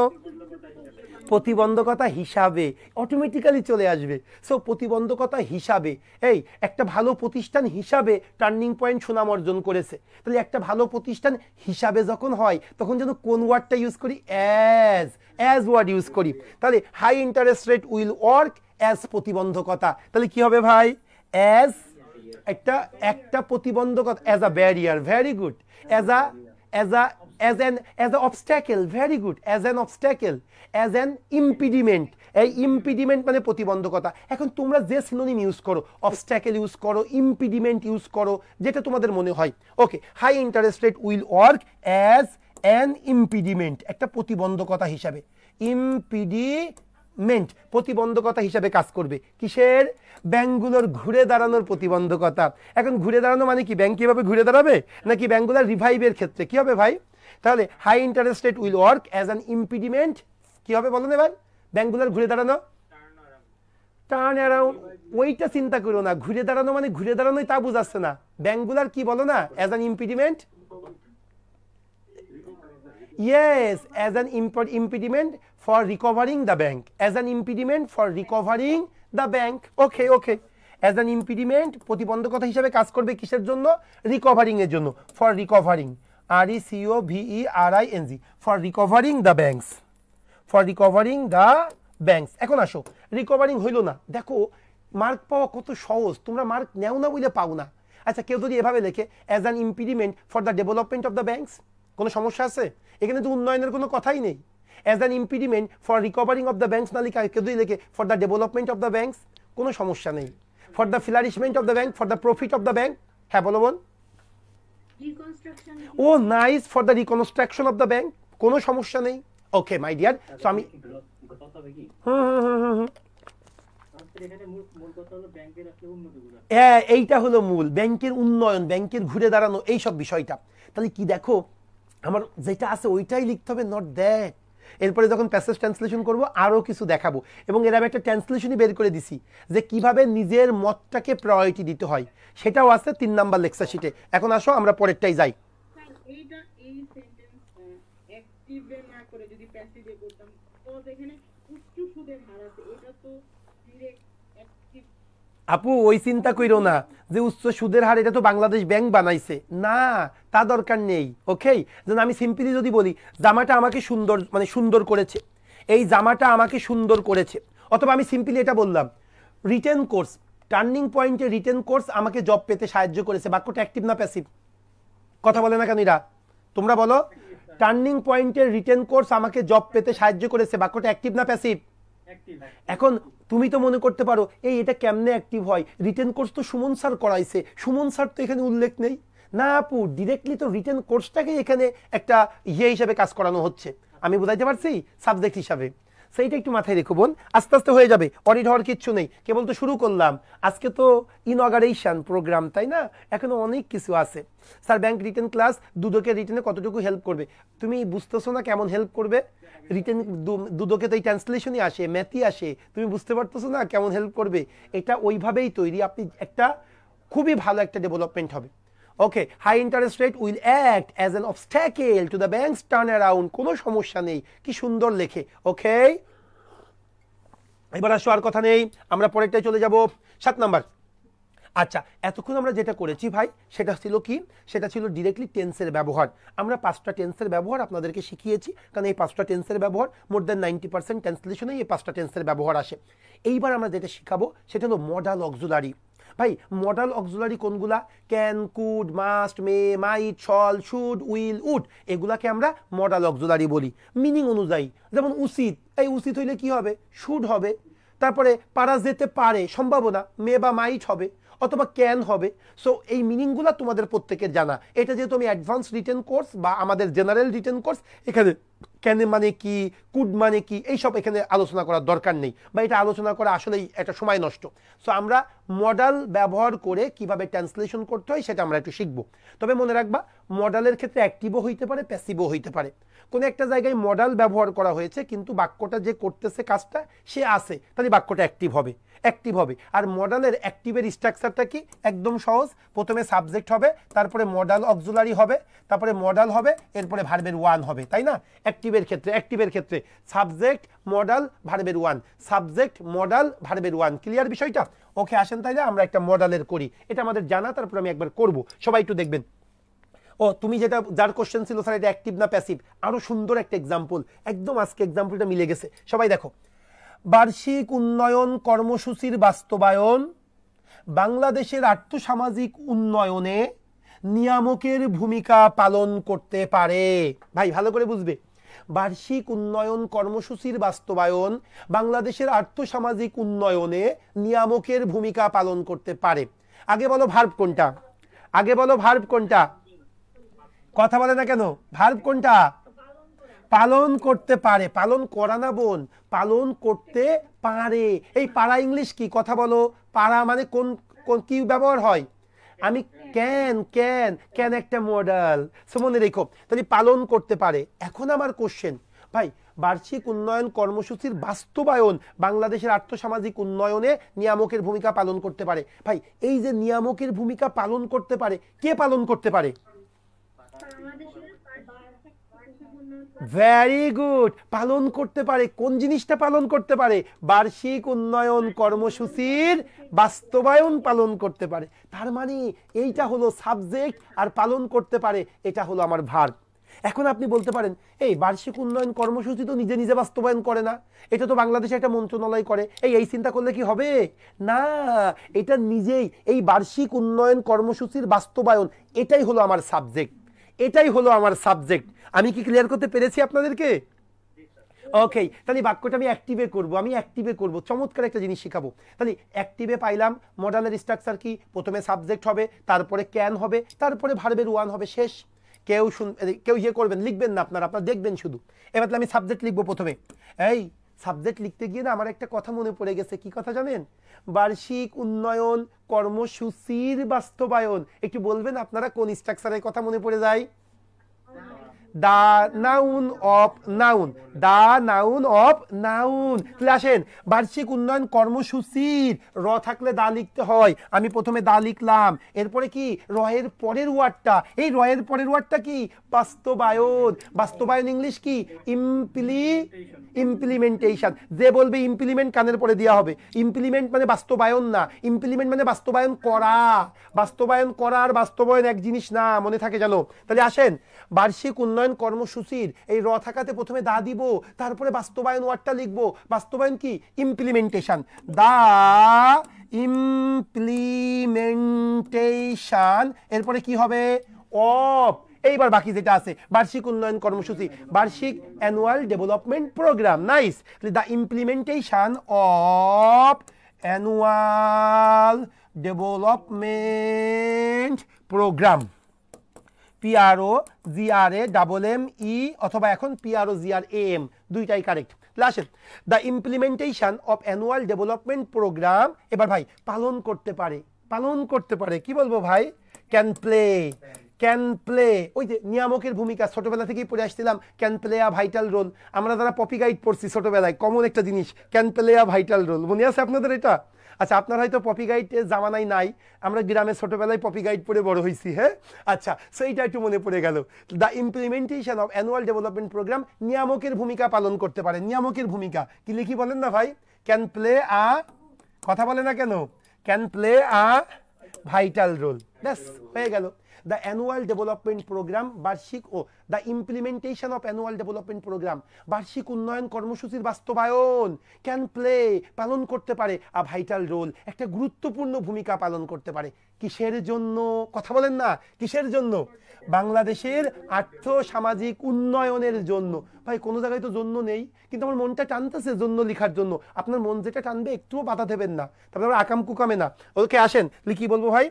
প্রতিবন্ধকতা হিসাবে, অটোমেটিক্যালি চলে আসবে। সো প্রতিবন্ধকতা হিসাবে, এই একটা ভালো প্রতিষ্ঠান হিসাবে টার্নিং পয়েন্ট সুনাম অর্জন করেছে। তাহলে একটা ভালো প্রতিষ্ঠান হিসাবে যখন হয়, তখন যেন কোন ওয়ার্ডটা ইউজ করি? অ্যাজ ওয়ার্ড ইউজ করি। তাহলে high interest rate will work as প্রতিবন্ধকতা। তাহলে কি হবে ভাই? অ্যাজ একটা প্রতিবন্ধকতা, as a barrier. Very good. as an obstacle, very good, as an obstacle, as an impediment। এই ইম্পিডিমেন্ট মানে প্রতিবন্ধকতা। এখন তোমরা যে সিনোনিম ইউজ করো, অবস্ট্যাকেল ইউজ করো, ইম্পিডিমেন্ট ইউজ করো, যেটা তোমাদের মনে হয়। Okay, high interest rate will work as an impediment, একটা প্রতিবন্ধকতা হিসাবে। ইম্পিডিমেন্ট প্রতিবন্ধকতা হিসাবে কাজ করবে। কিসের? ব্যাংকগুলোর ঘুরে দাঁড়ানোর প্রতিবন্ধকতা। এখন ঘুরে দাঁড়ানো মানে কি? ব্যাংক কিভাবে ঘুরে দাঁড়াবে, নাকি ব্যাংকগুলোর রিভাইভের ক্ষেত্রে কি হবে ভাই? তাহলে high interest rate will work as an impediment, কি হবে বলো না এবার? ব্যাংকগুলোর ঘুরে দাঁড়ানো, টার্ন অ্যারাউন্ড। ওইটা চিন্তা করো না, ঘুরে দাঁড়ানো মানে ঘুরে দাঁড়ানোই তা বুঝাচ্ছে না। ব্যাংকগুলোর কি বলো না? As an impediment. Yes, as an impediment for recovering the bank. As an impediment for recovering the bank. Okay, okay. As an impediment প্রতিবন্ধকতা হিসেবে কাজ করবে কিসের জন্য? রিকভারিং এর জন্য। For recovering, RECOVERING, for recovering the banks. For recovering the banks. এখন আসো, রিকভারিং হইল না। দেখো মার্ক পাওয়া কত সহজ, তোমরা মার্ক নেও না বলে পাও না। আচ্ছা, কেউ যদি এভাবে লেখে as an impediment for the development of the banks, কোনো সমস্যা আছে? এখানে তো উন্নয়নের কোনো কথাই নেই। As an impediment for recovering of the banks না লিখে কেউ যদি লেখে for the development of the banks, কোনো সমস্যা নেই। For the flourishment of the bank, for the profit of the bank. হ্যাঁ বলো বোন। ও nice, for the reconstruction of the bank, কোনো সমস্যা নেই। ওকে মাই ডিয়ার, সো আমি এইটা হলো মূল, ব্যাংকের উন্নয়ন, ব্যাংকের ঘুরে দাঁড়ানো, এইসব বিষয়টা। তাহলে কি দেখো, আমার যেটা আছে ওইটাই লিখতে হবে, নট দ্যাট। এরপরে যখন প্যাসেজ ট্রান্সলেশন করব আরও কিছু দেখাবো, এবং এর আমি একটা ট্রান্সলেশনই বের করে দিছি যে কিভাবে নিজের মতটাকে প্রায়োরিটি দিতে হয়, সেটাও আছে 3 নাম্বার লেকচার শিটে। এখন আসো আমরা পরেরটাই যাই। এইটা এই সেন্টেন্স অ্যাক্টিভে না করে যদি প্যাসিভে করতাম, কজ এখানে উচ্চ সুদের হার আছে, এটা তো ডিরেক্ট অ্যাক্টিভ। আপু ওই চিন্তা কইরো না যে উচ্চ সুদের হার, এটা তো বাংলাদেশ ব্যাংক বানাইছে না, তা দরকার নেই। ওকে, যেন আমি সিম্পলি যদি বলি জামাটা আমাকে সুন্দর মানে সুন্দর করেছে, এই জামাটা আমাকে সুন্দর করেছে, অথবা আমি সিম্পলি এটা বললাম রিটেন কোর্স, টার্নিং পয়েন্টে রিটেন কোর্স আমাকে জব পেতে সাহায্য করেছে। বাক্যটা অ্যাক্টিভ না প্যাসিভ? কথা বলে না কেন এরা? তোমরা বলো, টার্নিং পয়েন্টের রিটেন কোর্স আমাকে জব পেতে সাহায্য করেছে, বাক্যটা অ্যাক্টিভ না প্যাসিভ? এখন তুমি তো মনে করতে পারো এই এটা কেমনে অ্যাক্টিভ হয়, রিটেন কোর্স তো সুমন স্যার করাইছে, সুমন স্যার তো এখানে উল্লেখ নেই। না আপু, ডিরেক্টলি তো রিটেন কোর্সটাকে এখানে একটা হিসেবে কাজ করানো হচ্ছে। আমি বুঝাইতে পারছি? সাবজেক্ট হিসাবে। সেইটা একটু মাথায় রেখো বোন, আস্তে আস্তে হয়ে যাবে, অডিট হওয়ার কিচ্ছু নেই, কেবল তো শুরু করলাম। আজকে তো ইনঅগারেশন প্রোগ্রাম, তাই না? এখনো অনেক কিছু আছে। স্যার ব্যাংক রিটেন ক্লাস দুদকে রিটেনে কতটুকু হেল্প করবে? তুমি বুঝতেছো না কেমন হেল্প করবে? রিটেন দুদকে তো এই ট্রান্সলেশনই আসে, ম্যাথই আসে, তুমি বুঝতে পারতেছো না কেমন হেল্প করবে? এটা ওইভাবেই তৈরি, আপনি একটা খুবই ভালো একটা ডেভেলপমেন্ট হবে। Okay, high interest rate will act as an obstacle to the banks turn around. কোনো সমস্যা নেই, কি সুন্দর লেখে। ওকে, এবার আসো, আর কথা নেই, আমরা পরেরটাই চলে যাব, 7 নাম্বার। আচ্ছা, এতক্ষণ আমরা যেটা করেছি ভাই সেটা ছিল কি? সেটা ছিল ডিরেক্টলি টেন্সের ব্যবহার। আমরা 5টা টেন্সের ব্যবহার আপনাদেরকে শিখিয়েছি, কারণ এই 5টা টেন্সের ব্যবহার মোর দ্যান 90% ট্রান্সলেশনে এই 5টা টেন্সের ব্যবহার আসে। এইবার আমরা যেটা শিখাবো সেটা হলো মডাল অক্সিলারি। ভাই মডাল অক্সিলারি কোনগুলা? Can, could, must, may, might, shall, should, will, would, এগুলাকে আমরা মডাল অক্সিলারি বলি মিনিং অনুযায়ী। যেমন উচিত, এই উচিত হইলে কি হবে? শুড হবে। তারপরে পারা যেতে পারে, সম্ভাবনা, মে বা মাইট হবে, অথবা ক্যান হবে। সো এই মিনিংগুলো তোমাদের প্রত্যেকের জানা। এটা যেহেতু আমি অ্যাডভান্স রিটেন কোর্স বা আমাদের জেনারেল রিটেন কোর্স, এখানে ক্যান মানে কি, কুড মানে কি, এইসব এখানে আলোচনা করার দরকার নেই, বা এটা আলোচনা করা আসলেই একটা সময় নষ্ট। সো আমরা মডাল ব্যবহার করে কিভাবে ট্রান্সলেশন করতে হয় সেটা আমরা একটু শিখবো। তবে মনে রাখবা, মডালের ক্ষেত্রে অ্যাক্টিভও হইতে পারে, প্যাসিভও হইতে পারে। কোনো একটা জায়গায় মডাল ব্যবহার করা হয়েছে কিন্তু বাক্যটা যে করতেছে কাজটা সে আছে, তাহলে বাক্যটা অ্যাক্টিভ হবে, অ্যাক্টিভ হবে। আর মডালের অ্যাক্টিভের স্ট্রাকচারটা কি? একদম সহজ। প্রথমে সাবজেক্ট হবে, তারপরে মডাল অক্সিলারি হবে, তারপরে মডাল হবে, এরপরে ভার্বের ওয়ান হবে, তাই না? অ্যাক্টিভের ক্ষেত্রে সাবজেক্ট, মডাল, ভার্বের ওয়ান, সাবজেক্ট, মডাল, ভার্বের ওয়ান। ক্লিয়ার বিষয়টা? ওকে, আসেন তাইলে আমরা একটা মডালের করি, এটা আমাদের জানা, তারপর আমি একবার করব, সবাই একটু দেখবেন। ও তুমি যেটা যার কোশ্চেন ছিল স্যার এটা অ্যাক্টিভ না প্যাসিভ, আরো সুন্দর একটা এক্সাম্পল, একদম আজকে এক্সাম্পলটা মিলে গেছে। সবাই দেখো, বার্ষিক উন্নয়ন কর্মসূচির বাস্তবায়ন বাংলাদেশের আর্থসামাজিক উন্নয়নে নিয়ামকের ভূমিকা পালন করতে পারে। ভাই ভালো করে বুঝবে, বার্ষিক উন্নয়ন কর্মসূচির বাস্তবায়ন বাংলাদেশের আর্থসামাজিক উন্নয়নে নিয়ামকের ভূমিকা পালন করতে পারে। আগে বলো ভার্ব কোনটা? আগে বলো ভার্ব কোনটা? কথা বলে না কেন? ভার্ব কোনটা? পালন করতে পারে, পালন করা না বোন, পালন করতে পারে। এই পারা ইংলিশ কি? কথা বলো। পারা মানে কোন কি ব্যবহার হয়? আমি ক্যান, ক্যান, ক্যান একটা মডেল, সো মনে রেখো। তাহলে পালন করতে পারে। এখন আমার কোশ্চেন, ভাই বার্ষিক উন্নয়ন কর্মসূচির বাস্তবায়ন বাংলাদেশের আর্থসামাজিক উন্নয়নে নিয়ামকের ভূমিকা পালন করতে পারে। ভাই এই যে নিয়ামকের ভূমিকা পালন করতে পারে, কে পালন করতে পারে? ভেরি গুড, পালন করতে পারে। কোন জিনিসটা পালন করতে পারে? বার্ষিক উন্নয়ন কর্মসূচির বাস্তবায়ন পালন করতে পারে। তার মানে এইটা হলো সাবজেক্ট, আর পালন করতে পারে এটা হলো আমার ভার্ব। এখন আপনি বলতে পারেন, এই বার্ষিক উন্নয়ন কর্মসূচি তো নিজে নিজে বাস্তবায়ন করে না, এটা তো বাংলাদেশে একটা মন্ত্রণালয় করে, এই চিন্তা করলে কি হবে? না, এটা নিজেই এই বার্ষিক উন্নয়ন কর্মসূচির বাস্তবায়ন, এটাই হলো আমার সাবজেক্ট, এটাই হলো আমার সাবজেক্ট। আমি কি ক্লিয়ার করতে পেরেছি আপনাদেরকে? ওকে, তাহলে বাক্যটা আমি অ্যাক্টিভে করব, আমি অ্যাক্টিভে করব, চমৎকার একটা জিনিস শিখাবো। তাহলে অ্যাক্টিভে পাইলাম মডালের স্ট্রাকচার কি? প্রথমে সাবজেক্ট হবে, তারপরে ক্যান হবে, তারপরে ভার্বের ওয়ান হবে, শেষ। কেউ ইয়ে করবেন, লিখবেন না, আপনারা দেখবেন শুধু। এবার তাহলে আমি সাবজেক্ট লিখবো প্রথমে। এই সাবজেক্ট লিখতে গিয়ে না আমার একটা কথা মনে পড়ে গেছে। কি কথা জানেন? বার্ষিক উন্নয়ন কর্মসূচির বাস্তবায়ন। একটু বলবেন আপনারা কোন স্ট্রাকচারের কথা মনে পড়ে যায়? The noun of noun, the noun of noun. তাহলে আসেন, বার্ষিক উন্নয়ন কর্মসূচির র থাকলে দা লিখতে হয়। আমি প্রথমে দা লিখলাম, এরপরে কি র এর পরের ওয়ার্ডটা, এই র এর পরের ওয়ার্ডটা কি বাস্তবায়ন। বাস্তবায়ন ইংলিশ কি ইমপ্লিমেন্টেশন। যে বলবে ইমপ্লিমেন্ট কানের পরে দেওয়া হবে। ইমপ্লিমেন্ট মানে বাস্তবায়ন না, ইমপ্লিমেন্ট মানে বাস্তবায়ন করা। বাস্তবায়ন করা আর বাস্তবায়ন এক জিনিস না, মনে থাকে জানো। তাহলে আসেন, বার্ষিক উন্নয়ন কর্মসূচির এই র থাকাতে প্রথমে দা দিব, তারপরে বাস্তবায়ন ওয়ার্ডটা লিখবো। বাস্তবায়ন কি ইমপ্লিমেন্টেশন, দা ইমপ্লিমেন্টেশন, এরপরে কি হবে অফ। এইবার বাকি যেটা আছে বার্ষিক উন্নয়ন কর্মসূচি, বার্ষিক annual development program. Nice. The implementation of annual development program, PRO GRA double M E অথবা এখন PRO GRAM, দুইটাই কারেক্ট। আসেন, the implementation of annual development program, এবার ভাই পালন করতে পারে, পালন করতে পারে কি বলবো ভাই, ক্যান প্লে, ক্যান প্লে। ওই যে নিয়ামকের ভূমিকা ছোটবেলা থেকেই পড়ে আসছিলাম, can play a vital role. আমরা যারা পপি গাইড পড়ছি ছোটবেলায়, কমন একটা জিনিস can play a vital role, মনে আছে আপনাদের এটা? আচ্ছা, আপনার হয়তো পপি গাইড জামানায় নাই, আমরা গ্রামে ছোটবেলায় পপি গাইড পড়ে বড় হয়েছি। হ্যাঁ, আচ্ছা, সেইটা একটু মনে পড়ে গেল। The implementation of annual development programme, নিয়ামকের ভূমিকা পালন করতে পারে। নিয়ামকের ভূমিকা কি লিখি বলেন না ভাই, ক্যান প্লে আ, কথা বলে না কেন, can play a vital role. ব্যাস হয়ে গেল। দ্য অ্যানুয়াল ডেভেলপমেন্ট প্রোগ্রাম, বার্ষিক ও the implementation of annual development programme, বার্ষিক উন্নয়ন কর্মসূচির বাস্তবায়ন, ক্যান প্লে পালন করতে পারে, আ ভাইটাল রোল একটা গুরুত্বপূর্ণ ভূমিকা পালন করতে পারে। কিসের জন্য, কথা বলেন না, কিসের জন্য? বাংলাদেশের আর্থ সামাজিক উন্নয়নের জন্য। ভাই কোনো জায়গায় তো জন্য নেই, কিন্তু আমার মনটা টানতেছে জন্য লিখার জন্য। আপনার মন যেটা টানবে একটুও বাধা দেবেন না, তারপরে আকাম কুকামে না। ওকে, আসেন লিখি বলবো ভাই,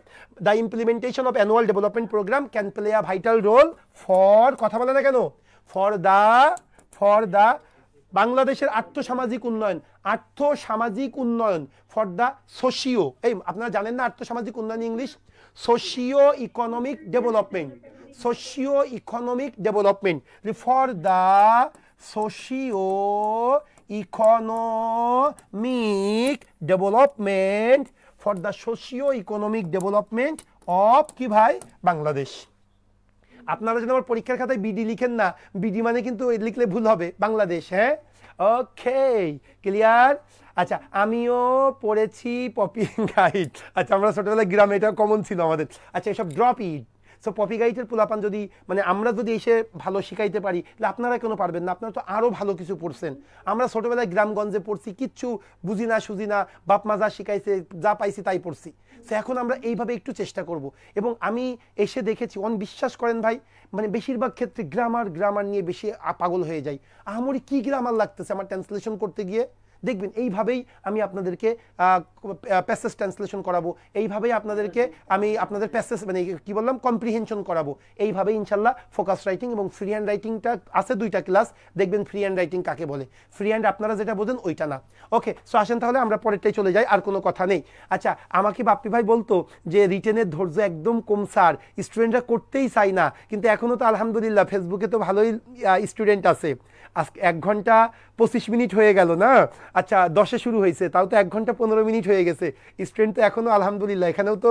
the implementation of annual development program can play a vital role for, কথা বলে না কেন, ফর দা বাংলাদেশের আর্থসামাজিক উন্নয়ন, আর্থসামাজিক উন্নয়ন, ফর দা সোশিও, এই আপনারা জানেন না আর্থসামাজিক উন্নয়ন English, socio economic development, socio economic development, for the socio economic development, for the socio economic development of কি ভাই বাংলাদেশ। আপনারা যেন আমার পরীক্ষার খাতায় বিডি লিখেন না, বিডি মানে কিন্তু লিখলে ভুল হবে, বাংলাদেশ। হ্যাঁ, ওকে, ক্লিয়ার। আচ্ছা, আমিও পড়েছি পপি গাইড। আচ্ছা, আমরা ছোটবেলায় গ্রামে এটা কমন ছিল আমাদের। আচ্ছা, এসব ড্রপ ইট। সো পপি গাইডের পোলাপান যদি, মানে আমরা যদি এসে ভালো শিখাইতে পারি, তাহলে আপনারা কেন পারবেন না? আপনারা তো আরও ভালো কিছু পড়ছেন। আমরা ছোটবেলায় গ্রামগঞ্জে পড়ছি, কিচ্ছু বুঝি না সুঝি না, বাপ মা যা শিখাইছে যা পাইছি তাই পড়ছি। সো এখন আমরা এইভাবে একটু চেষ্টা করব। এবং আমি এসে দেখেছি, বিশ্বাস করেন ভাই, মানে বেশিরভাগ ক্ষেত্রে গ্রামার নিয়ে বেশি পাগল হয়ে যাই। আমারই কি গ্রামার লাগতেছে আমার ট্রান্সলেশন করতে গিয়ে। দেখবেন এইভাবেই আমি আপনাদেরকে প্যাসেজ ট্রান্সলেশন করাবো, এইভাবেই আপনাদেরকে আমি আপনাদের প্যাসেজ মানে কি বললাম কম্প্রিহেনশন করাবো। এইভাবেই ইনশাল্লাহ ফোকাস রাইটিং এবং ফ্রি হ্যান্ড রাইটিংটা আছে, দুইটা ক্লাস দেখবেন ফ্রি হ্যান্ড রাইটিং কাকে বলে। ফ্রি হ্যান্ড আপনারা যেটা বোঝেন ওইটা না। ওকে, সো আসেন তাহলে আমরা পরেরটাই চলে যাই, আর কোনো কথা নেই। আচ্ছা, আমাকে বাপ্পি ভাই বলতো যে রিটেনের ধৈর্য একদম কম স্যার, স্টুডেন্টরা করতেই চাই না, কিন্তু এখনও তো আলহামদুলিল্লাহ ফেসবুকে তো ভালোই স্টুডেন্ট আছে। আজকে 1 ঘন্টা 25 মিনিট হয়ে গেল না? আচ্ছা, 10-এ শুরু হয়েছে, তাও তো 1 ঘন্টা 15 মিনিট হয়ে গেছে। স্টুডেন্ট তো এখনও আলহামদুলিল্লাহ, এখানেও তো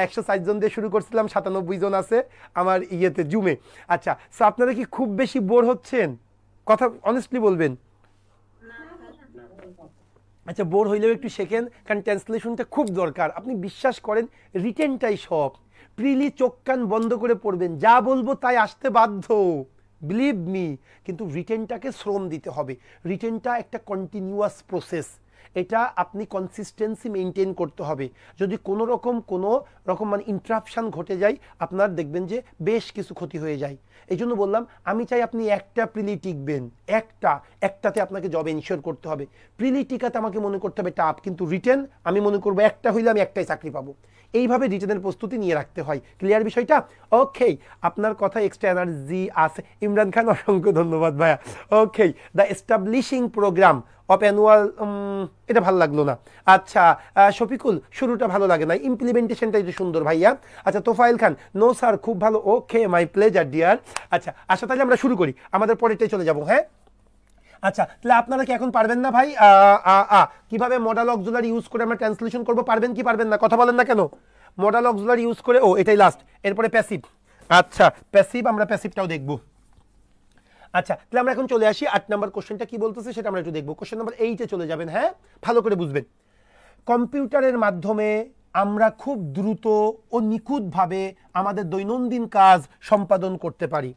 160 জন দিয়ে শুরু করছিলাম, 97 জন আছে আমার ইয়েতে জুমে। আচ্ছা, সো আপনারা কি খুব বেশি বোর হচ্ছেন? কথা অনেস্টলি বলবেন। আচ্ছা, বোর হইলেও একটু শেখেন, কারণ ট্রান্সলেশনটা খুব দরকার। আপনি বিশ্বাস করেন, রিটেনটাই সব। প্রিলি চোখ কান বন্ধ করে পড়বেন, যা বলবো তাই আসতে বাধ্য, বিলিভ মি। কিন্তু রিটেনটাকে শ্রম দিতে হবে। রিটেনটা একটা কন্টিনিউয়াস প্রসেস, এটা আপনি কনসিস্টেন্সি মেনটেন করতে হবে। যদি কোনো রকম মানে ইন্টারাপশান ঘটে যায়, আপনার দেখবেন যে বেশ কিছু ক্ষতি হয়ে যায়। এই জন্য বললাম, আমি চাই আপনি একটা প্রিলি টিকবেন, একটাতে আপনাকে জব এনশিওর করতে হবে। প্রিলি টিকাতে আমাকে মনে করতে হবে টাফ, কিন্তু রিটেন আমি মনে করবো একটা হইলে আমি একটাই চাকরি পাবো। এইভাবে রিটেনের প্রস্তুতি নিয়ে রাখতে হয়। ক্লিয়ার বিষয়টা? ওকে, আপনার কথা এক্সট্রা এনার্জি আছে। ইমরান খান, অসংখ্য ধন্যবাদ ভাইয়া। Okay, the establishing programme of annual, এটা ভালো লাগলো না। আচ্ছা শফিকুল, শুরুটা ভালো লাগে না, ইমপ্লিমেন্টেশনটা একটু সুন্দর ভাইয়া। আচ্ছা তোফাইল খান, নো স্যার খুব ভালো। ওকে, মাই প্লেজার ডিয়ার। আচ্ছা আচ্ছা, তাহলে আমরা শুরু করি, আমাদের পরেরটাই চলে যাবো। হ্যাঁ আচ্ছা, তাহলে আপনারা কি এখন পারবেন না ভাই কিভাবে মডাল অক্সিলারি ইউজ করে আমরা ট্রান্সলেশন করব? পারবেন কি পারবেন না? কথা বলেন না কেন? মডাল অক্সিলারি ইউজ করে, ও এটাই লাস্ট, এরপরে প্যাসিভ। আচ্ছা প্যাসিভ, আমরা প্যাসিভটাও দেখব। আচ্ছা তাহলে আমরা এখন চলে আসি 8 নম্বর কোশ্চেনটা কি বলতেছে সেটা আমরা একটু দেখব। কোশ্চেন নাম্বার 8-এ চলে যাবেন। হ্যাঁ, ভালো করে বুঝবেন। কম্পিউটারের মাধ্যমে আমরা খুব দ্রুত ও নিখুঁতভাবে আমাদের দৈনন্দিন কাজ সম্পাদন করতে পারি।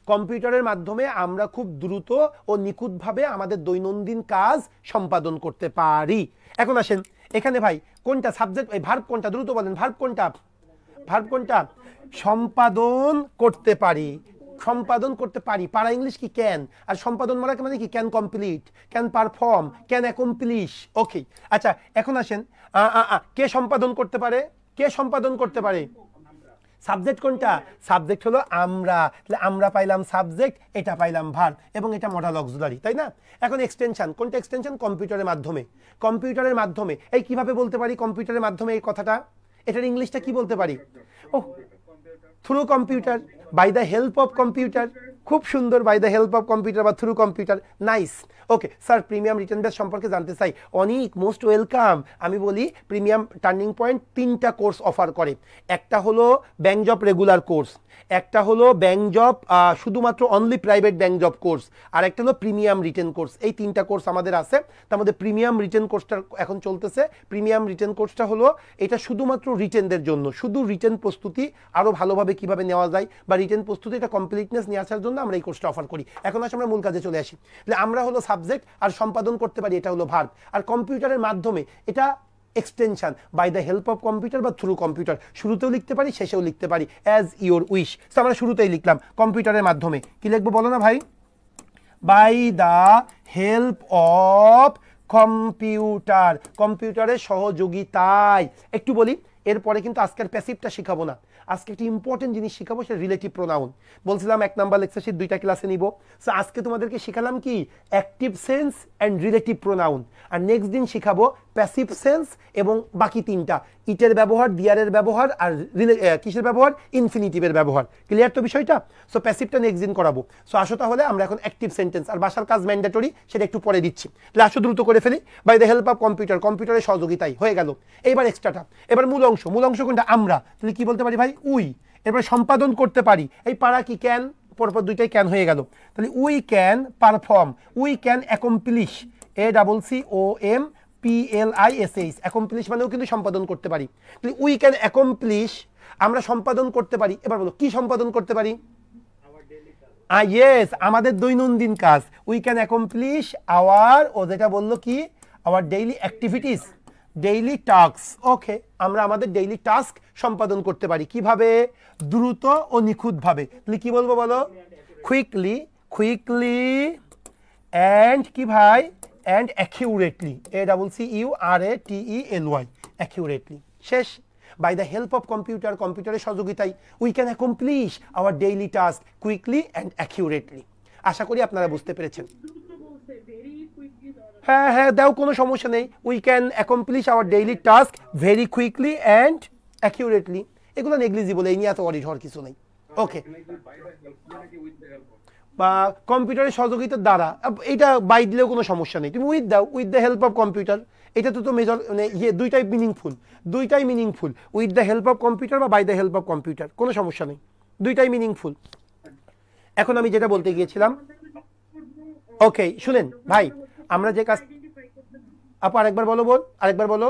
কম্পিউটারের মাধ্যমে আমরা খুব দ্রুত ও নিখুঁতভাবে আমাদের দৈনন্দিন কাজ সম্পাদন করতে পারি। এখন আসেন এখানে ভাই, কোনটা সাবজেক্ট, ভার্ব কোনটা? দ্রুত বলেন, ভার্ব কোনটা? ভার্ব কোনটা? সম্পাদন করতে পারি। সম্পাদন করতে পারি, পারা ইংলিশ কি ক্যান, আর সম্পাদন মানে কি can complete, can perform, can accomplish. Okay, আচ্ছা এখন আসেন কে সম্পাদন করতে পারে? কে সম্পাদন করতে পারে? সাবজেক্ট কোনটা? সাবজেক্ট হলো আমরা। তাহলে আমরা পাইলাম সাবজেক্ট, এটা পাইলাম ভার্ব, এবং এটা মডাল অক্সিলারি, তাই না? এখন এক্সটেনশন, কোনটা এক্সটেনশন? কম্পিউটারের মাধ্যমে। কম্পিউটারের মাধ্যমে, এই কিভাবে বলতে পারি কম্পিউটারের মাধ্যমে এই কথাটা? এটার ইংলিশটা কি বলতে পারি? ও, through computer, by the help of computer. খুব সুন্দর, by the help of computer বা through computer. Nice. Okay sir, premium written base সম্পর্কে জানতে চাই। অনেক, মোস্ট ওয়েলকাম। আমি বলি প্রিমিয়াম টার্নিং পয়েন্ট 3টা কোর্স অফার করে। একটা হলো ব্যাংক জব রেগুলার কোর্স, একটা হলো ব্যাংক জব শুধুমাত্র only private bank job course, আর একটা হলো প্রিমিয়াম রিটেন কোর্স। এই 3টা কোর্স আমাদের আছে। তার মধ্যে প্রিমিয়াম রিটেন কোর্সটা এখন চলতেছে। প্রিমিয়াম রিটেন কোর্সটা হলো এটা শুধুমাত্র রিটেনদের জন্য, শুধু রিটেন প্রস্তুতি আরও ভালোভাবে কিভাবে নেওয়া যায় বা রিটেন প্রস্তুতি এটা কমপ্লিটনেস নিয়ে আসার জন্য আমরা এই কোর্সটা অফার করি। এখন আসলে আমরা মূল কাজে চলে আসি। তাহলে আমরা হলো সাবজেক্ট, আর সম্পাদন করতে পারি এটা হলো ভার্ব, আর কম্পিউটারের মাধ্যমে এটা extension, by the help of computer বা থ্রু কম্পিউটার। শুরুতেও লিখতে পারি, শেষেও লিখতে পারি, অ্যাজ ইউর উইশ। তো আমরা শুরুতেই লিখলাম কম্পিউটারের মাধ্যমে। কি লিখবো বলো না ভাই? By the help of computer, কম্পিউটারের সহযোগিতায়। একটু বলি, এরপরে কিন্তু আজকের প্যাসিভটা শিখাবো না, আজকে একটি ইম্পর্টেন্ট জিনিস শিখাবো, সেটা রিলেটিভ প্রোনাউন। বলছিলাম 1 নাম্বার লেকচার 2টা ক্লাসে নিব। সো আজকে তোমাদেরকে শিখালাম কি active sense and relative pronoun, আর নেক্সট দিন শিখাবো প্যাসিভ সেন্স এবং বাকি 3টা, ইটের ব্যবহার, দিয়ারের ব্যবহার, আর কিসের ব্যবহার? ইনফিনিটিভের ব্যবহার। ক্লিয়ার তো বিষয়টা? সো প্যাসিভটা নেক্সট দিন করাবো। সো আসো তাহলে আমরা এখন অ্যাক্টিভ সেন্টেন্স, আর বাসার কাজ ম্যান্ডেটরি, সেটা একটু পরে দিচ্ছি। তাহলে আসো দ্রুত করে ফেলি। By the help of computer, কম্পিউটারের সহযোগিতায় হয়ে গেল। এইবার এক্সট্রাটা, এবার মূল অংশ। মূল অংশ কোনটা? আমরা। তাহলে কি বলতে পারি ভাই? উই। এরপর সম্পাদন করতে পারি, এই পারা কি ক্যান, পরপর 2টাই ক্যান হয়ে গেল। তাহলে we can perform, we can accomplish, ACCOMPLISH, accomplish মানেও কিন্তু সম্পাদন করতে পারি। তাহলে উই ক্যান অ্যাকমপ্লিশ, আমরা সম্পাদন করতে পারি। এবার বলো কি সম্পাদন করতে পারি? ইয়েস, আমাদের দৈনন্দিন কাজ। উই ক্যান অ্যাকমপ্লিশ আওয়ার, ও যেটা বললো কি, our daily activities, daily task. Okay, আমরা আমাদের ডেইলি টাস্ক সম্পাদন করতে পারি কিভাবে? দ্রুত ও নিখুঁতভাবে। তাহলে কি বলবো বলো? কুইকলি, কুইকলি অ্যান্ড কি ভাই? And accurately, ACCURATELY, accurately. শেষ। By the help of computer, কম্পিউটারের সহযোগিতায় we can accomplish our daily task quickly and accurately. আশা করি আপনারা বুঝতে পেরেছেন। হ্যাঁ হ্যাঁ, দাও, কোনো সমস্যা নেই। We can accomplish our daily task very quickly and accurately. এগুলো নেগলিজিবল, এই নিয়ে এত অডিট হওয়ার কিছু নেই। ওকে, বা কম্পিউটারের সহযোগিতার দ্বারা, এটা বাই দিলেও কোনো সমস্যা নেই। তুমি উইথ দাও, with the help of computer. এটা তো মেজর মানে দুইটাই মিনিংফুল, দুইটাই meaningful. With the help of computer বা by the help of computer, কোনো সমস্যা নেই, দুইটাই মিনিংফুল। এখন আমি যেটা বলতে গিয়েছিলাম, ওকে শুনেন ভাই, আমরা যে কাজ, আপু আরেকবার বলো, আরেকবার বলো।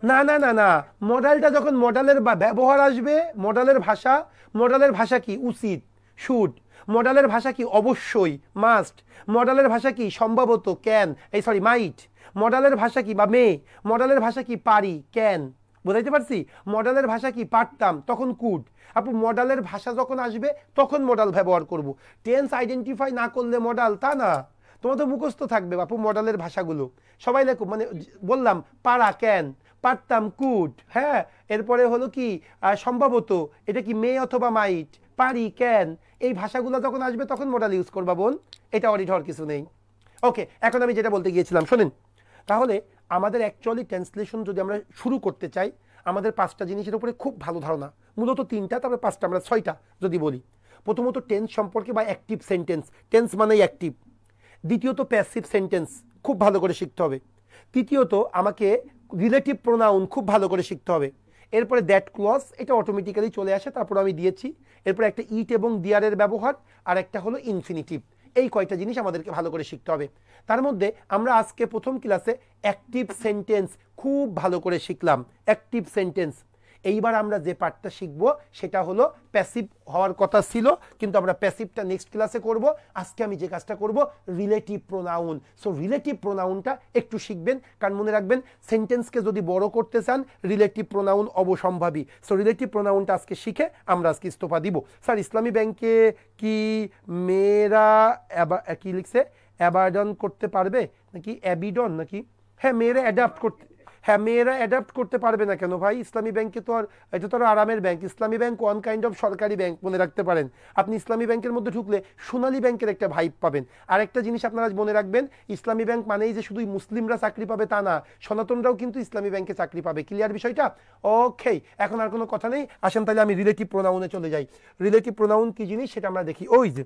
না না না না, মডেলটা যখন মডেলের ব্যবহার আসবে, মডেলের ভাষা, মডেলের ভাষা কি? উচিত, শুড। মডেলের ভাষা কি? অবশ্যই, মাস্ট। মডেলের ভাষা কি? সম্ভবত, ক্যান, মাইট। মডেলের ভাষা কি? বা মে। মডেলের ভাষা কি? পারি, ক্যান। বুঝাইতে পারছি? মডেলের ভাষা কি? পারতাম, তখন কুড। আপু মডেলের ভাষা যখন আসবে তখন মডেল ব্যবহার করব। টেন্স আইডেন্টিফাই না করলে মডেল, তা না। তোমার তো মুখস্থ থাকবে বাপু মডেলের ভাষাগুলো, সবাই লেখো, মানে বললাম পারা ক্যান, পারতাম কুড, হ্যাঁ, এরপরে হলো কি সম্ভবত, এটা কি মে অথবা মাইট, পারি ক্যান, এই ভাষাগুলো যখন আসবে তখন মডেল ইউজ করবা বোন, এটা অডিট হওয়ার কিছু নেই। ওকে, এখন আমি যেটা বলতে গিয়েছিলাম শোনেন, তাহলে আমাদের অ্যাকচুয়ালি ট্রান্সলেশন যদি আমরা শুরু করতে চাই, আমাদের 5টা জিনিসের উপরে খুব ভালো ধারণা, মূলত 3টা, তারপরে 5টা, আমরা 6টা যদি বলি। প্রথমত টেন্স সম্পর্কে বা অ্যাক্টিভ সেন্টেন্স, টেন্স মানেই অ্যাক্টিভ। দ্বিতীয়ত প্যাসিভ সেন্টেন্স খুব ভালো করে শিখতে হবে। তৃতীয়ত আমাকে রিলেটিভ প্রোনাউন খুব ভালো করে শিখতে হবে। এরপরে দ্যাট ক্লজ, এটা অটোমেটিক্যালি চলে আসে, তারপর আমি দিয়েছি। এরপরে একটা ইট এবং দিয়ারের ব্যবহার, আর একটা হলো ইনফিনিটিভ। এই কয়টা জিনিস আমাদেরকে ভালো করে শিখতে হবে। তার মধ্যে আমরা আজকে প্রথম ক্লাসে অ্যাক্টিভ সেন্টেন্স খুব ভালো করে শিখলাম, অ্যাক্টিভ সেন্টেন্স। এইবার আমরা যে পার্টটা শিখবো সেটা হলো প্যাসিভ হওয়ার কথা ছিল, কিন্তু আমরা প্যাসিভটা নেক্সট ক্লাসে করব। আজকে আমি যে কাজটা করব রিলেটিভ প্রোনাউন। সো রিলেটিভ প্রোনাউনটা একটু শিখবেন, কারণ মনে রাখবেন সেন্টেন্সকে যদি বড় করতে চান রিলেটিভ প্রোনাউন অবসম্ভাবী। সো রিলেটিভ প্রোনাউনটা আজকে শিখে আমরা আজকে ইস্তফা দিব। স্যার ইসলামী ব্যাংকে কি মেয়েরা কি লিখছে অ্যাবার্ডন করতে পারবে নাকি অ্যাবিডন নাকি? হ্যাঁ, মেয়েরা অ্যাডাপ্ট করতে, হ্যাঁ মেয়েরা অ্যাডাপ্ট করতে পারবে না কেন ভাই? ইসলামী ব্যাংকে তো আর, এটা তো আর আরামের bank. Islami bank one kind of সরকারি ব্যাংক, মনে রাখতে পারেন। আপনি ইসলামী ব্যাংকের মধ্যে ঢুকলে সোনালী ব্যাংকের একটা ভাইব পাবেন। আর একটা জিনিস আপনারা মনে রাখবেন, ইসলামী ব্যাংক মানেই যে শুধুই মুসলিমরা চাকরি পাবে তা না, সনাতনরাও কিন্তু ইসলামী ব্যাংকে চাকরি পাবে। ক্লিয়ার বিষয়টা? ওকে, এখন আর কোনো কথা নেই, আসেন তাহলে আমি রিলেটিভ প্রোনাউনে চলে যাই। রিলেটিভ প্রোনাউন কি জিনিস সেটা আমরা দেখি। ওই যে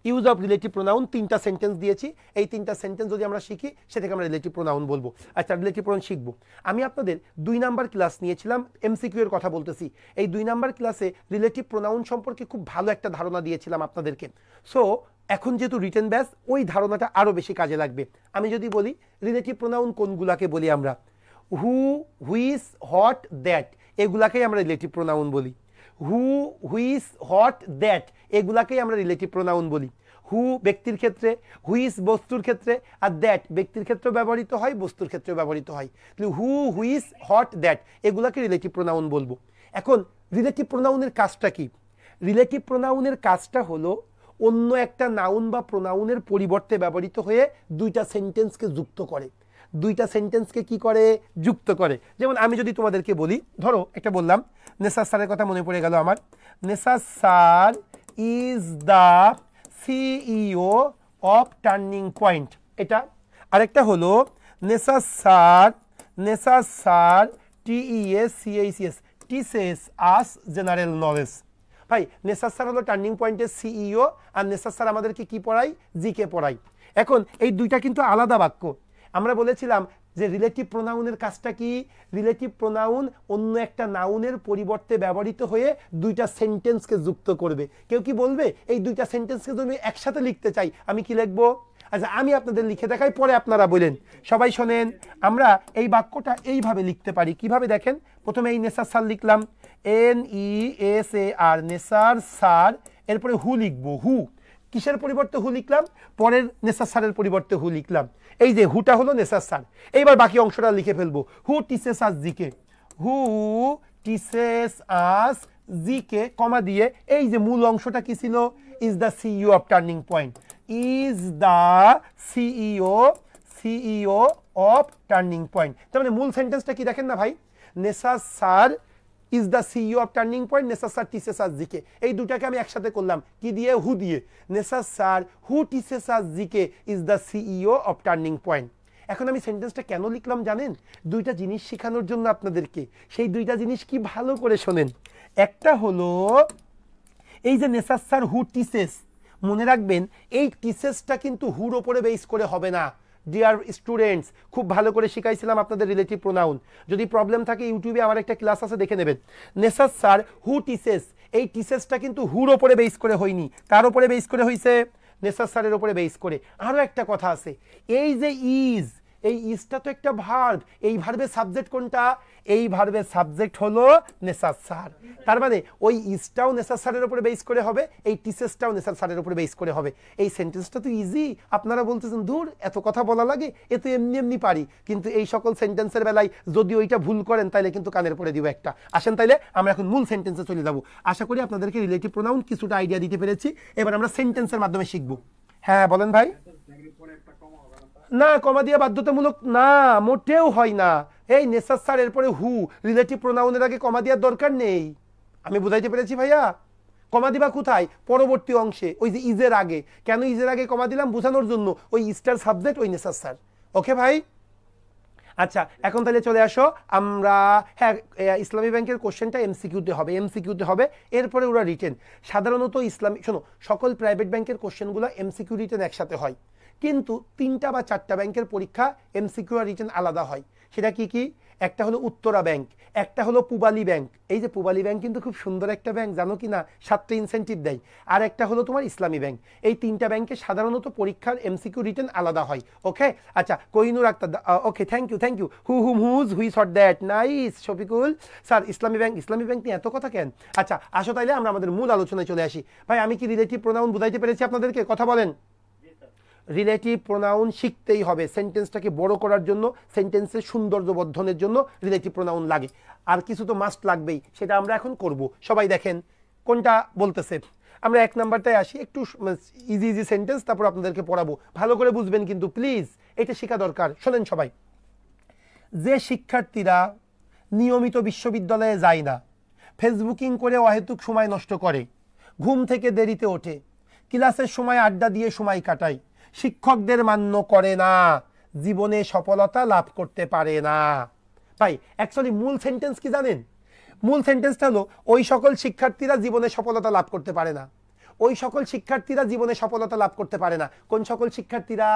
ইউজ অফ রিলেটিভ প্রোনাউন, 3টা সেন্টেন্স দিয়েছি, এই 3টা সেন্টেন্স যদি আমরা শিখি সেটাকে আমরা রিলেটিভ প্রোনাউন বলবো। আচ্ছা, রিলেটিভ প্রোনাউন শিখবো। আমি আপনাদের 2 নাম্বার ক্লাস নিয়েছিলাম, এমসিকিউ এর কথা বলতেছি। এই 2 নাম্বার ক্লাসে রিলেটিভ প্রোনাউন সম্পর্কে খুব ভালো একটা ধারণা দিয়েছিলাম আপনাদেরকে। সো এখন যেহেতু রিটেন ব্যাস, ওই ধারণাটা আরও বেশি কাজে লাগবে। আমি যদি বলি রিলেটিভ প্রোনাউন কোনগুলাকে বলি আমরা, হু, হুইস, হট, দ্যাট, এগুলাকেই আমরা রিলেটিভ প্রোনাউন বলি। হু, হুইস, হট, দ্যাট, এগুলাকেই আমরা রিলেটিভ প্রোনাউন বলি। হু ব্যক্তির ক্ষেত্রে, হুইস বস্তুর ক্ষেত্রে, আর দ্যাট ব্যক্তির ক্ষেত্রেও ব্যবহৃত হয়, বস্তুর ক্ষেত্রেও ব্যবহৃত হয়। হু, হুইস, হট, দ্যাট এগুলাকে রিলেটিভ প্রোনাউন বলবো। এখন রিলেটিভ প্রোনাউনের কাজটা কি? রিলেটিভ প্রোনাউনের কাজটা হলো অন্য একটা নাউন বা প্রোনাউনের পরিবর্তে ব্যবহৃত হয়ে 2টা সেন্টেন্সকে যুক্ত করে। 2টা সেন্টেন্সকে কি করে? যুক্ত করে। যেমন আমি যদি তোমাদেরকে বলি, ধরো একটা বললাম, নেসার স্যারের কথা মনে পড়ে গেল আমার। Nesar sir is the CEO of turning point, এটা। আরেকটা হলো Nesar sir TESCHES teaches us general knowledge. ভাই নেসার স্যার হলো টার্নিং পয়েন্টের সিইও, আর নেসার স্যার আমাদেরকে কি পড়াই? জিকে পড়াই। এখন এই 2টা কিন্তু আলাদা বাক্য। আমরা বলেছিলাম যে রিলেটিভ প্রোনাউনের কাজটা কি? রিলেটিভ প্রোনাউন অন্য একটা নাউনের পরিবর্তে ব্যবহৃত হয়ে 2টা সেন্টেন্সকে যুক্ত করবে। কেউ কি বলবে এই 2টা সেন্টেন্সকে যদি একসাথে লিখতে চাই আমি কি লিখবো? আচ্ছা, আমি আপনাদের লিখে দেখাই, পরে আপনারা বলেন। সবাই শোনেন, আমরা এই বাক্যটা এইভাবে লিখতে পারি। কিভাবে দেখেন, প্রথমে এই নেসার স্যার লিখলাম, NESAR, নেসার স্যার, এরপরে হু লিখবো। হু কিসের পরিবর্তে হু লিখলাম? পরের নেসার স্যারের পরিবর্তে হু লিখলাম। এই যে হুটা হলো নেসার স্যার। এইবার বাকি অংশটা লিখে ফেলবো। Who teaches us GK, who teaches us GK, comma দিয়ে এই যে মূল অংশটা কি ছিল? Is the CEO of turning point, is the CEO of turning point. তার মানে মূল সেন্টেন্সটা কি দেখেন না ভাই? Nesar sir is the CEO of turning point, Nesar sir teaches us GK. এই দুটাকে আমি একসাথে করলাম কি দিয়ে? হু দিয়ে। Nesar sir who teaches us GK is the CEO of turning point. এখন আমি সেন্টেন্সটা কেন লিখলাম জানেন? 2টা জিনিস শেখানোর জন্য আপনাদেরকে। সেই 2টা জিনিস কি ভালো করে শোনেন। একটা হলো এই যে নেসার স্যার হু টিচেস, মনে রাখবেন এই টিচেসটা কিন্তু হুর ওপরে বেস করে হবে না। ডিয়ার স্টুডেন্টস, খুব ভালো করে শিখাইছিলাম আপনাদের রিলেটিভ প্রোনাউন। যদি প্রবলেম থাকে ইউটিউবে আমার একটা ক্লাস আছে, দেখে নেবেন। নেসার স্যার হু টিচেস, এই টিচেসটা কিন্তু হুর ওপরে বেস করে হয়নি। কার ওপরে বেস করে হয়েছে? নেসার স্যারের ওপরে বেস করে। আরও একটা কথা আছে, এই যে ইজ, এই ইজটা তো একটা ভার্ব। এই ভার্বের সাবজেক্ট কোনটা? এই ভার্বের সাবজেক্ট হলো নেসার স্যার। তার মানে ওই ইজটাও নেসার স্যারের উপরে বেস করে হবে, এই টিচেসটাও নেসার স্যারের উপরে বেস করে হবে। এই সেন্টেন্সটা তো ইজি। আপনারা বলতেছেন দূর এত কথা বলা লাগে, এ তো এমনি এমনি পারি। কিন্তু এই সকল সেন্টেন্সের বেলায় যদি ওইটা ভুল করেন তাহলে কিন্তু কানের পরে দিব একটা। আসেন তাইলে আমরা এখন মূল সেন্টেন্সে চলে যাব। আশা করি আপনাদেরকে রিলেটিভ প্রোনাউন কিছুটা আইডিয়া দিতে পেরেছি। এবার আমরা সেন্টেন্সের মাধ্যমে শিখব। হ্যাঁ বলেন ভাই। না, কমা দিয়া বাধ্যতামূলক না, মোটেও হয় না। এই নেসেসার এরপরে হু, রিলেটিভ প্রোনাউনের আগে কমা দেওয়ার দরকার নেই। আমি বুঝাইতে পেরেছি ভাইয়া? কমা দিবা কোথায়? পরবর্তী অংশে, ওই যে ইজের আগে। কেন ইজের আগে কমা দিলাম? বোঝানোর জন্য, ওই ইস্টার সাবজেক্ট ওই নেসেসার। ওকে ভাই? আচ্ছা, এখন তাহলে চলে আসো আমরা, হ্যাঁ ইসলামী ব্যাংকের কোশ্চেনটা এমসিকিউতে হবে, এমসিকিউতে হবে, এরপরে ওরা রিটেন। সাধারণত ইসলামী, শোনো, সকল প্রাইভেট ব্যাংকের কোশ্চেনগুলো এমসিকিউ রিটেন একসাথে হয়, কিন্তু 3টা বা 4টা ব্যাংকের পরীক্ষা এমসিকিউ আর রিটেন আলাদা হয়। সেটা কি কি? একটা হলো উত্তরা ব্যাংক, একটা হলো পূবালী ব্যাংক। এই যে পূবালী ব্যাংক কিন্তু খুব সুন্দর একটা ব্যাংক, জানো কি না? 7টা ইনসেন্টিভ দেয়। আর একটা হলো তোমার ইসলামী ব্যাংক। এই 3টা ব্যাংকে সাধারণত পরীক্ষার এমসিকিউ রিটেন আলাদা হয়। ওকে, আচ্ছা, Kohinoor Akter, okay, thank you. Who shot that, nice Shafiqul sir. Islami Bank নিয়ে এত কথা কেন? আচ্ছা আসো তাইলে আমরা আমাদের মূল আলোচনায় চলে আসি। ভাই আমি কি রিলেটিভ প্রোনাউন বুঝাইতে পেরেছি আপনাদেরকে? কথা বলেন। রিলেটিভ প্রোনাউন শিখতেই হবে, সেন্টেন্সটাকে বড় করার জন্য, সেন্টেন্সের সৌন্দর্য বর্ধনের জন্য রিলেটিভ প্রোনাউন লাগে। আর কিছু তো মাস্ট লাগবেই, সেটা আমরা এখন করব। সবাই দেখেন কোনটা বলতেছে। আমরা 1 নাম্বারটায় আসি, একটু ইজি সেন্টেন্স, তারপর আপনাদেরকে পড়াবো, ভালো করে বুঝবেন কিন্তু প্লিজ, এটা শেখা দরকার। শোনেন সবাই। যে শিক্ষার্থীরা নিয়মিত বিশ্ববিদ্যালয়ে যায় না, ফেসবুকিং করে অহেতুক সময় নষ্ট করে, ঘুম থেকে দেরিতে ওঠে, ক্লাসের সময় আড্ডা দিয়ে সময় কাটায়, শিক্ষকদের মান্য করে না, জীবনে সফলতা লাভ করতে পারে না। ভাই অ্যাকচুয়ালি মূল সেন্টেন্স কি জানেন? মূল সেন্টেন্সটা হলো ওই সকল শিক্ষার্থীরা জীবনে সফলতা লাভ করতে পারে না। ওই সকল শিক্ষার্থীরা জীবনে সফলতা লাভ করতে পারে না। কোন সকল শিক্ষার্থীরা?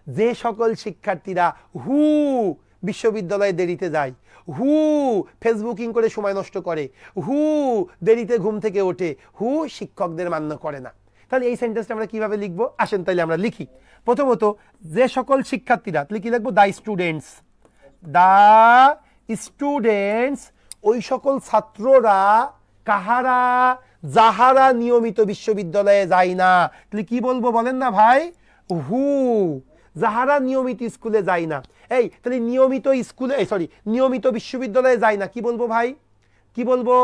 যে সকল শিক্ষার্থীরা হু বিশ্ববিদ্যালয়ে দেরিতে যায়, হু ফেসবুকিং করে সময় নষ্ট করে, হু দেরিতে ঘুম থেকে ওঠে, হু শিক্ষকদের মান্য করে না। তাহলে এই সেন্টেন্সটা আমরা কিভাবে লিখবো? আসেন তাহলে আমরা লিখি। প্রথমত, যে সকল শিক্ষার্থীরা, তাহলে কি লিখবো? দ্য স্টুডেন্টস, ওই সকল ছাত্ররা, কাহারা? যাহারা নিয়মিত বিশ্ববিদ্যালয়ে যায় না। তাহলে কি বলবো বলেন না ভাই? হু, যাহারা নিয়মিত স্কুলে যায় না। এই তাহলে নিয়মিত বিশ্ববিদ্যালয়ে যায় না, কি বলবো ভাই? কি বলবো?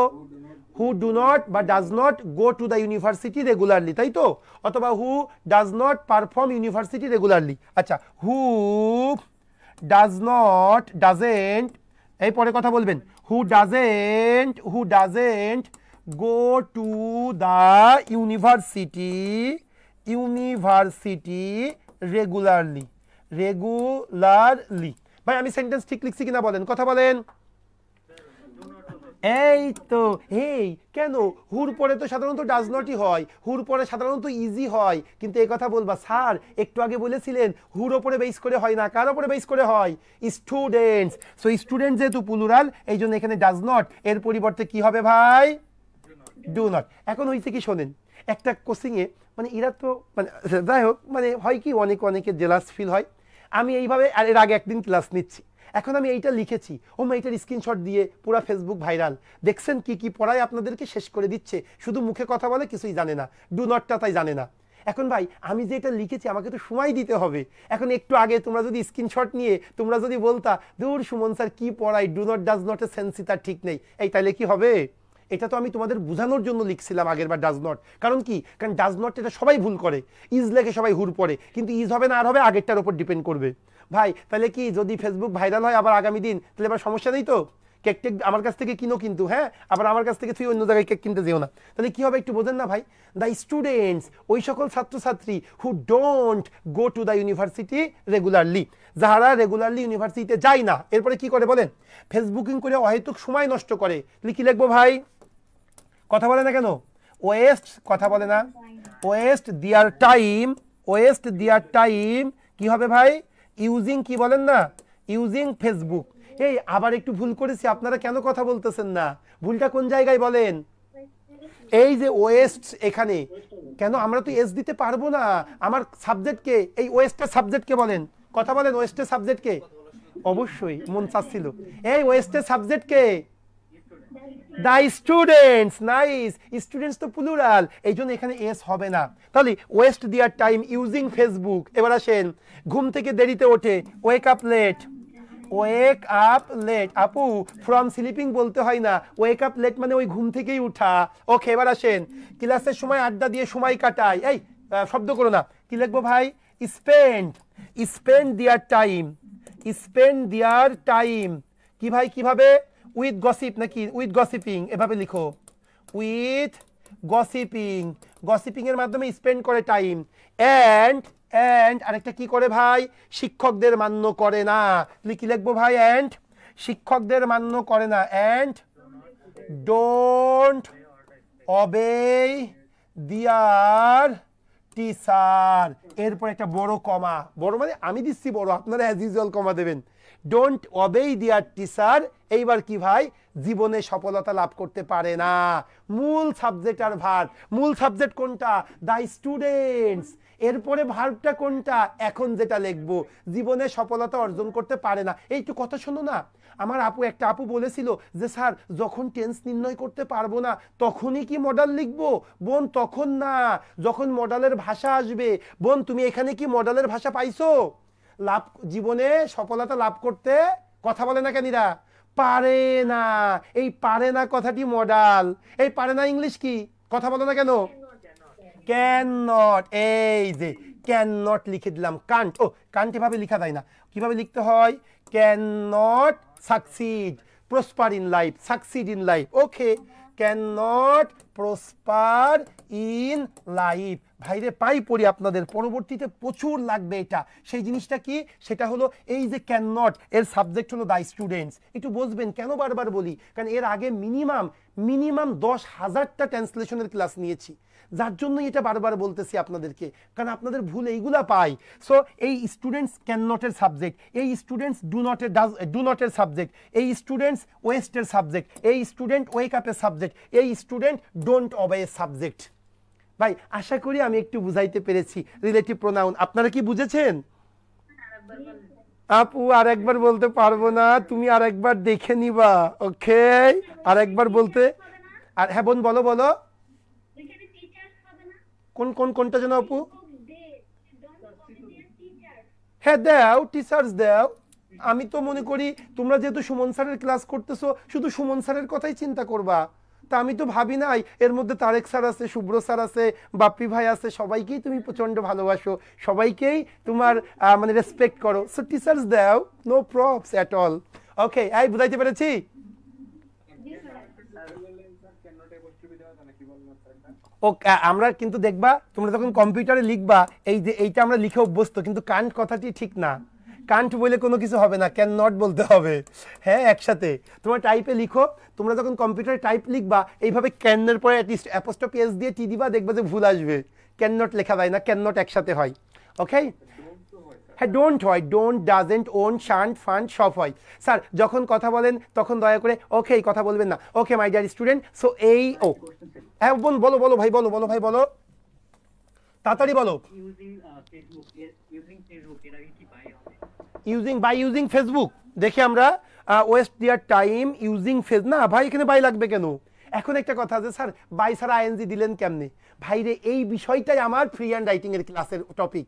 হু ডু নট বা does not go to the university regularly, তাই তো? অথবা who does not perform university regularly. আচ্ছা, হু ডাজেন্ট, এই পরে কথা বলবেন, who doesn't go to the university regularly. ভাই আমি সেন্টেন্স ঠিক লিখছি কিনা বলেন, কথা বলেন। এই তো, এই কেন হুর পরে তো সাধারণত ডাজ নটই হয়, হুর পরে সাধারণত ইজি হয়, কিন্তু এই কথা বলবা স্যার একটু আগে বলেছিলেন হুর ওপরে বেস করে হয় না, কার ওপরে বেস করে হয়? স্টুডেন্টস। সো স্টুডেন্ট যেহেতু প্লুরাল, এই জন্য এখানে ডাজ নট, এর পরিবর্তে কি হবে ভাই? Do not. এখন হয়েছে কি শোনেন, একটা কোচিংয়ে মানে এরা তো মানে যাই হোক, মানে হয় কি অনেকে জেলাস ফিল হয়। আমি এইভাবে এর আগে একদিন ক্লাস নিচ্ছি, এখন আমি এইটা লিখেছি, এইটার স্ক্রিনশট দিয়ে পুরা ফেসবুক ভাইরাল। দেখছেন কি পড়ায় আপনাদেরকে শেষ করে দিচ্ছে, শুধু মুখে কথা বলে, কিছুই জানে না, ডু নটটা তাই জানে না। এখন ভাই আমি যে এটা লিখেছি আমাকে তো সময় দিতে হবে। এখন একটু আগে তোমরা যদি স্ক্রিনশট নিয়ে তোমরা যদি বলতা দূর সুমন স্যার কি পড়াই, ডু নট ডাজ নটের সেন্সই তার ঠিক নেই, এই তাইলে কি হবে? এটা তো আমি তোমাদের বোঝানোর জন্য লিখছিলাম আগের বার ডাজ নট। কারণ কি? কারণ ডাজ নট এটা সবাই ভুল করে, ইজ লেগে সবাই হুর পড়ে, কিন্তু ইজ হবে না আর হবে আগেরটার উপর ডিপেন্ড করবে। ভাই তাহলে কি যদি ফেসবুক ভাইরাল হয় আবার আগামী দিন, তাহলে এবার সমস্যা নেই তো? কেক টেক আমার কাছ থেকে কিনো কিন্তু, হ্যাঁ, আবার আমার কাছ থেকে তুই অন্য জায়গায় কেক কিনতে যেও না। তাহলে কি হবে একটু বোঝেন না ভাই? দ্য স্টুডেন্টস, ওই সকল ছাত্রছাত্রী, who don't go to the university regularly, যাহারা রেগুলারলি ইউনিভার্সিটিতে যায় না। এরপরে কি করে বলেন? ফেসবুকিং করে অহেতুক সময় নষ্ট করে। কি লিখবো ভাই? কথা বলে না কেন? ওয়েস্ট, কথা বলে না, ওয়েস্ট দেয়ার টাইম, কি হবে ভাই? ইউজিং, কি বলেন না, ইউজিং ফেসবুক। এই আবার একটু ভুল করেছি, আপনারা কেন কথা বলতেছেন না? ভুলটা কোন জায়গায় বলেন? এই যে ওয়েস্ট, এখানে কেন আমরা তো এস দিতে পারবো না, আমার সাবজেক্টকে, এই ওয়েস্টের সাবজেক্টকে বলেন, কথা বলেন, ওয়েস্টের সাবজেক্টকে। অবশ্যই মন চাচ্ছিল, এই ওয়েস্টের সাবজেক্টকে দ্য স্টুডেন্টস। নাইস, স্টুডেন্টস তো প্লুরাল, এই জন্য এখানে এস হবে না। তাহলে West their time using Facebook. এবার আসেন, ঘুম থেকে দেরিতে ওঠে, ওয়েক আপ লেট। আপু ফ্রম স্লিপিং বলতে হয় না, ওয়েক আপ লেট মানে ওই ঘুম থেকেই উঠা। ওকে, এবার আসেন, ক্লাসের সময় আড্ডা দিয়ে সময় কাটায়। এই শব্দ করো না, কি লিখবো ভাই? স্পেন্ড দেয়ার টাইম, স্পেন্ড দেয়ার টাইম কি ভাই কিভাবে? উইথ গসিপ নাকি উইথ গসিপিং, এভাবে লিখো উইথ গসিপিং, গসিপিং এর মাধ্যমে স্পেন্ড করে টাইম। অ্যান্ড অ্যান্ড আরেকটা কি করে ভাই? শিক্ষকদের মান্য করে না। কি লিখবো ভাই? অ্যান্ড শিক্ষকদের মান্য করে না। অ্যান্ড ডোন্ট অবে দিয়ার টিচার, এরপর একটা বড় কমা, বড় মানে আমি দিচ্ছি বড়, আপনারা অ্যাজ ইউজুয়াল কমা দেবেন। ডোন্ট অবে দিয়ার টিচার, এইবার কি ভাই? জীবনে সফলতা লাভ করতে পারে না। মূল সাবজেক্ট আর ভার্ব, মূল সাবজেক্ট কোনটা? দ্য স্টুডেন্টস, এরপরে ভার্বটা কোনটা? এখন যেটা লিখবো, জীবনে সফলতা অর্জন করতে পারে না। এইটু কথা শোনো না, আমার একটা আপু বলেছিল যে স্যার যখন টেন্স নির্ণয় করতে পারবো না তখনই কি মডেল লিখবো? বোন তখন না, যখন মডেলের ভাষা আসবে। বোন তুমি এখানে কি মডেলের ভাষা পাইছো? লাভ জীবনে সফলতা লাভ করতে কথা বলে না কেনিরা? পারে না। এই পারে না কথাটি মডেল। এই পারে না ইংলিশ কি? কথা বলো না কেন? ক্যান নট, এই যে ক্যান নট লিখে দিলাম। কান্ট, ও কান্ট এভাবে লিখা যায় না, কিভাবে লিখতে হয়? Can not succeed prosper in life, succeed in life. Okay, can not prosper in life. ভাইরে পাই পড়ি, আপনাদের পরবর্তীতে প্রচুর লাগবে এটা। সেই জিনিসটা কি? সেটা হলো এই যে ক্যান নট, এর সাবজেক্ট হলো দ্য স্টুডেন্টস। একটু বুঝবেন কেন বারবার বলি, কারণ এর আগে মিনিমাম 10,000টা ট্রান্সলেশনের ক্লাস নিয়েছি, যার জন্য এটা বারবার বলতেছি আপনাদেরকে, কারণ আপনাদের ভুল এইগুলা পাই। সো এই স্টুডেন্টস ক্যান নটের সাবজেক্ট, এই স্টুডেন্টস ডু নটের সাবজেক্ট, এই স্টুডেন্টস ওয়েস্টের সাবজেক্ট, এই স্টুডেন্ট ওয়েক আপের সাবজেক্ট, এই স্টুডেন্ট ডোন্ট অবে সাবজেক্ট। ভাই আশা করি আমি একটু বুঝাইতে পেরেছি রিলেটিভ প্রোনাউন। আপনারা কি বুঝেছেন? আপু আরেকবার বলতে পারবো না, তুমি আরেকবার দেখে নিবা। ওকে, আরেকবার বলতে। আর হ্যাঁ বোন বলো বলো, কোনটা যেন আপু? হ্যাঁ দাও, টিচার্স দাও। আমি তো মনে করি তোমরা যেহেতু সুমন স্যারের ক্লাস করতেছো, শুধু সুমন স্যারের কথাই চিন্তা করবা। তা আমি তো ভাবি নাই এর মধ্যে তারেক স্যার আছে, শুভ্র স্যার আছে, বাপ্পি ভাই আছে, সবাইকেই তুমি প্রচন্ড ভালোবাসো, সবাইকেই তোমার মানে রেসপেক্ট করো। সো টিচার্স দাও, নো প্রবস এট অল। ওকে, এই বুঝাইতে পেরেছি? ও আমরা কিন্তু দেখবা তোমরা যখন কম্পিউটারে লিখবা, এই যে এইটা আমরা লিখে অভ্যস্ত, কিন্তু কান্ট কথাটি ঠিক না। কান্ট বলে কোনো কিছু হবে না, ক্যান নট বলতে হবে। হ্যাঁ একসাথে তোমরা টাইপে লিখো, তোমরা যখন কম্পিউটারে টাইপ লিখবা এইভাবে ক্যানের পরে অ্যাটলিস্ট অ্যাপোস্ট্রফি এস দিয়ে টি দিবা, দেখবা যে ভুল আসবে। ক্যান নট লেখা যায় না, ক্যান নট একসাথে হয়। ওকে, হ্যাঁ ডোন্ট হয়, don't, doesn't, won't, shan't, fund সব হয়। স্যার যখন কথা বলেন তখন দয়া করে ওকে কথা বলবেন না। ওকে মাই ডিয়ার স্টুডেন্ট, সো এই ও হ্যাঁ বোন বলো বলো ভাই বলো বলো ভাই বলো, তাড়াতাড়ি বলো। ইউজিং ফেসবুক দেখি আমরা West their time using face, না ভাই এখানে বাই লাগবে কেন? এখন একটা কথা আছে স্যার বাই ছাড়া আইএনজি দিলেন কেমনে? ভাইরে এই বিষয়টাই আমার ফ্রি হ্যান্ড রাইটিং এর ক্লাসের টপিক।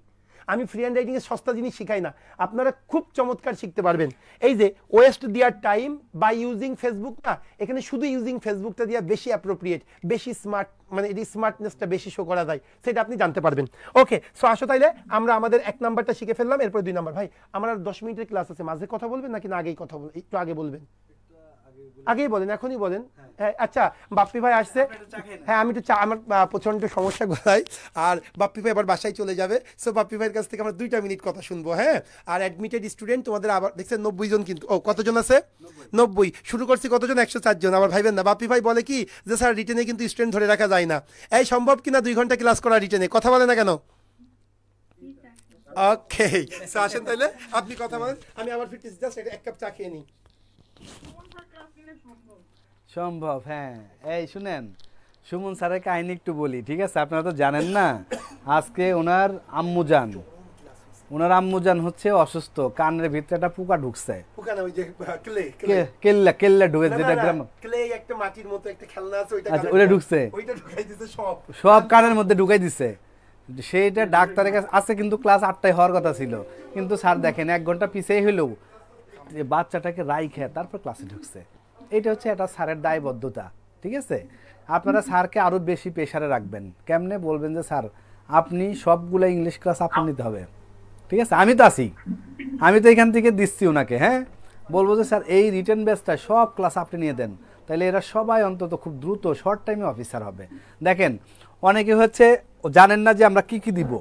আমি ফ্রি হ্যান্ড রাইটিং এর সস্তা জিনিস শিখাই না, আপনারা খুব চমৎকার শিখতে পারবেন। এই যে waste their time by using Facebook, না এখানে শুধু ইউজিং ফেসবুকটা দিয়ে বেশি অ্যাপ্রোপ্রিয়েট, বেশি স্মার্ট, মানে এই স্মার্টনেসটা বেশি শো করা যায়, সেটা আপনি জানতে পারবেন। ওকে, সো আসো তাইলে আমরা আমাদের 1 নাম্বারটা শিখে ফেললাম, এরপর 2 নাম্বার। ভাই আমার আর 10 মিনিটের ক্লাস আছে, মাঝে কথা বলবেন নাকি না আগেই কথা বলবেন? একটু আগে বলবেন, আগেই বলেন, এখনই বলেন। হ্যাঁ আচ্ছা, বাপ্পি ভাই আসছে। হ্যাঁ আমি একটু চা, আমার প্রচন্ড সমস্যা গলায়, আর বাপ্পি ভাই আবার বাসায় চলে যাবে। সো বাপ্পি ভাইয়ের কাছ থেকে আমরা 2টা মিনিট কথা শুনবো। হ্যাঁ, আর অ্যাডমিটেড স্টুডেন্ট তোমাদের আবার দেখছেন 90 জন, কিন্তু ও কতজন আছে? 90। শুরু করছি কতজন? 104 জন। আবার ভাইবেন না, বাপ্পি ভাই বলে কি যে স্যার রিটেনে কিন্তু স্টুডেন্ট ধরে রাখা যায় না। এই সম্ভব কিনা 2 ঘন্টা ক্লাস করা রিটেনে? কথা বলে না কেন? ওকে, সো আসেন তাহলে আপনি কথা বলেন, আমি আবার ফিরতেছি, জাস্ট এক কাপ চা খেয়ে নিই। সম্ভব, হ্যাঁ। এই শুনেন, সুমন স্যারের কাহিনী একটু বলি, ঠিক আছে? আপনারা তো জানেন না, আজকে ওনার আম্মুজান হচ্ছে অসুস্থ, কানের ভিতরে একটা পোকা ঢুকছে। পোকা না, ওই যে কেল্লা ঢুকে, যেটা গ্রাম ক্লে একটা মাটির মতো একটা খেলনা আছে, ওইটা আচ্ছা ওইটা ঢুকছে, ওইটা ঢুকাই দিতে সব কানের মধ্যে ঢুকাই দিছে। সেইটা ডাক্তারের কাছে আছে, কিন্তু ক্লাস 8টায় হওয়ার কথা ছিল, কিন্তু স্যার দেখেন 1 ঘন্টা পিছিয়ে হইলেও বাচ্চাটাকে রাইখে তারপর ক্লাসে ঢুকছে। এটা হচ্ছে একটা স্যারের দায়বদ্ধতা, ঠিক আছে? আপনারা স্যারকে আরো বেশি প্রেসারে রাখবেন। কেমনে? বলবেন যে স্যার আপনি সবগুলো ইংলিশ ক্লাস আপনি নিতে হবে, ঠিক আছে, আমি তো আছি, আমি তো এখান থেকে দিচ্ছি ওনাকে। হ্যাঁ, বলবো যে স্যার এই রিটেন ব্যাচটা সব ক্লাস আপনি নিয়ে দেন, তাহলে এরা সবাই অন্তত খুব দ্রুত শর্ট টাইমে অফিসার হবে। দেখেন অনেকে হচ্ছে জানেন না যে আমরা কি কি দিব,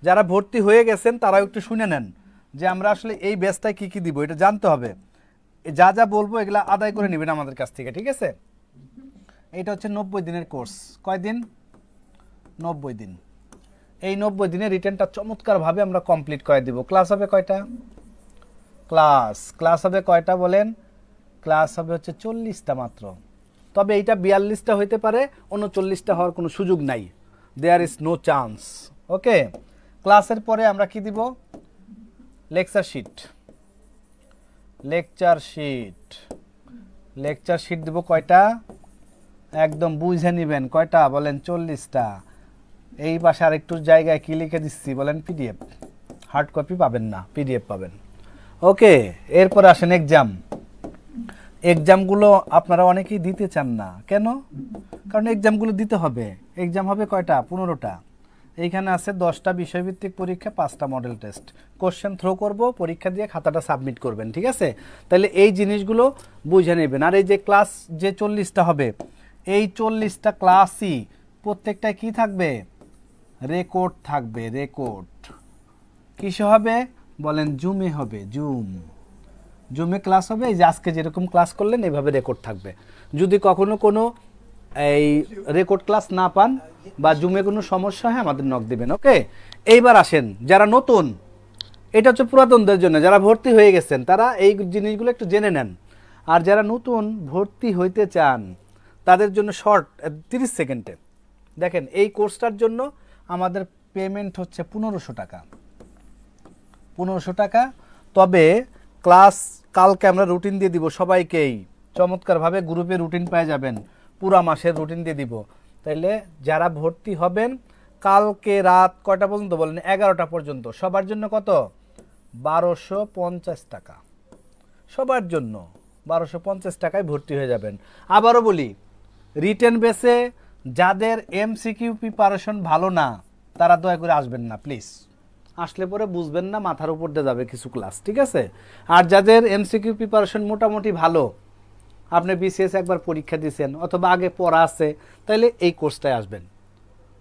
যারা ভর্তি হয়ে গেছেন তারাও একটু শুনে নেন যে আমরা আসলে এই ব্যাচটায় কি কি দিব, এটা জানতে হবে। যা যা বলবো এগুলা আদায় করে নেবেন আমাদের কাছ থেকে, ঠিক আছে। এটা হচ্ছে 90 দিনের কোর্স। কয় দিন? 90 দিন। এই 90 দিনের রিটেনটা চমৎকারভাবে আমরা কমপ্লিট করে দিব। ক্লাস হবে কয়টা? ক্লাস হবে কয়টা বলেন? ক্লাস হবে হচ্ছে 40টা মাত্র। তবে এইটা 42টা হইতে পারে, 39টা হওয়ার কোনো সুযোগ নাই, দেয়ার ইজ নো চান্স। ওকে, ক্লাসের পরে আমরা কি দিব? Lecture sheet. লেকচার শিট দিব কয়টা? একদম বুঝে নেবেন কয়টা বলেন? 40টা। এই পাশে আরেকটু জায়গায় কি লিখে দিচ্ছি বলেন? পিডিএফ। হার্ড কপি পাবেন না, পিডিএফ পাবেন। ওকে, এরপরে আসেন এক্সামগুলো আপনারা অনেকেই দিতে চান না কেন? কারণ এক্সামগুলো দিতে হবে। এক্সাম হবে কয়টা? 15টা। এইখানে আছে 10টা বিষয়ভিত্তিক পরীক্ষা, 5টা মডেল টেস্ট। কোশ্চেন থ্রো করব, পরীক্ষা দিয়ে খাতাটা সাবমিট করবেন, ঠিক আছে। তাহলে এই জিনিসগুলো বুঝে নেবেন। আর এই যে ক্লাস যে 40টা হবে, এই 40টা ক্লাসই প্রত্যেকটায় কি থাকবে? রেকর্ড থাকবে। রেকর্ড কিসে হবে বলেন? জুমে হবে। জুমে ক্লাস হবে। এই যে আজকে যেরকম ক্লাস করলেন এইভাবে রেকর্ড থাকবে। যদি কখনো কোনো এই রেকর্ড ক্লাস না পান বা জুমে কোনো সমস্যা হয় আমাদের নক দিবেন। ওকে, এইবার আসেন যারা নতুন, এটা হচ্ছে পুরাতনদের জন্য। যারা ভর্তি হয়ে গেছেন তারা এই জিনিসগুলো একটু জেনে নেন। আর যারা নতুন ভর্তি হইতে চান তাদের জন্য শর্ট 30 সেকেন্ডে দেখেন, এই কোর্সটার জন্য আমাদের পেমেন্ট হচ্ছে 1500 টাকা। 1500 টাকা। তবে ক্লাস কালকে আমরা রুটিন দিয়ে দিব সবাইকেই, চমৎকারভাবে গ্রুপে রুটিন পেয়ে যাবেন, পুরা মাসের রুটিন দিয়ে দিব। তাইলে যারা ভর্তি হবেন কালকে রাত কয়টা পর্যন্ত বলেন? 11টা পর্যন্ত। সবার জন্য কত? 1250 টাকা। সবার জন্য 1250 টাকায় ভর্তি হয়ে যাবেন। আবারও বলি, রিটেন বেসে যাদের এমসিকিউ প্রিপারেশন ভালো না তারা দয়া করে আসবেন না প্লিজ। আসলে পরে বুঝবেন না, মাথার উপর দিয়ে যাবে কিছু ক্লাস, ঠিক আছে। আর যাদের এমসিকিউ প্রিপারেশন মোটামুটি ভালো, আপনি বিসিএস একবার পরীক্ষা দিয়েছেন অথবা আগে পড়া আছে, তাহলে এই কোর্সটায় আসবেন।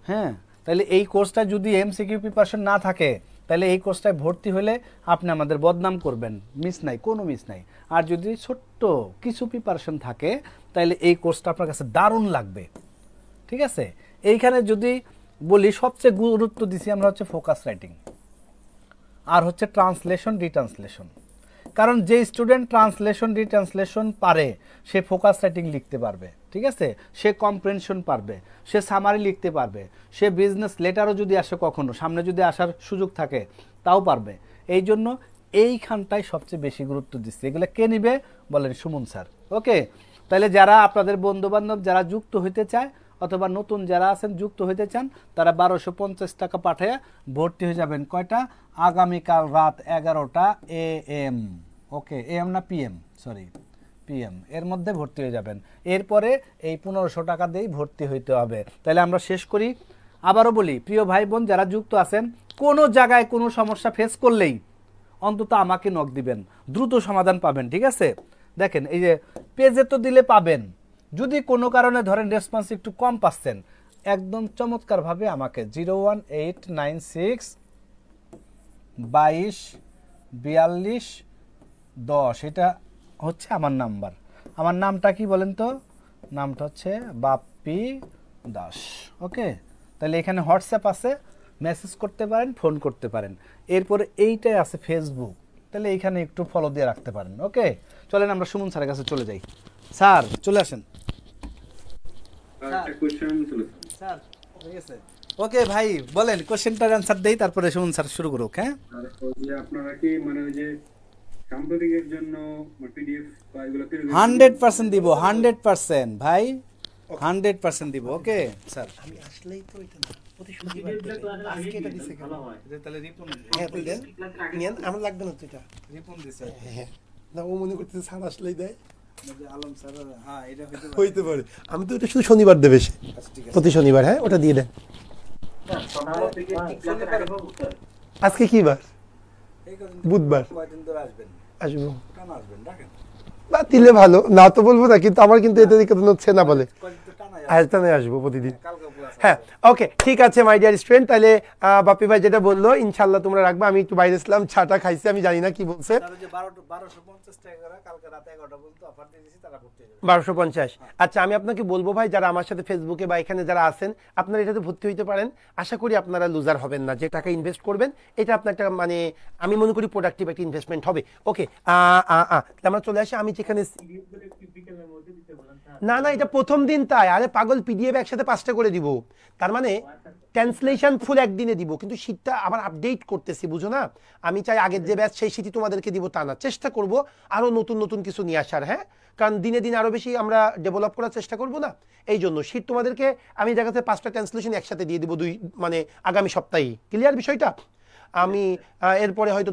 হ্যাঁ, তাহলে এই কোর্সটা যদি এমসিকিউ প্রিপারেশন না থাকে তাহলে এই কোর্সটায় ভর্তি হলে আপনি আমাদের বদনাম করবেন। মিস নাই, কোনো মিস নাই। আর যদি ছোট্ট কিছু প্রিপারেশন থাকে তাহলে এই কোর্সটা আপনার কাছে দারুণ লাগবে, ঠিক আছে। এইখানে যদি বলি সবচেয়ে গুরুত্ব দিছি আমরা হচ্ছে ফোকাস রাইটিং আর হচ্ছে ট্রান্সলেশন রিট্রান্সলেশন। কারণ যে স্টুডেন্ট ট্রান্সলেশন রিট্রান্সলেশন পারে সে ফোকাস রাইটিং লিখতে পারবে, ঠিক আছে। সে কম্প্রেনশন পারবে, সে সামারি লিখতে পারবে, সে বিজনেস লেটারও যদি আসে কখনো সামনে যদি আসার সুযোগ থাকে তাও পারবে। এই জন্য এইখানটায় সবচেয়ে বেশি গুরুত্ব দিচ্ছে। এগুলো কে নিবে বলেন? সুমন স্যার। ওকে, তাহলে যারা আপনাদের বন্ধুবান্ধব যারা যুক্ত হইতে চায় অথবা নতুন যারা আছেন যুক্ত হইতে চান তারা 1250 টাকা পাঠায় ভর্তি হয়ে যাবেন। কয়টা? আগামীকাল রাত 11টা AM। ওকে, AM না PM? সরি, PM এর মধ্যে ভর্তি হয়ে যাবেন। এরপরে এই 1500 টাকা দিয়েই ভর্তি হইতে হবে। তাহলে আমরা শেষ করি। আবারও বলি, প্রিয় ভাই বোন যারা যুক্ত আছেন, কোনো জায়গায় কোনো সমস্যা ফেস করলেই অন্তত আমাকে নক দিবেন, দ্রুত সমাধান পাবেন, ঠিক আছে। দেখেন এই যে পেজে তো দিলে পাবেন, যদি কোনো কারণে ধরেন রেসপন্স একটু কম পাচ্ছেন একদম চমৎকারভাবে আমাকে 01896 22 42 10 এটা হচ্ছে আমার নাম্বার। আমার নামটা কি বলেন তো? নামটা হচ্ছে বাপ্পি দাস। ওকে, তাহলে এখানে হোয়াটসঅ্যাপ আছে, মেসেজ করতে পারেন, ফোন করতে পারেন। এরপরে এইটাই আছে ফেসবুক, তাহলে এইখানে একটু ফলো দিয়ে রাখতে পারেন। ওকে, চলেন আমরা সুমন স্যারের কাছে চলে যাই। স্যার চলে আসেন। স্যার হয়ে গেছে? ওকে ভাই বলেন, কোশ্চেনটার অ্যানসার দেই তারপরে সুমন স্যার শুরু করুক। হ্যাঁ, আপনারা কি মানে ওই যে সাম্প্রতিকের জন্য পিডিএফ বা এগুলো 100% দিব, 100% ভাই, 100% দিব। ওকে স্যার, আমি আসলেই তো এটা না, প্রতি শনিবার আজকে এটা দিছে কেন? তাহলে রিপন হ্যাঁ তুই দেন, নিয়েন, আমার লাগবে না তো এটা। রিপন দিছে হ্যাঁ না, ও মনে করতেছে স্যার আসলেই দেয়, আলম স্যার। হ্যাঁ, এটা হইতে পারে। আমি তো এটা শুধু শনিবার দেবে সে, প্রতি শনিবার। হ্যাঁ, ওটা দিয়ে দেন। আজকে কি বার? বুধবার কয়দিন ধরে আসবেন? আসবো। কেন আসবেন? ডাকেন। বা দিলে ভালো, না তো বলবো না, কিন্তু আমার কিন্তু এতে দিকে হচ্ছে না বলে কয়দিন তো টানাই আজটানে আসবো প্রতিদিন। কালকে ক্লাস হ্যাঁ ওকে ঠিক আছে মাই ডিয়ার স্টুডেন্ট, তাহলে বাপি ভাই যেটা বললো ইনশাল্লাহ তোমরা রাখবা। আমি একটু বাইরে ছিলাম, ছাটা খাইছি, আমি জানি না কি বলছে। তার যে 1250 টাকা করে কালকে রাতে 11টা পর্যন্ত অফার দিয়ে দিয়েছি, তারা ভর্তি হয়ে যাবে। 1250। আচ্ছা আমি আপনাকে বলবো ভাই, যারা আমার সাথে ফেসবুকে বা এখানে যারা আছেন, আপনারা এটাতে ভর্তি হইতে পারেন। আশা করি আপনারা লুজার হবেন না। যে টাকা ইনভেস্ট করবেন এটা আপনার একটা মানে আমি মনে করি প্রোডাক্টিভ একটা ইনভেস্টমেন্ট হবে। ওকে আমরা চলে আসি। আমি যেখানে না না এটা প্রথম দিন তাই, আরে পাগল পিডিএফ একসাথে 5টা করে দিব, তার মানে ট্রান্সলেশন ফুল একদিনে দিব, কিন্তু শীটটা আবার আপডেট করতেছি, বুঝো না। আমি চাই আগের যে ব্যাচ সেই শীটই তোমাদেরকে দিব তা না, চেষ্টা করব আরো নতুন নতুন কিছু নিয়ে আসার। হ্যাঁ কারণ দিনে দিনে আরো বেশি আমরা ডেভেলপ করার চেষ্টা করব না, এই জন্য শীট তোমাদেরকে আমি জায়গাতে 5টা ট্রান্সলেশন একসাথে দিয়ে দিব মানে আগামী সপ্তাহে। ক্লিয়ার বিষয়টা? আমি এরপরে হয়তো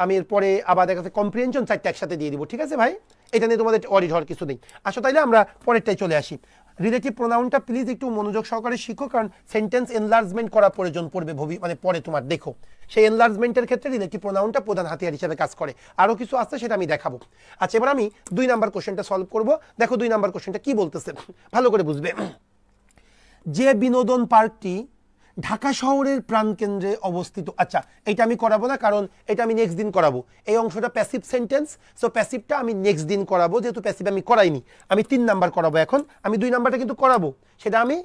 আমি এরপরে আবার দেখাতে কম্প্রিহেনশন 4টা একসাথে দিয়ে দিব, ঠিক আছে ভাই? এটা নিয়ে তোমাদের অডিট হওয়ার কিছু নেই। আসো তাইলে আমরা পরেরটাই চলে আসি। রিলেটিভ প্রোনাউনটা প্লিজ একটু মনোযোগ সহকারে শিখো, কারণ সেন্টেন্স এনলার্জমেন্ট করা প্রয়োজন পড়বে মানে পরে তোমার দেখো সেই এনলার্জমেন্টের ক্ষেত্রে রিলেটিভ প্রোনাউনটা প্রধান হাতিয়ার হিসেবে কাজ করে। আরও কিছু আছে সেটা আমি দেখাবো। আচ্ছা এবার আমি 2 নাম্বার কোশ্চেনটা সলভ করব। দেখো 2 নাম্বার কোশ্চেনটা কি বলতেছে ভালো করে বুঝবে। যে বিনোদন পার্কটি ঢাকা শহরের প্রাণকেন্দ্রে অবস্থিত। আচ্ছা এটা আমি করাবো না, কারণ এটা আমি নেক্সট দিন করাবো। এই অংশটা প্যাসিভ সেন্টেন্স, সো প্যাসিভটা আমি নেক্সট দিন করাবো, যেহেতু প্যাসিভ আমি করাইনি। আমি 3 নাম্বার করাবো এখন, আমি 2 নাম্বারটা কিন্তু করাবো, সেটা আমি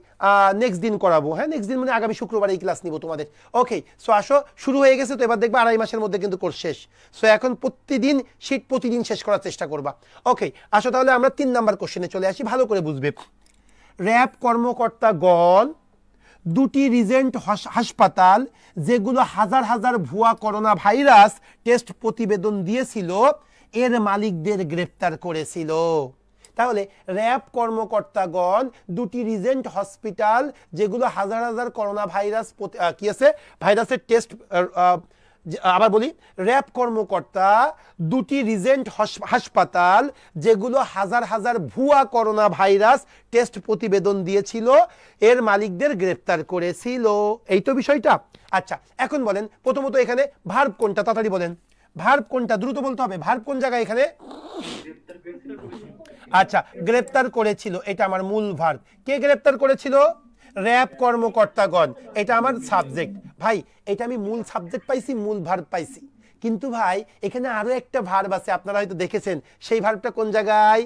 নেক্সট দিন করাবো। হ্যাঁ নেক্সট দিন মানে আগামী শুক্রবার এই ক্লাস নিব তোমাদের। ওকে সো আসো, শুরু হয়ে গেছে তো, এবার দেখবে 2.5 মাসের মধ্যে কিন্তু কোর্স শেষ। সো এখন প্রতিদিন শীট প্রতিদিন শেষ করার চেষ্টা করবা। ওকে আসো তাহলে আমরা 3 নাম্বার কোশ্চেনে চলে আসি, ভালো করে বুঝবে। র্যাব কর্মকর্তাগণ 2টি রিজেন্ট হাসপাতাল যেগুলো হাজার হাজার ভুয়া করোনা ভাইরাস টেস্ট প্রতিবেদন দিয়েছিল এর মালিকদের গ্রেপ্তার করেছিল। তাহলে র্যাব কর্মকর্তাগণ 2টি রিজেন্ট হসপিটাল যেগুলো হাজার হাজার করোনা ভাইরাসের টেস্ট, আবার বলি, র্যাব কর্মকর্তা 2টি রিজেন্ট হাসপাতাল যেগুলো হাজার হাজার ভুয়া করোনা ভাইরাস টেস্ট প্রতিবেদন দিয়েছিল এর মালিকদের গ্রেপ্তার করেছিল। এই তো বিষয়টা। আচ্ছা এখন বলেন প্রথমত এখানে ভার্ব কোনটা, তাড়াতাড়ি বলেন ভার্ব কোনটা, দ্রুত বলতে হবে। ভার্ব কোন জায়গায় এখানে? আচ্ছা গ্রেপ্তার করেছিল, এটা আমার মূল ভার্ব। কে গ্রেপ্তার করেছিল? র্যাব কর্মকর্তাগণ, এটা আমার সাবজেক্ট। ভাই এটা আমি মূল সাবজেক্ট পাইছি, মূল ভার্ব পাইছি, কিন্তু ভাই এখানে আরো একটা ভার্ব আছে, আপনারা হয়তো দেখেছেন। সেই ভার্বটা কোন জায়গায়?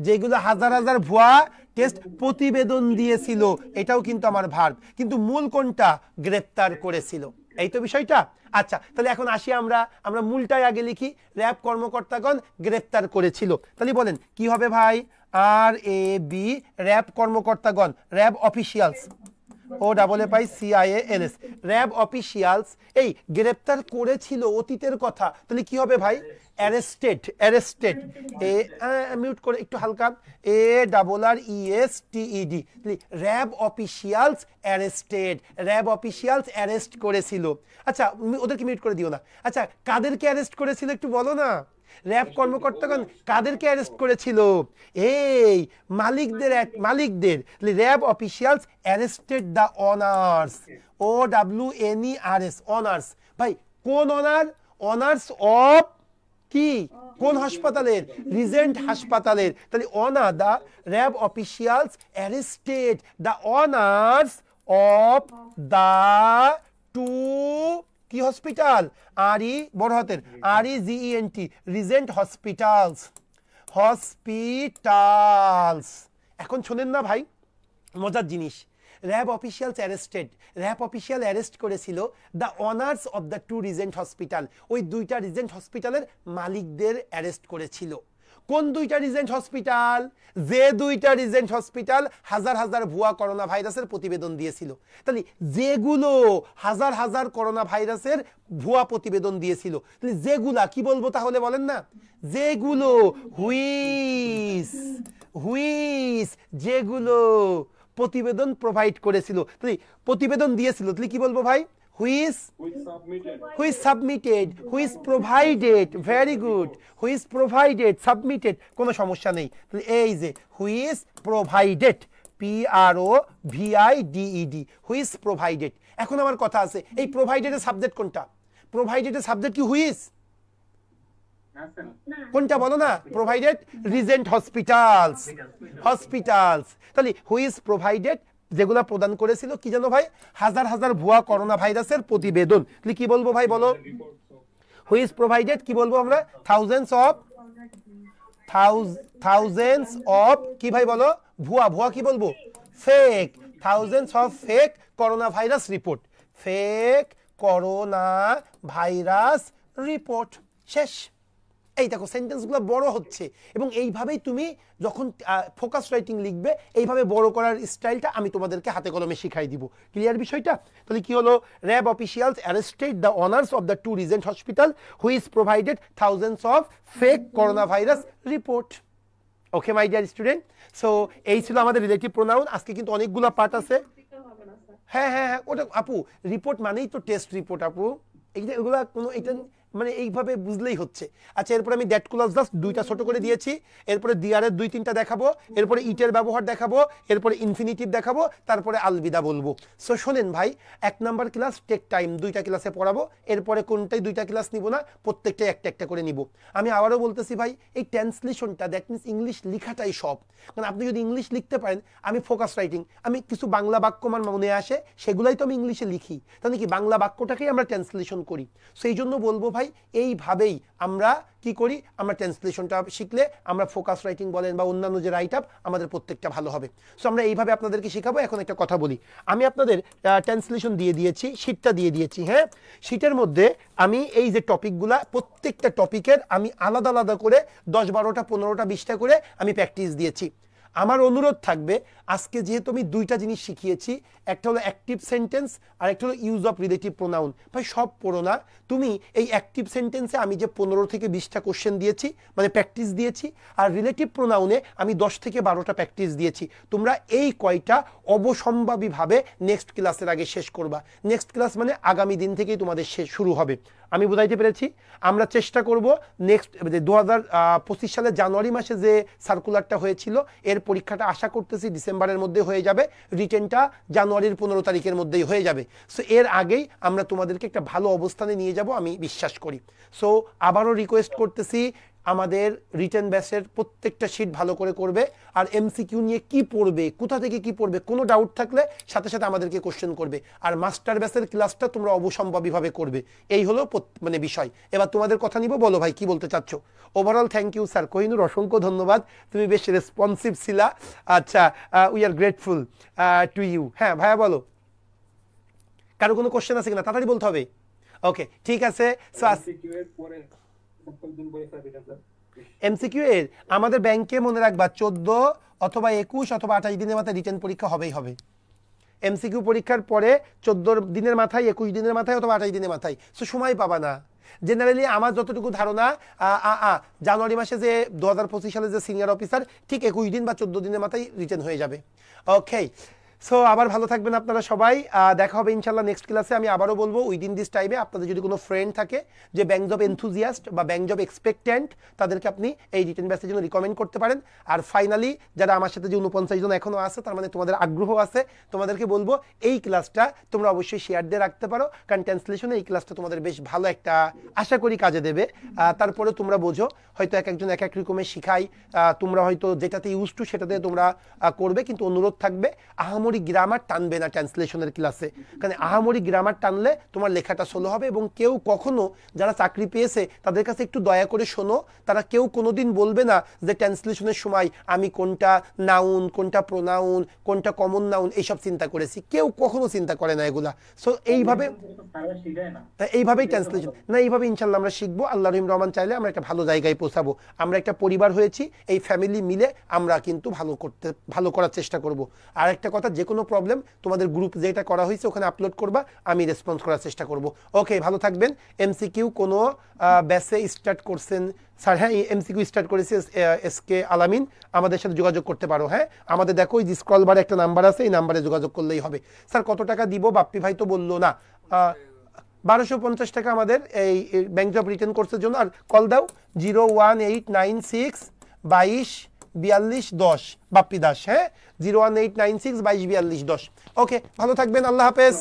যেগুলো হাজার হাজার ভুয়া টেস্ট প্রতিবেদন দিয়েছিল, এটাও কিন্তু আমার ভার্ব, কিন্তু মূল কোনটা? গ্রেপ্তার করেছিল। এই তো বিষয়টা। আচ্ছা তাহলে এখন আসি আমরা মূলটাই আগে লিখি। র্যাব কর্মকর্তাগণ গ্রেপ্তার করেছিল, তাহলে বলেন কি হবে ভাই? RAB র্যাব কর্মকর্তাগণ, RAB officials, OAAPICIALS, RAB officials এই গ্রেপ্তার করেছিল, অতীতের কথা, তাহলে কি হবে ভাই? অ্যারেস্টেড, মিউট করে একটু হালকা, ARRESTED, RAB officials arrested, RAB officials arrest করেছিল। আচ্ছা ওদেরকে মিউট করে দিও না। আচ্ছা কাদেরকে অ্যারেস্ট করেছিল একটু বলো না। র্যাব কর্মকর্তাগণ কাদেরকে অ্যারেস্ট করেছিল? এই মালিকদের RAB officials arrested the honours, OWNERS, honours. ভাই কোন অনার? অনার্স অফ কি? কোন হাসপাতালের? রিজেন্ট হাসপাতালের। তাহলে honour, the RAB officials arrested the owners of the 2 কি হসপিটাল? বড় হাতের REGENT, রিজেন্ট হসপিটালস। এখন শোনেন না ভাই, মজার জিনিস। RAB officials arrested, RAB official arrest করেছিল the owners of the 2 Regent hospital, ওই 2টা রিজেন্ট হসপিটালের মালিকদের অ্যারেস্ট করেছিল। কোন 2টা রিজেন্ট হসপিটাল? যে 2টা রিজেন্ট হসপিটাল হাজার হাজার ভুয়া করোনা ভাইরাসের প্রতিবেদন দিয়েছিল। তাহলে যেগুলো হাজার হাজার করোনা ভাইরাসের ভুয়া প্রতিবেদন দিয়েছিল, তাহলে যেগুলা কি বলবো তাহলে বলেন না? যেগুলো, হুইস যেগুলো প্রতিবেদন প্রোভাইড করেছিল, তাহলে প্রতিবেদন দিয়েছিল, তাহলে কি বলবো ভাই? Which submitted, which provided, very good, which provided, submitted, কোনো সমস্যা নেই। এই যে which provided, PROVIDED, which provided. এখন আমার কথা আছে, এই প্রোভাইডেডের সাবজেক্ট কোনটা? প্রোভাইডেডের সাবজেক্ট কি হুইচ? না কোনটা বলো না? Provided Regent hospitals. তাহলে হু ইজ প্রোভাইডেড, যেগুলো প্রদান করেছিল কি জানো ভাই? হাজার হাজার ভুয়া করোনা ভাইরাসের প্রতিবেদন। তাহলে কি বলবো ভাই বলো? হু ইজ প্রোভাইডেড কি বলবো আমরা? থাউজেন্ডস অফ কি ভাই বলো? ভুয়া কি বলবো? Fake. Thousands of fake corona virus report. Fake corona virus report. শেষ। এই দেখো সেন্টেন্সগুলো বড় হচ্ছে, এবং এইভাবেই তুমি যখন ফোকাস রাইটিং লিখবে এইভাবে বড় করার স্টাইলটা আমি তোমাদেরকে হাতে কলমে শিখাই দিব। ক্লিয়ার বিষয়টা? তাহলে কি হলো? RAB officials arrested the owners of the 2 Regent hospital who is provided thousands of fake corona virus report. Okay my dear student, so এই ছিল আমাদের রিলেটিভ প্রোনাউন। আজকে কিন্তু অনেকগুলো পার্ট আছে। হ্যাঁ, ওটা আপু রিপোর্ট মানেই তো টেস্ট রিপোর্ট আপু। এগুলা কোনো এটা মানে এইভাবে বুঝলেই হচ্ছে। আচ্ছা, এরপরে আমি দ্যাট ক্লজ জাস্ট 2টা ছোট করে দিয়েছি। এরপরে দিয়ারের 2-3টা দেখাবো, এরপরে ইটের ব্যবহার দেখাবো, এরপরে ইনফিনিটিভ দেখাবো, তারপরে আলবিদা বলবো। সো শোনেন ভাই, 1 নাম্বার ক্লাস টেক টাইম 2টা ক্লাসে পড়াবো। এরপরে কোনটাই 2টা ক্লাস নিব না, প্রত্যেকটাই একটা একটা করে নিব। আমি আবারও বলতেছি ভাই, এই ট্রান্সলেশনটা দ্যাট মিনস ইংলিশ লেখাটাই সব। কারণ আপনি যদি ইংলিশ লিখতে পারেন, আমি ফোকাস রাইটিং, আমি কিছু বাংলা বাক্য আমার মনে আসে, সেগুলাই তো আমি ইংলিশে লিখি। তাহলে কি বাংলা বাক্যটাকেই আমরা ট্রান্সলেশন করি। সেই জন্য বলবো ভাই, এইভাবেই আমরা কি করি, আমরা ট্রান্সলেশনটা শিখলে আমরা ফোকাস রাইটিং বলেন বা অন্যান্য যে রাইট আপ, আমাদের প্রত্যেকটা ভালো হবে। সো আমরা এইভাবে আপনাদেরকে শেখাবো। এখন একটা কথা বলি, আমি আপনাদের ট্রান্সলেশন দিয়ে দিয়েছি, শীটটা দিয়ে দিয়েছি। হ্যাঁ, শীটের মধ্যে আমি এই যে টপিকগুলা, প্রত্যেকটা টপিকের আমি আলাদা আলাদা করে 10, 12টা, 15টা, 20টা করে আমি প্র্যাকটিস দিয়েছি। আমার অনুরোধ থাকবে, আজকে যেহেতু আমি 2টা জিনিস শিখিয়েছি, একটা হলো অ্যাক্টিভ সেন্টেন্স আর একটা হলো ইউজ অফ রিলেটিভ প্রোনাউন। ভাই সব পড়ো না তুমি। এই অ্যাক্টিভ সেন্টেন্সে আমি যে 15 থেকে 20টা কোশ্চেন দিয়েছি, মানে প্র্যাকটিস দিয়েছি, আর রিলেটিভ প্রোনাউনে আমি 10 থেকে 12টা প্র্যাকটিস দিয়েছি। তোমরা এই কয়টা অবসম্ভাবীভাবে নেক্সট ক্লাসের আগে শেষ করবা। নেক্সট ক্লাস মানে আগামী দিন থেকেই তোমাদের শুরু হবে। আমি বুঝাইতে পেরেছি? আমরা চেষ্টা করব নেক্সট 2025 সালের জানুয়ারি মাসে যে সার্কুলারটা হয়েছিল, এর পরীক্ষাটা আশা করতেছি ডিসেম্বরের মধ্যে হয়ে যাবে, রিটেনটা জানুয়ারির 15 তারিখের মধ্যেই হয়ে যাবে। সো এর আগেই আমরা তোমাদেরকে একটা ভালো অবস্থানে নিয়ে যাব, আমি বিশ্বাস করি। সো আবারও রিকোয়েস্ট করতেছি, আমাদের রিটেন ব্যাচের প্রত্যেকটা শীট ভালো করে করবে। আর এমসিকিউ নিয়ে কি পড়বে, কোথা থেকে কি পড়বে, কোনো ডাউট থাকলে সাথে সাথে আমাদেরকে কোশ্চেন করবে। আর মাস্টার ব্যাচের ক্লাসটা তোমরা অবসম্ভাবীভাবে করবে। এই হলো মানে বিষয়। এবার তোমাদের কথা নিব, বলো ভাই কি বলতে চাচ্ছ। Overall thank you sir Kohinoor, অসংখ্য ধন্যবাদ, তুমি বেশ রেসপন্সিভ ছিলা। আচ্ছা, we are grateful to you. হ্যাঁ ভাইয়া বলো, কারো কোনো কোশ্চেন আছে কিনা, তাড়াতাড়ি বলতে হবে। ওকে ঠিক আছে। এমসিকিউ এর আমাদের ব্যাংকে মনে রাখবা 14 অথবা 21 অথবা 28 দিনের মাথায় রিটেন পরীক্ষা হবেই হবে। এমসিকিউ পরীক্ষার পরে 14 দিনের মাথায়, 21 দিনের মাথায় অথবা 28 দিনের মাথায়। সো সময় পাবা না। জেনারেলি আমার যতটুকু ধারণা, জানুয়ারি মাসে যে 2025 সালে যে সিনিয়র অফিসার, ঠিক 21 দিন বা 14 দিনের মাথায় রিটেন হয়ে যাবে। ওকে, সো আবার ভালো থাকবেন আপনারা সবাই। দেখা হবে ইনশাল্লাহ নেক্সট ক্লাসে। আমি আবারও বলবো, উইদিন দিস টাইমে আপনাদের যদি কোনো ফ্রেন্ড থাকে যে ব্যাংক জব এনথুজিয়াস্ট বা ব্যাংক জব এক্সপেক্ট্যান্ট, তাদেরকে আপনি এই রিটেন ব্যাচের জন্য রিকমেন্ড করতে পারেন। আর ফাইনালি যারা আমার সাথে যে 49 জন এখনও আছে, তার মানে তোমাদের আগ্রহ আছে, তোমাদেরকে বলবো এই ক্লাসটা তোমরা অবশ্যই শেয়ার দিয়ে রাখতে পারো। কারণ ট্রান্সলেশনে এই ক্লাসটা তোমাদের বেশ ভালো একটা আশা করি কাজে দেবে। তারপরে তোমরা বোঝো, হয়তো এক একজন এক এক রকমের শিখাই, তোমরা হয়তো যেটাতে ইউজ টু সেটাতে তোমরা করবে। কিন্তু অনুরোধ থাকবে, আহামরি গ্রামার টানবে না ট্রান্সলেশনের ক্লাসে। কারণ আহামরি গ্রামার টানলে তোমার লেখাটা স্লো হবে। এবং কেউ কখনো, যারা চাকরি পেয়েছে তাদের কাছে একটু দয়া করে শোনো, তারা কেউ কোনোদিন বলবে না যে ট্রান্সলেশনের সময় আমি কোনটা নাউন, কোনটা প্রোনাউন, কোনটা কমন নাউন এইসব চিন্তা করেছি। কেউ কখনো চিন্তা করে না এগুলা। সো এইভাবেই ট্রান্সলেশন না, এইভাবে ইনশাল্লাহ আমরা শিখবো। আল্লাহ রহিম রহমান চাইলে আমরা একটা ভালো জায়গায় পৌঁছাবো। আমরা একটা পরিবার হয়েছি, এই ফ্যামিলি মিলে আমরা কিন্তু ভালো করার চেষ্টা করব। আর একটা কথা, যে কোনো প্রবলেম তোমাদের গ্রুপ যেটা করা হয়েছে ওখানে আপলোড করবা, আমি রেসপন্স করার চেষ্টা করব। ওকে, ভালো থাকবেন। এমসিকিউ কোনো ব্যাচে স্টার্ট করছেন স্যার? হ্যাঁ, এমসিকিউ স্টার্ট করেছে এসকে আলামিন, আমাদের সাথে যোগাযোগ করতে পারো। হ্যাঁ, আমাদের দেখো এই স্ক্রল বারে একটা নাম্বার আছে, এই নাম্বারে যোগাযোগ করলেই হবে। স্যার কত টাকা দিব? বাপ্পি ভাই তো বললো না, 1250 টাকা আমাদের এই ব্যাংক জব রিটার্ন কোর্সের জন্য। আর কল দাও 01896 22 42 10, বাপ্পি দাস। হ্যাঁ, 01896 22 42 10। ওকে, ভালো থাকবেন, আল্লাহ হাফেজ।